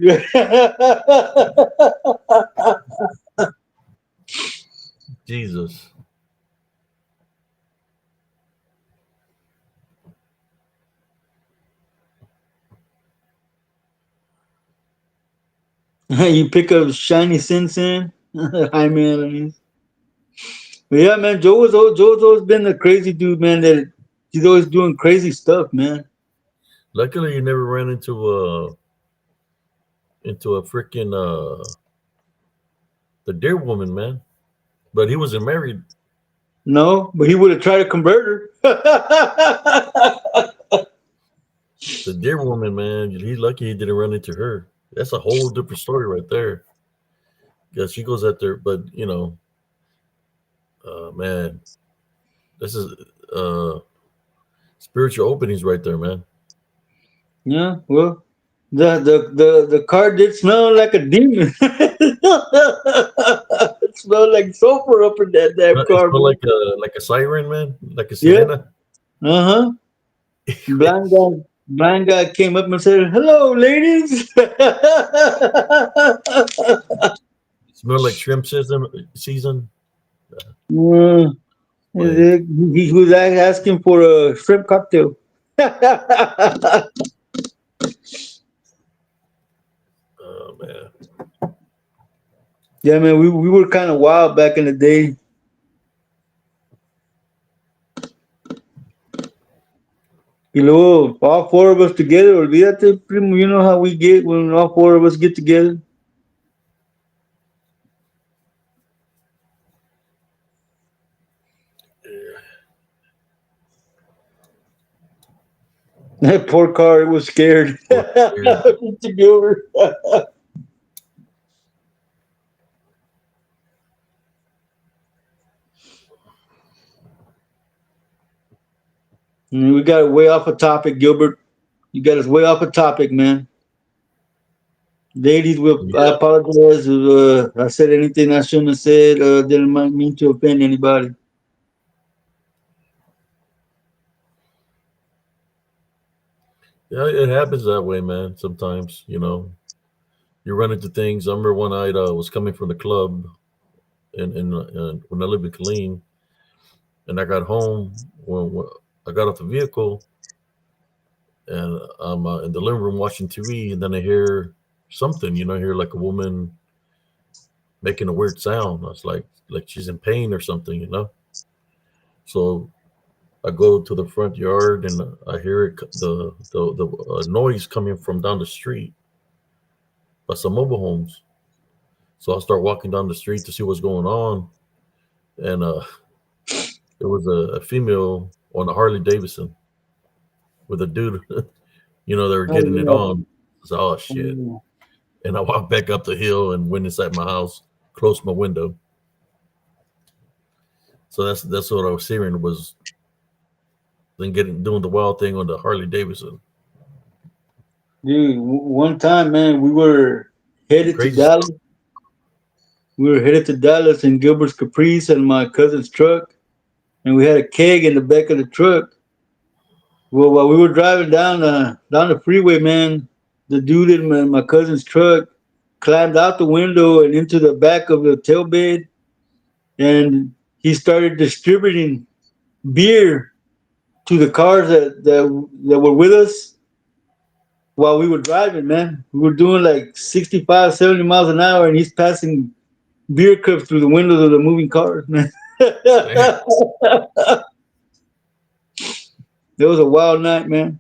Jesus. You pick up shiny Sin Sin. Hi, man. But yeah, man, Joe's always been a crazy dude, man. That he's always doing crazy stuff, man. Luckily, you never ran into a freaking the deer woman, man. But he wasn't married. No, but he would have tried to convert her. The deer woman, man. He's lucky he didn't run into her. That's a whole different story right there. Yeah, she goes out there, but man, this is spiritual openings right there, man. Yeah, well, the car did smell like a demon. It smelled like sulfur up in that damn It car, smelled man. like a siren, man, like a Yeah, sirena. uh-huh. Blind guy came up and said, "Hello, ladies." Smelled like shrimp season. Yeah, Like, he was asking for a shrimp cocktail. oh man, Yeah, man, we were kind of wild back in the day. You know, all four of us together, olvídate, primo. You know how we get when all four of us get together. That poor car, it was scared. poor deer. Together. We got way off a topic, Gilbert. You got us way off a topic, man. Ladies, I Yeah, apologize if I said anything I shouldn't have said. Didn't mean to offend anybody. yeah, it happens that way, man. Sometimes, you run into things. I remember one night I was coming from the club, and when I lived in Killeen, and I got home when I got off the vehicle, and I'm in the living room watching TV, and then I hear something. I hear like a woman making a weird sound. I was like she's in pain or something. So I go to the front yard and I hear the noise coming from down the street by some mobile homes. So I start walking down the street to see what's going on, and there was a female on a Harley Davidson with a dude. They were Oh, getting it yeah. on. So, oh shit! Oh, And I walked back up the hill and went inside my house, closed my window. So that's what I was hearing was then doing the wild thing on the Harley Davidson. dude, one time, man, we were headed to Crazy Dallas. stuff. We were headed to Dallas in Gilbert's Caprice and my cousin's truck. and we had a keg in the back of the truck. Well, while we were driving down the freeway, man, the dude in my cousin's truck climbed out the window and into the back of the tailbed, and he started distributing beer to the cars that were with us while we were driving, man. We were doing like 65, 70 miles an hour, and he's passing beer cups through the windows of the moving cars, man. Man, It was a wild night, man.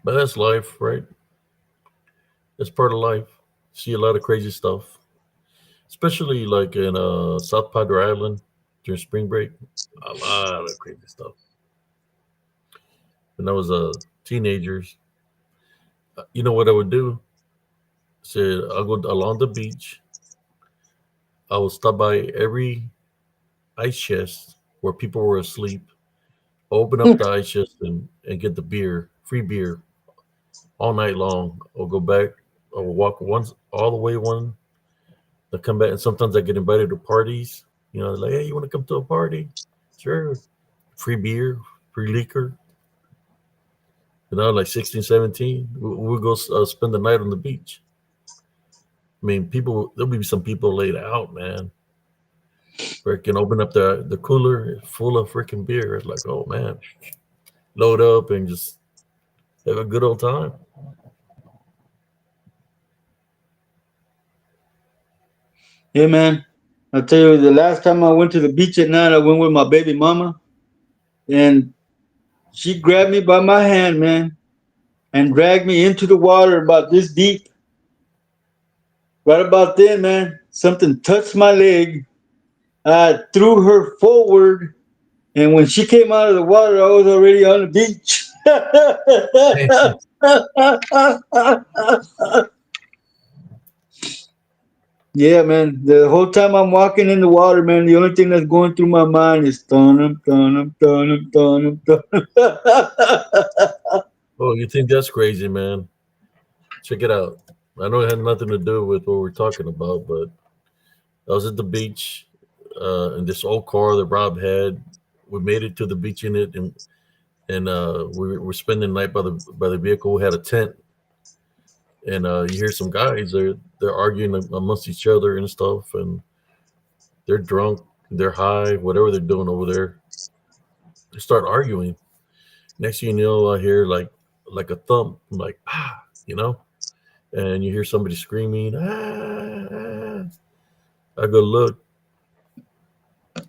but that's life, right? It's part of life. See a lot of crazy stuff, especially like in South Padre Island during spring break. A lot of crazy stuff. When I was teenagers, you know what I would do? Said I'll go along the beach. I would stop by every ice chest where people were asleep, open up the ice chest and get the beer, free beer, all night long. I'll go back. I'll walk once all the way one. I come back, and sometimes I get invited to parties. You know, like, hey, you want to come to a party? Sure. Free beer, free liquor. You know, like 16, 17. We'll go spend the night on the beach. I mean, there'll be some people laid out, man. Freaking open up the cooler full of freaking beer. It's like, oh, man, load up and just have a good old time. Yeah, man. I'll tell you, the last time I went to the beach at night, I went with my baby mama, and she grabbed me by my hand, man, and dragged me into the water about this deep. Right about then, man, something touched my leg. I threw her forward, and when she came out of the water, I was already on the beach. Yeah, man. The whole time I'm walking in the water, man, the only thing that's going through my mind is thunum, thunum, thunum, thunum, thunum. Oh, you think that's crazy, man? Check it out. I know it had nothing to do with what we're talking about, but I was at the beach in this old car that Rob had. We made it to the beach in it, and we were spending the night by the vehicle. We had a tent, and you hear some guys they're arguing amongst each other and stuff, and they're drunk, they're high, whatever they're doing over there. They start arguing. Next thing you know, I hear like a thump, I'm like ah, you know, and you hear somebody screaming ah. I go look.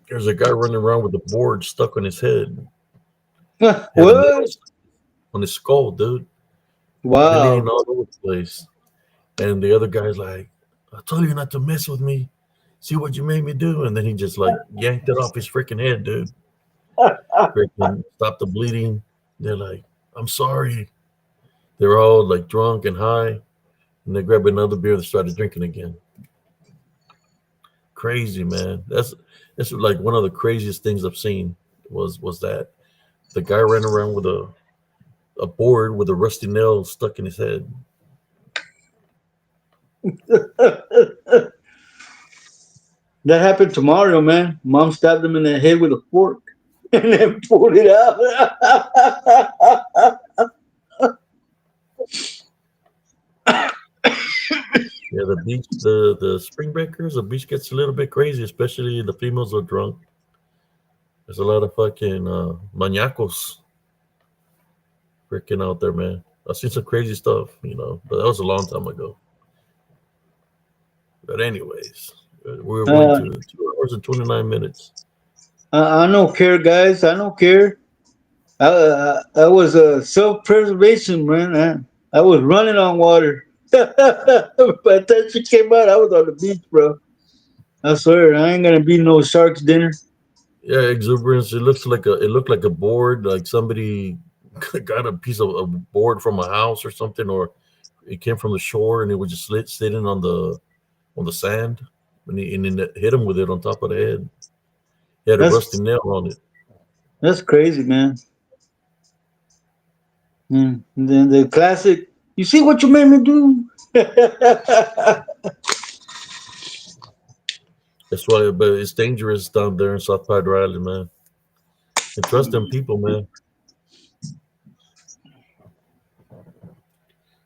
There's a guy running around with a board stuck on his head. Had a nail What? on his skull, dude, bleeding Wow. all over the place. And the other guy's like, I told you not to mess with me. See what you made me do? And then he just like yanked it off his freaking head, dude. Freaking stopped the bleeding. They're like, I'm sorry. They're all like drunk and high. And they grabbed another beer and started drinking again. Crazy, man. That's like one of the craziest things I've seen was that the guy ran around with a board with a rusty nail stuck in his head. That happened to Mario, man. Mom stabbed him in the head with a fork and then pulled it out. Yeah, the beach, the spring breakers, the beach gets a little bit crazy, especially the females are drunk. There's a lot of fucking maniacos freaking out there, man. I've seen some crazy stuff, you know, but that was a long time ago. But anyways, we're going uh, to 2 hours and 29 minutes. I don't care, guys. I don't care. I was self preservation, man. I was running on water. By the time she came out, I was on the beach, bro. I swear, I ain't gonna be no shark's dinner. Yeah, exuberance. It looked like a board, like somebody got a piece of a board from a house or something, or it came from the shore and it was just sitting on the sand, and then it hit him with it on top of the head. He had a That's rusty nail on it. That's crazy, man. And then the classic. You see what you made me do? That's why, but it's dangerous down there in South Padre Island, man. And trust them people, man.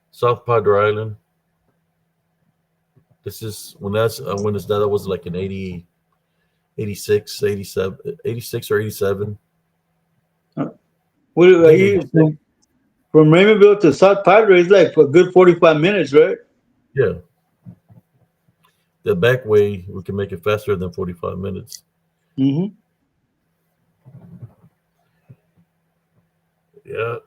South Padre Island. This is when it's that was like in 80, 86, 87, 86 or 87. What I are think you 86. from Raymondville to South Padre? It's like a good 45 minutes, right? Yeah. The back way, we can make it faster than 45 minutes. Mm-hmm. Yeah.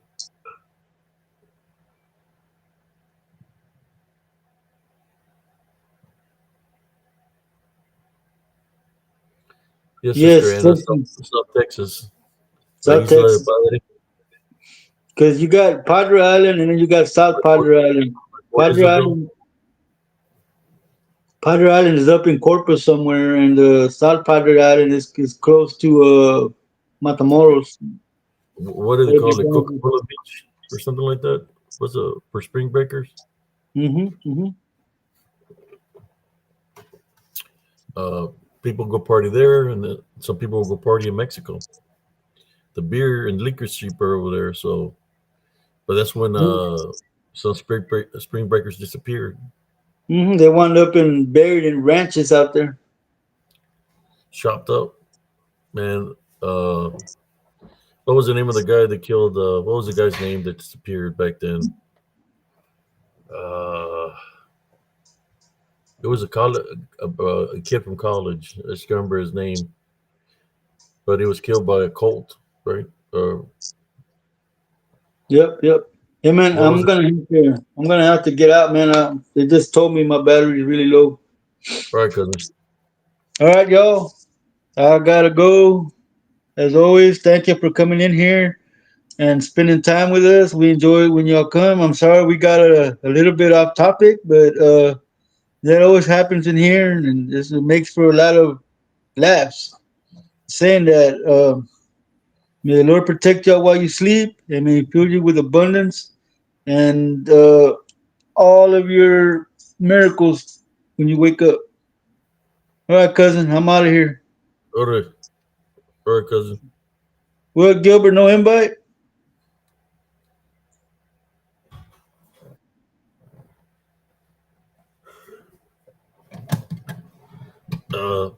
Yes, sister, Yes, and Texas, South Texas. La South Isla de Texas. Padre. Because you got Padre Island and then you got South Padre Island. Port Padre Isabel. Island, Padre Island is up in Corpus somewhere, and South Padre Island is close to Matamoros. What do they call it? Coca-Cola Beach or something like that? What's it for spring breakers? Mm-hmm, mm-hmm. Uh, People go party there, and then some people will go party in Mexico. The beer and liquor's cheaper over there, so but that's when some spring breakers disappeared, Mm-hmm. They wound up in buried in ranches out there. chopped up. Man, uh, what was the name of the guy that killed? What was the guy's name that disappeared back then? Uh, it was a kid from college. I just can't remember his name, but he was killed by a cult, right? Yep, yep. Hey man, What was it? I'm gonna have to get out, man. They just told me my battery is really low. Right, cousin. All right, y'all. I gotta go. As always, thank you for coming in here and spending time with us. We enjoy it when y'all come. I'm sorry we got a little bit off topic, but that always happens in here, and this makes for a lot of laughs. Saying that, may the Lord protect y'all while you sleep, and may He fill you with abundance and all of your miracles when you wake up. All right, cousin, I'm out of here. All right, all right, cousin. Well, Gilbert, no invite. Uh,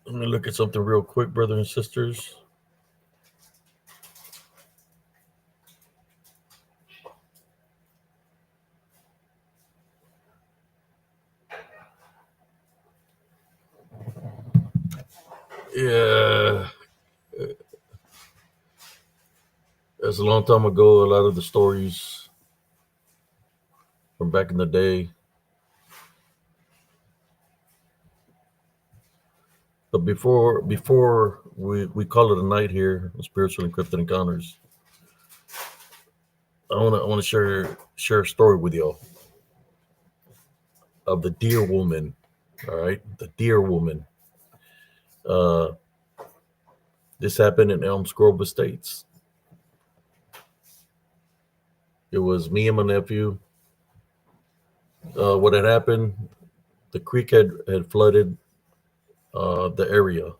Let me look at something real quick, brothers and sisters. Yeah, that's a long time ago. A lot of the stories from back in the day. But before we call it a night here on Spiritual Encrypted Encounters, I wanna share a story with y'all of the deer woman. All right, the deer woman. Uh, this happened in Elms Grove Estates. It was me and my nephew. What had happened? The creek had flooded the area. A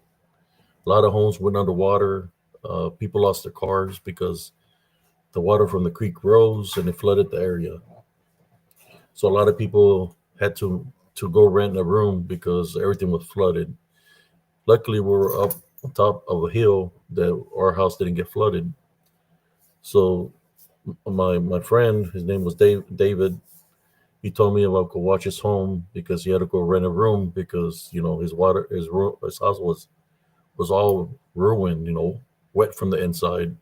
lot of homes went underwater. People lost their cars because the water from the creek rose and it flooded the area. So a lot of people had to go rent a room because everything was flooded. Luckily, we were up on top of a hill that our house didn't get flooded. So my friend, his name was David. He told me if I could watch his home because he had to go rent a room because his house was all ruined, wet from the inside.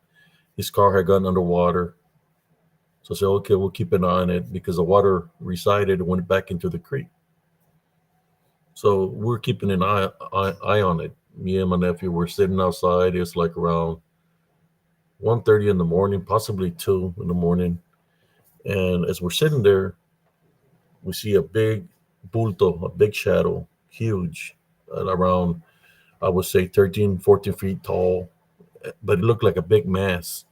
His car had gotten underwater. So I said, okay, we'll keep an eye on it because the water resided and went back into the creek. So we're keeping an eye on it. Me and my nephew were sitting outside. It's like around 1:30 in the morning, possibly 2 in the morning. And as we're sitting there, we see a big bulto, a big shadow, huge. at around, I would say 13, 14 feet tall, but it looked like a big mass.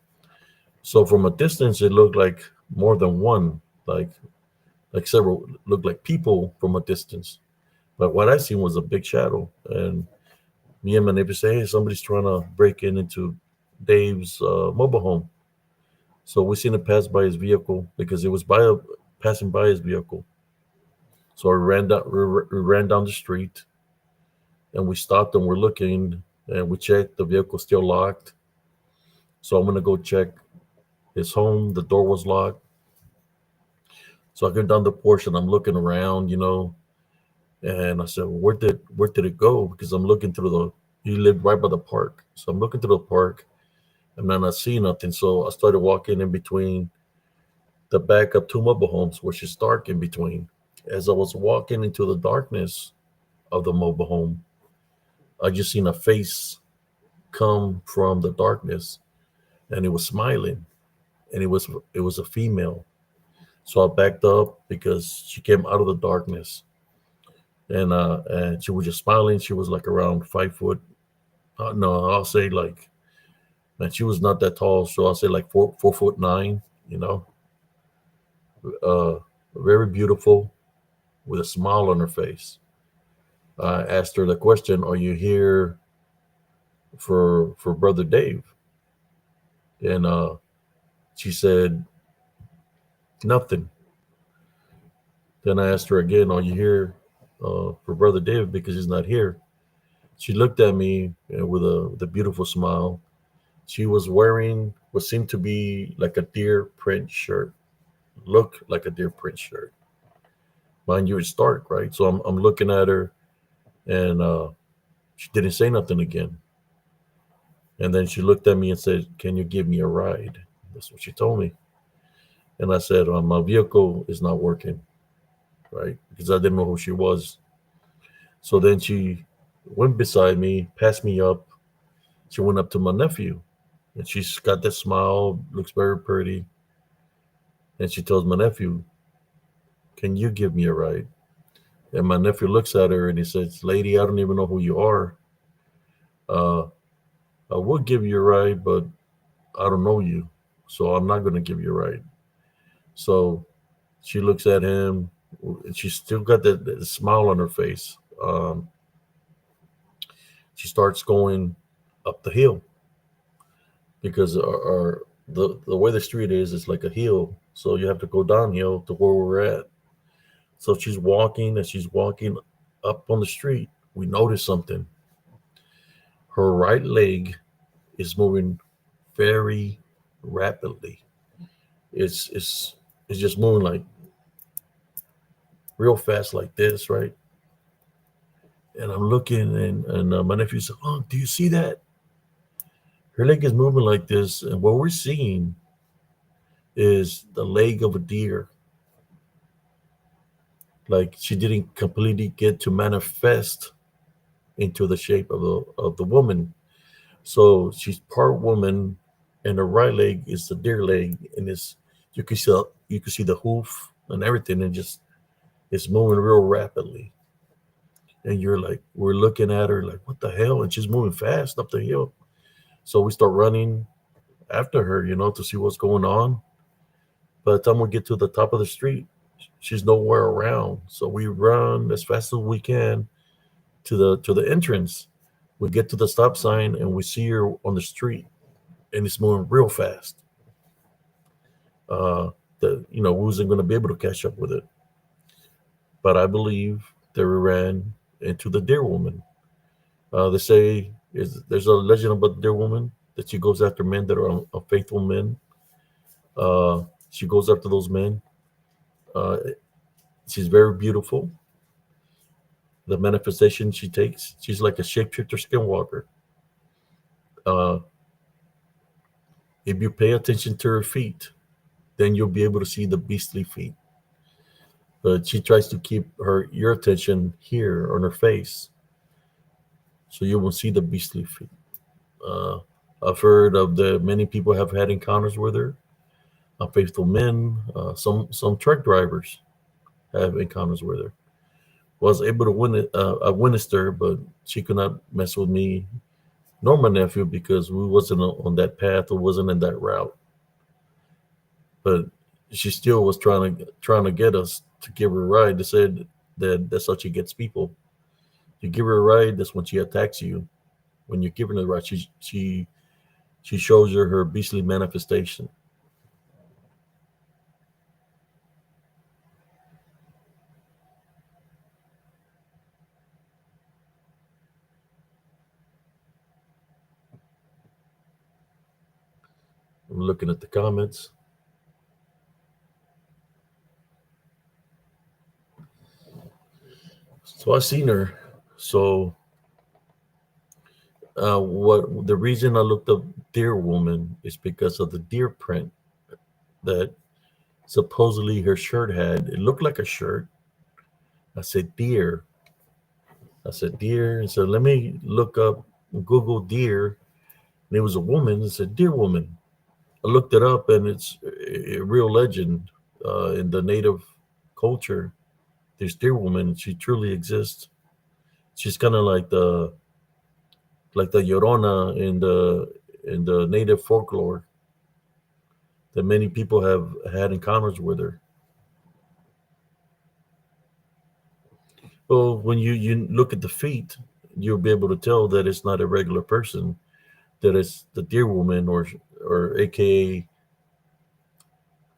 So from a distance, it looked like more than one, like several, looked like people from a distance. But what I seen was a big shadow, and me and my neighbor say, "Hey, somebody's trying to break into Dave's mobile home." So we seen it pass by his vehicle because it was passing by his vehicle. So we ran down the street, and we stopped and we're looking, and we checked the vehicle still locked. So I'm gonna go check his home. The door was locked. So I go down the porch and I'm looking around, and I said, well, where did it go? Because I'm looking through the he lived right by the park. So I'm looking through the park and then I see nothing. So I started walking in between the back of two mobile homes, which is dark in between. As I was walking into the darkness of the mobile home, I just seen a face come from the darkness and it was smiling and it was a female. So I backed up because she came out of the darkness and she was just smiling. She was like around 5 foot. No, I'll say like, man, she was not that tall, so I'll say like 4 foot 9. You know, uh, very beautiful with a smile on her face. I asked her the question, "Are you here for brother Dave?" And she said nothing. Then I asked her again, "Are you here for brother Dave because he's not here?" She looked at me with a beautiful smile. She was wearing what seemed to be like a deer print shirt, look like a deer print shirt. Mind you, it's dark, right? So I'm looking at her, and she didn't say nothing again. And then she looked at me and said, "Can you give me a ride?" That's what she told me. And I said, "My vehicle is not working," right? Because I didn't know who she was. So then she went beside me, passed me up. She went up to my nephew, and she's got that smile, looks very pretty. And she tells my nephew, "Can you give me a ride?" And my nephew looks at her and he says, "Lady, I don't even know who you are. Uh, I would give you a ride, but I don't know you. So I'm not going to give you a ride." So she looks at him and she's still got that smile on her face. She starts going up the hill because the way the street is like a hill. So you have to go downhill to where we're at. So she's walking and she's walking up on the street. We notice something. Her right leg is moving very rapidly. It's it's it's just moving like real fast like this, right? And I'm looking, and my nephew said, "Oh, do you see that? Her leg is moving like this, and what we're seeing is the leg of a deer. Like she didn't completely get to manifest into the shape of the woman. So she's part woman, and her right leg is the deer leg, and it's you can see the hoof and everything, and just it's moving real rapidly. And you're like, we're looking at her like, what the hell? And she's moving fast up the hill. So we start running after her, to see what's going on. By the time we get to the top of the street, she's nowhere around. So we run as fast as we can to the entrance. We get to the stop sign and we see her on the street, and it's moving real fast. Uh, we wasn't going to be able to catch up with it. But I believe that we ran into the deer woman. They say there's a legend about the deer woman that she goes after men that are unfaithful men. She goes after those men. Uh, she's very beautiful. The manifestation she takes, she's like a shapeshifter skinwalker. Uh, if you pay attention to her feet, then you'll be able to see the beastly feet. But she tries to keep your attention here on her face, so you will see the beastly feet. Uh, I've heard of the many people have had encounters with her. Unfaithful men, some truck drivers have encounters with her. Was able to win it, administer, but she could not mess with me nor my nephew because we wasn't on that path or wasn't in that route. But she still was trying to get us to give her a ride. They said that that's how she gets people. You give her a ride, that's when she attacks you. When you're giving her a ride, she shows you her beastly manifestation. I'm looking at the comments. So I seen her. So what the reason I looked up Deer Woman is because of the deer print that supposedly her shirt had. It looked like a shirt. I said deer. I said deer. And so let me look up Google deer. And it was a woman. It said deer woman. I looked it up and it's a real legend in the native culture. There's deer woman. She truly exists. She's kind of like the Llorona in the native folklore that many people have had encounters with her. Well, when you look at the feet, you'll be able to tell that it's not a regular person, that it's the deer woman or AKA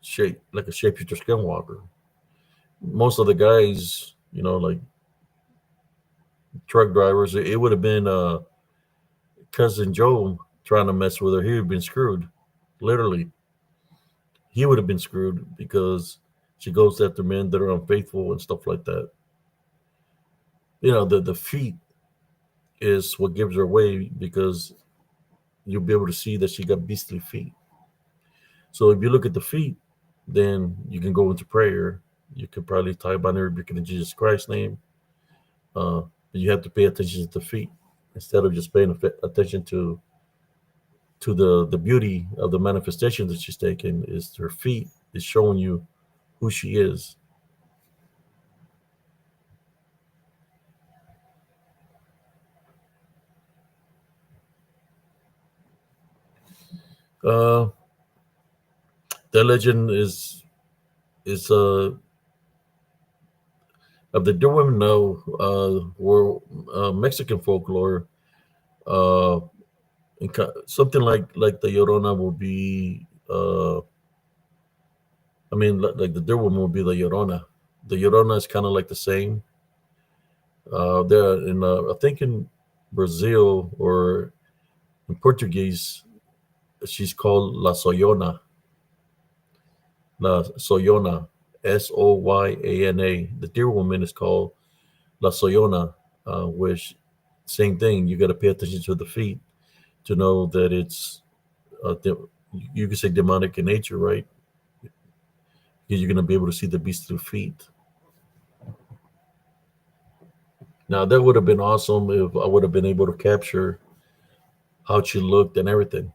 shape like a shapeshifter skinwalker. Most of the guys, like truck drivers, it would have been cousin Joe trying to mess with her. He would have been screwed, literally. He would have been screwed because she goes after men that are unfaithful and stuff like that. The feet is what gives her away because you'll be able to see that she got beastly feet. So if you look at the feet, then you can go into prayer. You could probably tie binary rebuke in Jesus Christ's name. But you have to pay attention to the feet instead of just paying attention to the beauty of the manifestation that she's taking. Is her feet is showing you who she is. Uh, the legend is of the deer women know were Mexican folklore. Uh, Something like the Llorona will be. I mean, like the deer woman will be the Llorona. The Llorona is kind of like the same. There in I think in Brazil or in Portuguese, she's called La Soyona. La Soyona, Soyana. The deer woman is called La Soyona, which same thing. You got to pay attention to the feet to know that it's you could say demonic in nature, right? Because you're going to be able to see the beast through feet. Now that would have been awesome if I would have been able to capture how she looked and everything.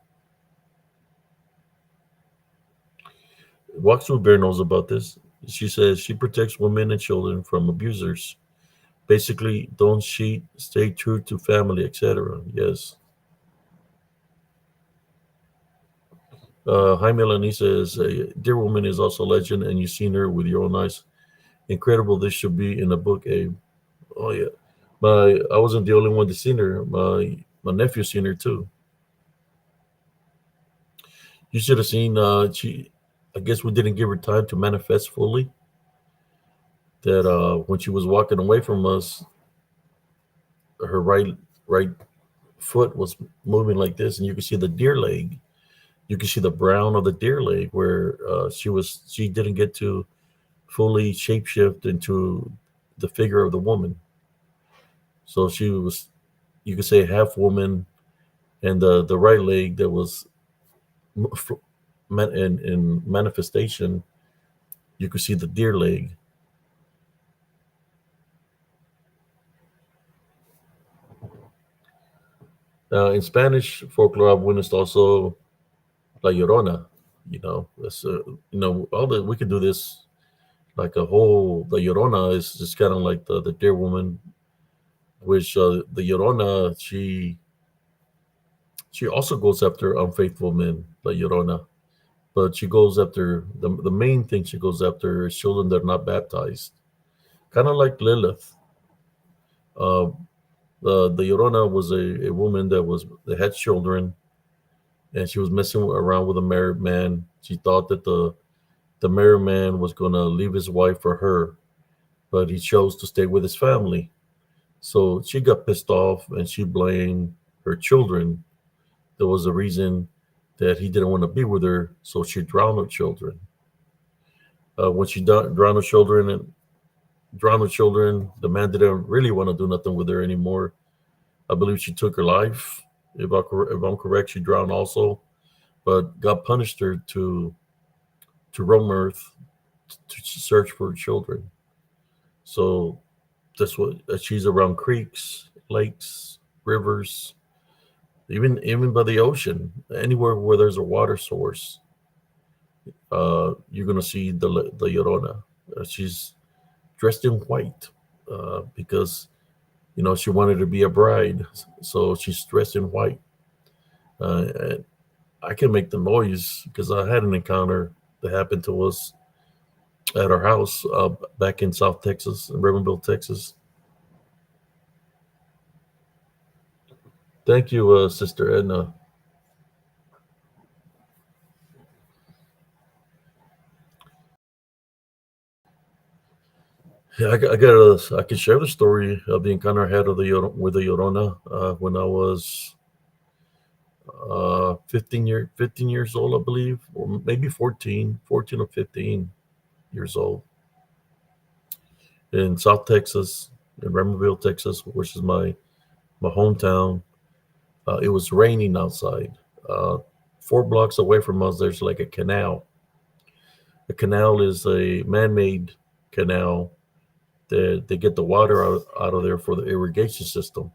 Walkthrough Bear knows about this. She says she protects women and children from abusers. Basically, don't cheat, stay true to family, etc. Yes. Hi, Melanie says, Dear Woman is also a legend, and you've seen her with your own eyes. Incredible. This should be in a book, Abe. Oh, yeah. I wasn't the only one to seen her. My nephew seen her too. You should have seen. I guess we didn't give her time to manifest fully. That when she was walking away from us, her right foot was moving like this, and you could see the deer leg. You could see the brown of the deer leg where she didn't get to fully shapeshift into the figure of the woman. So she was, you could say, half woman, and the right leg that was in manifestation, you could see the deer leg. In Spanish folklore, I've witnessed also La Llorona. That's all the we could do this like the Llorona is just kind of like the deer woman, which the Llorona, she also goes after unfaithful men, the Llorona, but she goes after the main thing she goes after is children that are not baptized, kind of like Lilith. Uh, the Llorona was a woman that had children, and she was messing around with a married man. She thought that the married man was going to leave his wife for her, but he chose to stay with his family. So she got pissed off and she blamed her children. There was a reason that he didn't want to be with her, so she drowned her children. When she drowned her children, the man didn't really want to do nothing with her anymore. I believe she took her life. If I'm correct, she drowned also, but God punished her to roam earth to search for her children. So that's what she's around creeks, lakes, rivers, even by the ocean, anywhere where there's a water source. You're gonna see the Llorona. She's dressed in white because she wanted to be a bride, so she's dressed in white. And I can make the noise because I had an encounter that happened to us at our house back in South Texas, in Ravenville, Texas. Thank you, Sister Edna. Yeah, I can share the story of the encounter I had with the Llorona when I was 15 years old, I believe, or maybe 14 or 15 years old in South Texas, in Ravenville, Texas, which is my hometown. It was raining outside. 4 blocks away from us, there's like a canal. A canal is a man-made canal that they get the water out of there for the irrigation system.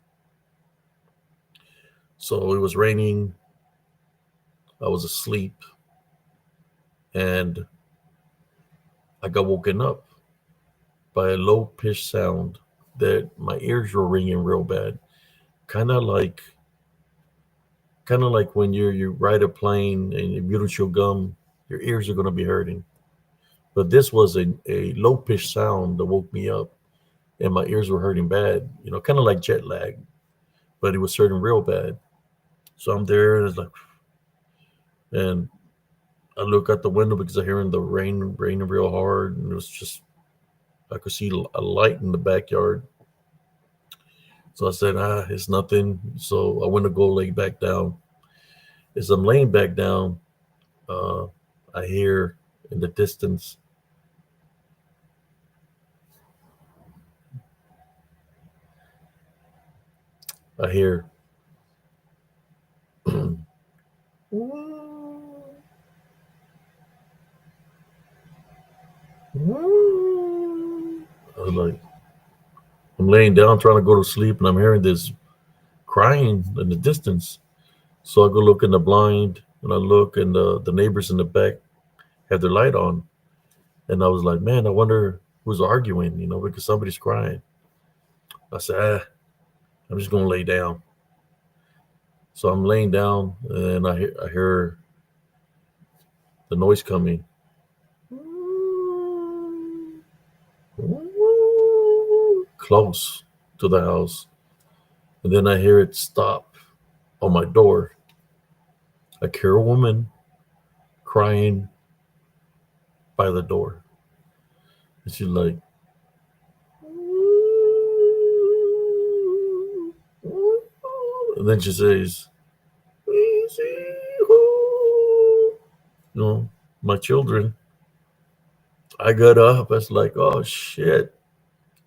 So it was raining. I was asleep, and I got woken up by a low pitched sound that my ears were ringing real bad. Kind of like kind of like when you ride a plane and you don't chew gum, your ears are gonna be hurting. But this was a low pitched sound that woke me up, and my ears were hurting bad. Kind of like jet lag, but it was hurting real bad. So I'm there, and it's like, and I look out the window because I hearing the rain raining real hard, and it was just I could see a light in the backyard. So I said, it's nothing. So I went to go lay back down. As I'm laying back down, uh, I hear in the distance, I hear, I was like, I'm laying down trying to go to sleep, and I'm hearing this crying in the distance. So I go look in the blind, and I look, and the neighbors in the back have their light on. And I was like, man, I wonder who's arguing, because somebody's crying. I said, I'm just going to lay down. So I'm laying down, and I hear the noise coming. Close to the house. And then I hear it stop on my door. I hear a woman crying by the door. And she's like, and then she says, my children. I got up. I was like, oh shit,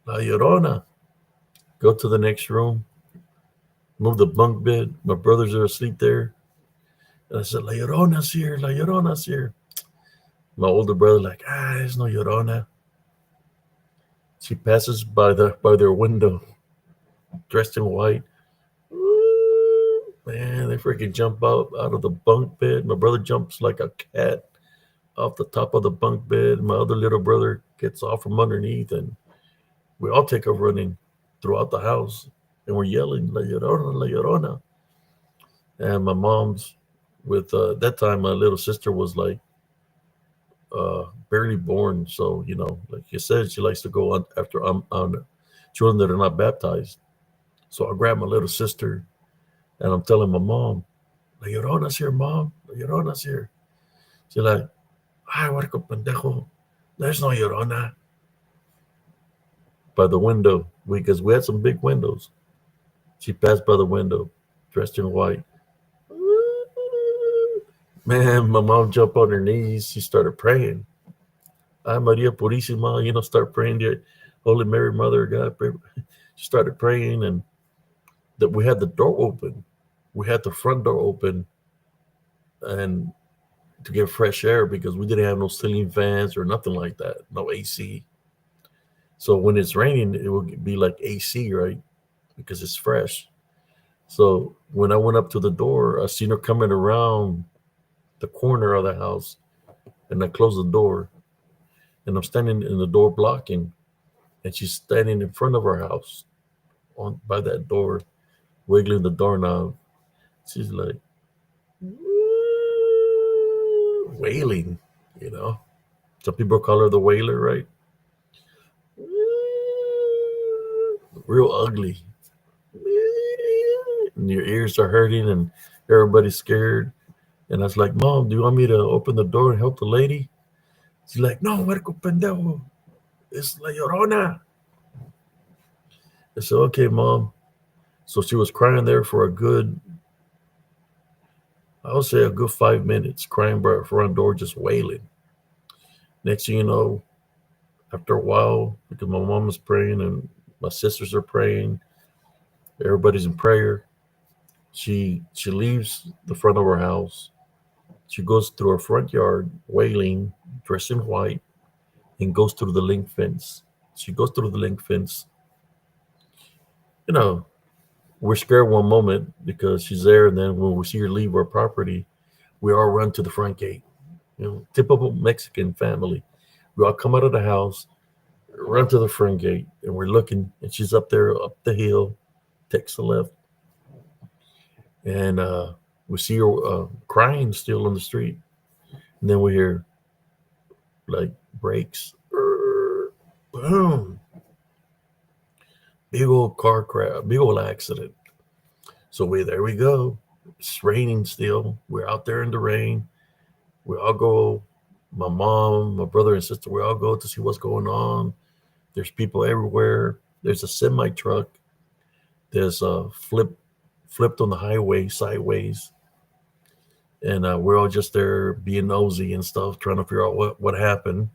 La Llorona. Go to the next room, move the bunk bed. My brothers are asleep there. And I said, La Llorona's here, La Llorona's here. My older brother, like, there's no Llorona. She passes by their window, dressed in white. Man, they freaking jump out of the bunk bed. My brother jumps like a cat off the top of the bunk bed. My other little brother gets off from underneath, and we all take off running throughout the house, and we're yelling "La Llorona, La Llorona!" And my mom's with that time my little sister was like barely born, so like you said, she likes to go on after on children that are not baptized. So I grab my little sister, and I'm telling my mom, "La Llorona's here, mom. La Llorona's here." She's like, "Ay, huerco pendejo. There's no Llorona." By the window, because we had some big windows. She passed by the window, dressed in white. Man, my mom jumped on her knees. She started praying. Ay, Maria Purísima, start praying to Holy Mary, Mother of God. Pray. She started praying, and that we had the door open. We had the front door open, and to get fresh air because we didn't have no ceiling fans or nothing like that, no AC. So when it's raining, it will be like AC, right? Because it's fresh. So when I went up to the door, I seen her coming around the corner of the house, and I closed the door, and I'm standing in the door blocking, and she's standing in front of our house on by that door, wiggling the doorknob. She's like wailing, you know. Some people call her the wailer, right? Real ugly. And your ears are hurting, and everybody's scared. And I was like, "Mom, do you want me to open the door and help the lady?" She's like, "No, huerco pendejo. It's La Llorona." I said, "Okay, Mom." So she was crying there for I would say a good 5 minutes, crying by her front door, just wailing. Next thing you know, after a while, because my mom is praying and my sisters are praying, everybody's in prayer. She leaves the front of her house. She goes through her front yard, wailing, dressed in white, and goes through the link fence. She goes through the link fence. You know, we're scared one moment because she's there, and then when we see her leave our property, we all run to the front gate. Typical Mexican family. We all come out of the house, run to the front gate, and we're looking, and she's up there, up the hill, takes a left, and we see her crying still on the street. And then we hear like brakes, boom, big old car crash, big old accident. So there we go. It's raining still. We're out there in the rain. We all go. My mom, my brother, and sister. We all go to see what's going on. There's people everywhere. There's a semi truck. There's a flipped on the highway sideways, and we're all just there being nosy and stuff, trying to figure out what happened.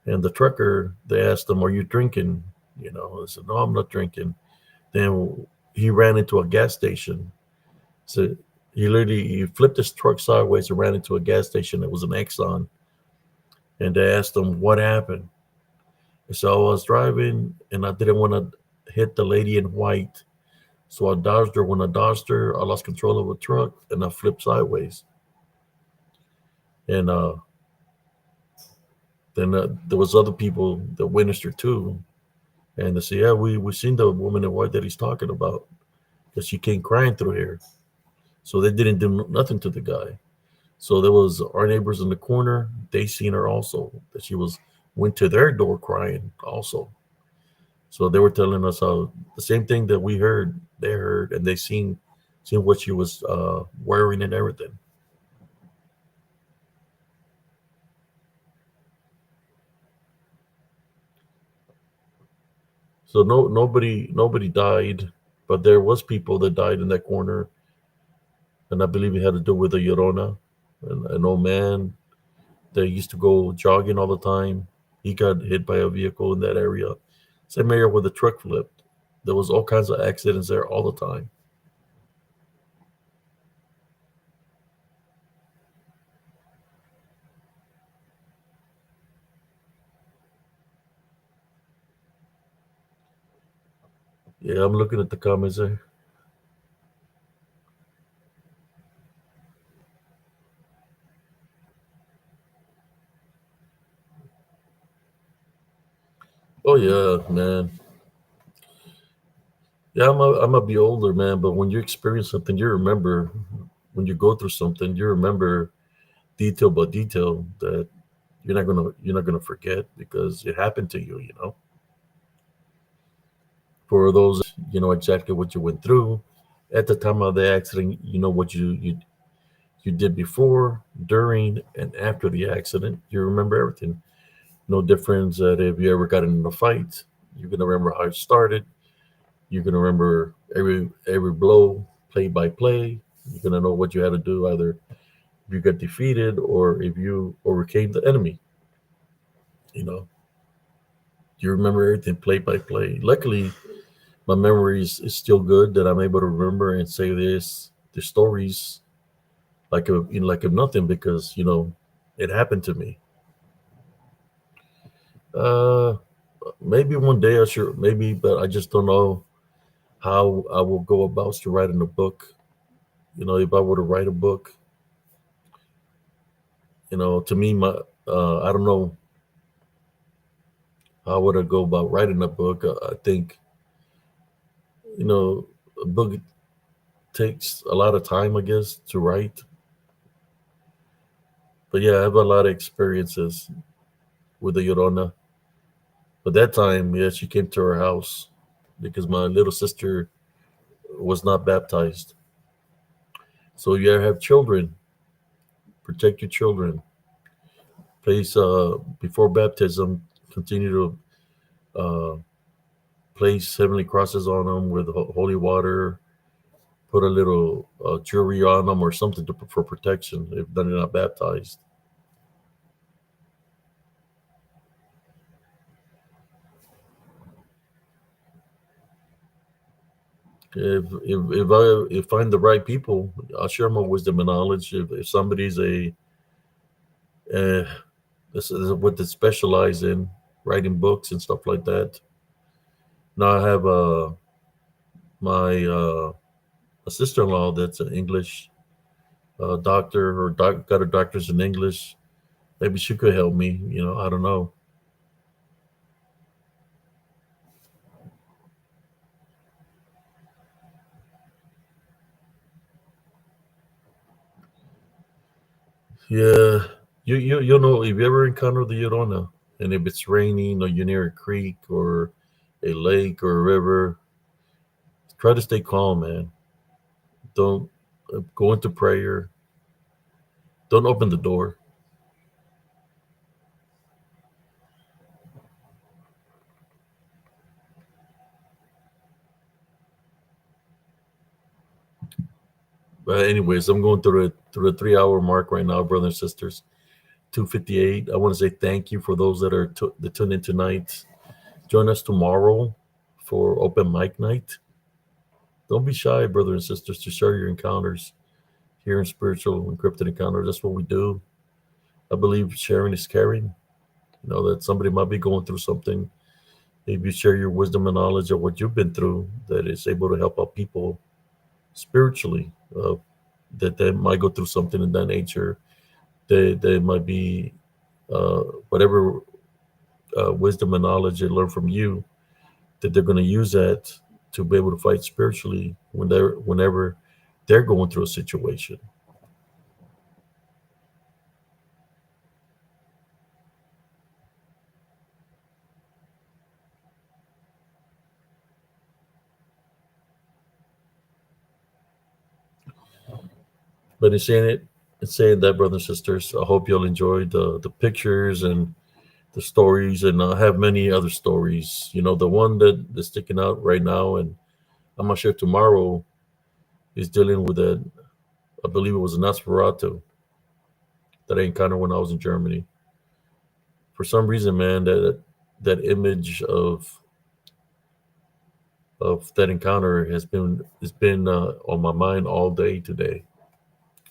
And the trucker, they asked him, "Are you drinking?" I said, "No, I'm not drinking." Then he ran into a gas station. So he flipped his truck sideways and ran into a gas station. It was an Exxon, and they asked him what happened. So I was driving, and I didn't want to hit the lady in white. So I dodged her. When I dodged her, I lost control of the truck, and I flipped sideways. And then there was other people that witnessed her too. And they said, "Yeah, we seen the woman in white that he's talking about, because she came crying through here." So they didn't do nothing to the guy. So there was our neighbors in the corner. They seen her also, that she went to their door crying also. So they were telling us how the same thing that we heard, they heard, and they seen what she was wearing and everything. So nobody died, but there was people that died in that corner, and I believe it had to do with the Llorona. And an old man that used to go jogging all the time, he got hit by a vehicle in that area. Same area where the truck flipped. There was all kinds of accidents there all the time. Yeah, I'm looking at the comments there. Oh yeah, man. Yeah, I'm a be older, man. But when you experience something, you remember. When you go through something, you remember detail by detail that you're not gonna forget because it happened to you. For those, you know exactly what you went through at the time of the accident. You know what you did before, during, and after the accident. You remember everything. No difference that if you ever got in a fight, you're gonna remember how it started. You're gonna remember every blow, play by play. You're gonna know what you had to do either if you got defeated or if you overcame the enemy. You know, you remember everything play by play. Luckily, my memory is still good that I'm able to remember and say the stories like of nothing because it happened to me. Uh, Maybe one day I sure maybe, but I just don't know how I will go about to writing a book. If I were to write a book, to me, I don't know how would I go about writing a book. I think a book takes a lot of time, I guess, to write. But yeah, I have a lot of experiences with the Yorona. But that time, yeah, she came to our house because my little sister was not baptized. So you have children, protect your children. Place before baptism, continue to uh, place heavenly crosses on them with holy water. Put a little jewelry on them or something for protection if they're not baptized. If find the right people, I'll share my wisdom and knowledge. If somebody's uh, this is what they specialize in, writing books and stuff like that. Now I have my a sister-in-law that's an English doctor or got her doctors in English. Maybe she could help me. I don't know. Yeah, you know if you ever encounter the Llorona, and if it's raining or you're near a creek or a lake or a river, try to stay calm, man. Don't go into prayer. Don't open the door. But anyways, I'm going through the 3 hour mark right now, brothers and sisters. 2:58. I want to say thank you for those that tune in tonight. Join us tomorrow for open mic night. Don't be shy, brothers and sisters, to share your encounters here in Spiritual Encrypted Encounters. That's what we do. I believe sharing is caring. That somebody might be going through something. Maybe you share your wisdom and knowledge of what you've been through that is able to help out people spiritually. That they might go through something in that nature. They might be whatever wisdom and knowledge they learn from you that they're going to use that to be able to fight spiritually whenever they're going through a situation. But in saying that, brothers and sisters, I hope you'll enjoy the pictures and the stories, and I have many other stories. The one that's sticking out right now, and I'm not sure tomorrow, is dealing with a, I believe it was a Nosferatu that I encountered when I was in Germany. For some reason, man, that image of that encounter has been on my mind all day today.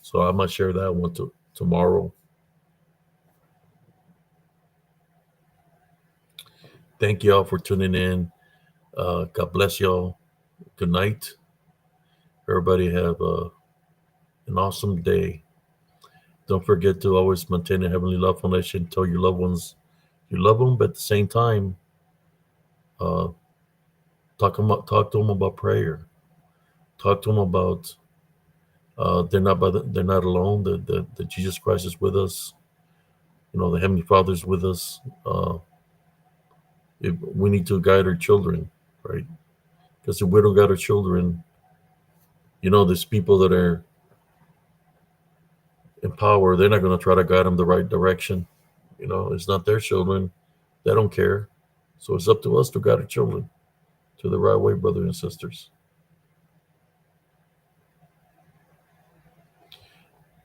So I might share that one tomorrow. Thank y'all for tuning in. God bless y'all. Good night. Everybody have an awesome day. Don't forget to always maintain a heavenly love foundation. Tell your loved ones you love them, but at the same time, Talk to them about prayer. Talk to them about they're not alone. That Jesus Christ is with us. You know, the Heavenly Father is with us. We need to guide our children, right? Because if we don't guide our children, you know, there's people that are in power. They're not going to try to guide them the right direction. You know, it's not their children. They don't care. So it's up to us to guide our children to the right way, brothers and sisters.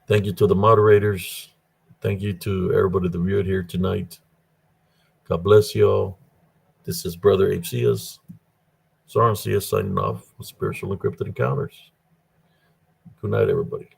Thank you to the moderators. Thank you to everybody that viewed here tonight. God bless you all. This is Brother HCS. Soren CS signing off with Spiritual Encrypted Encounters. Good night, everybody.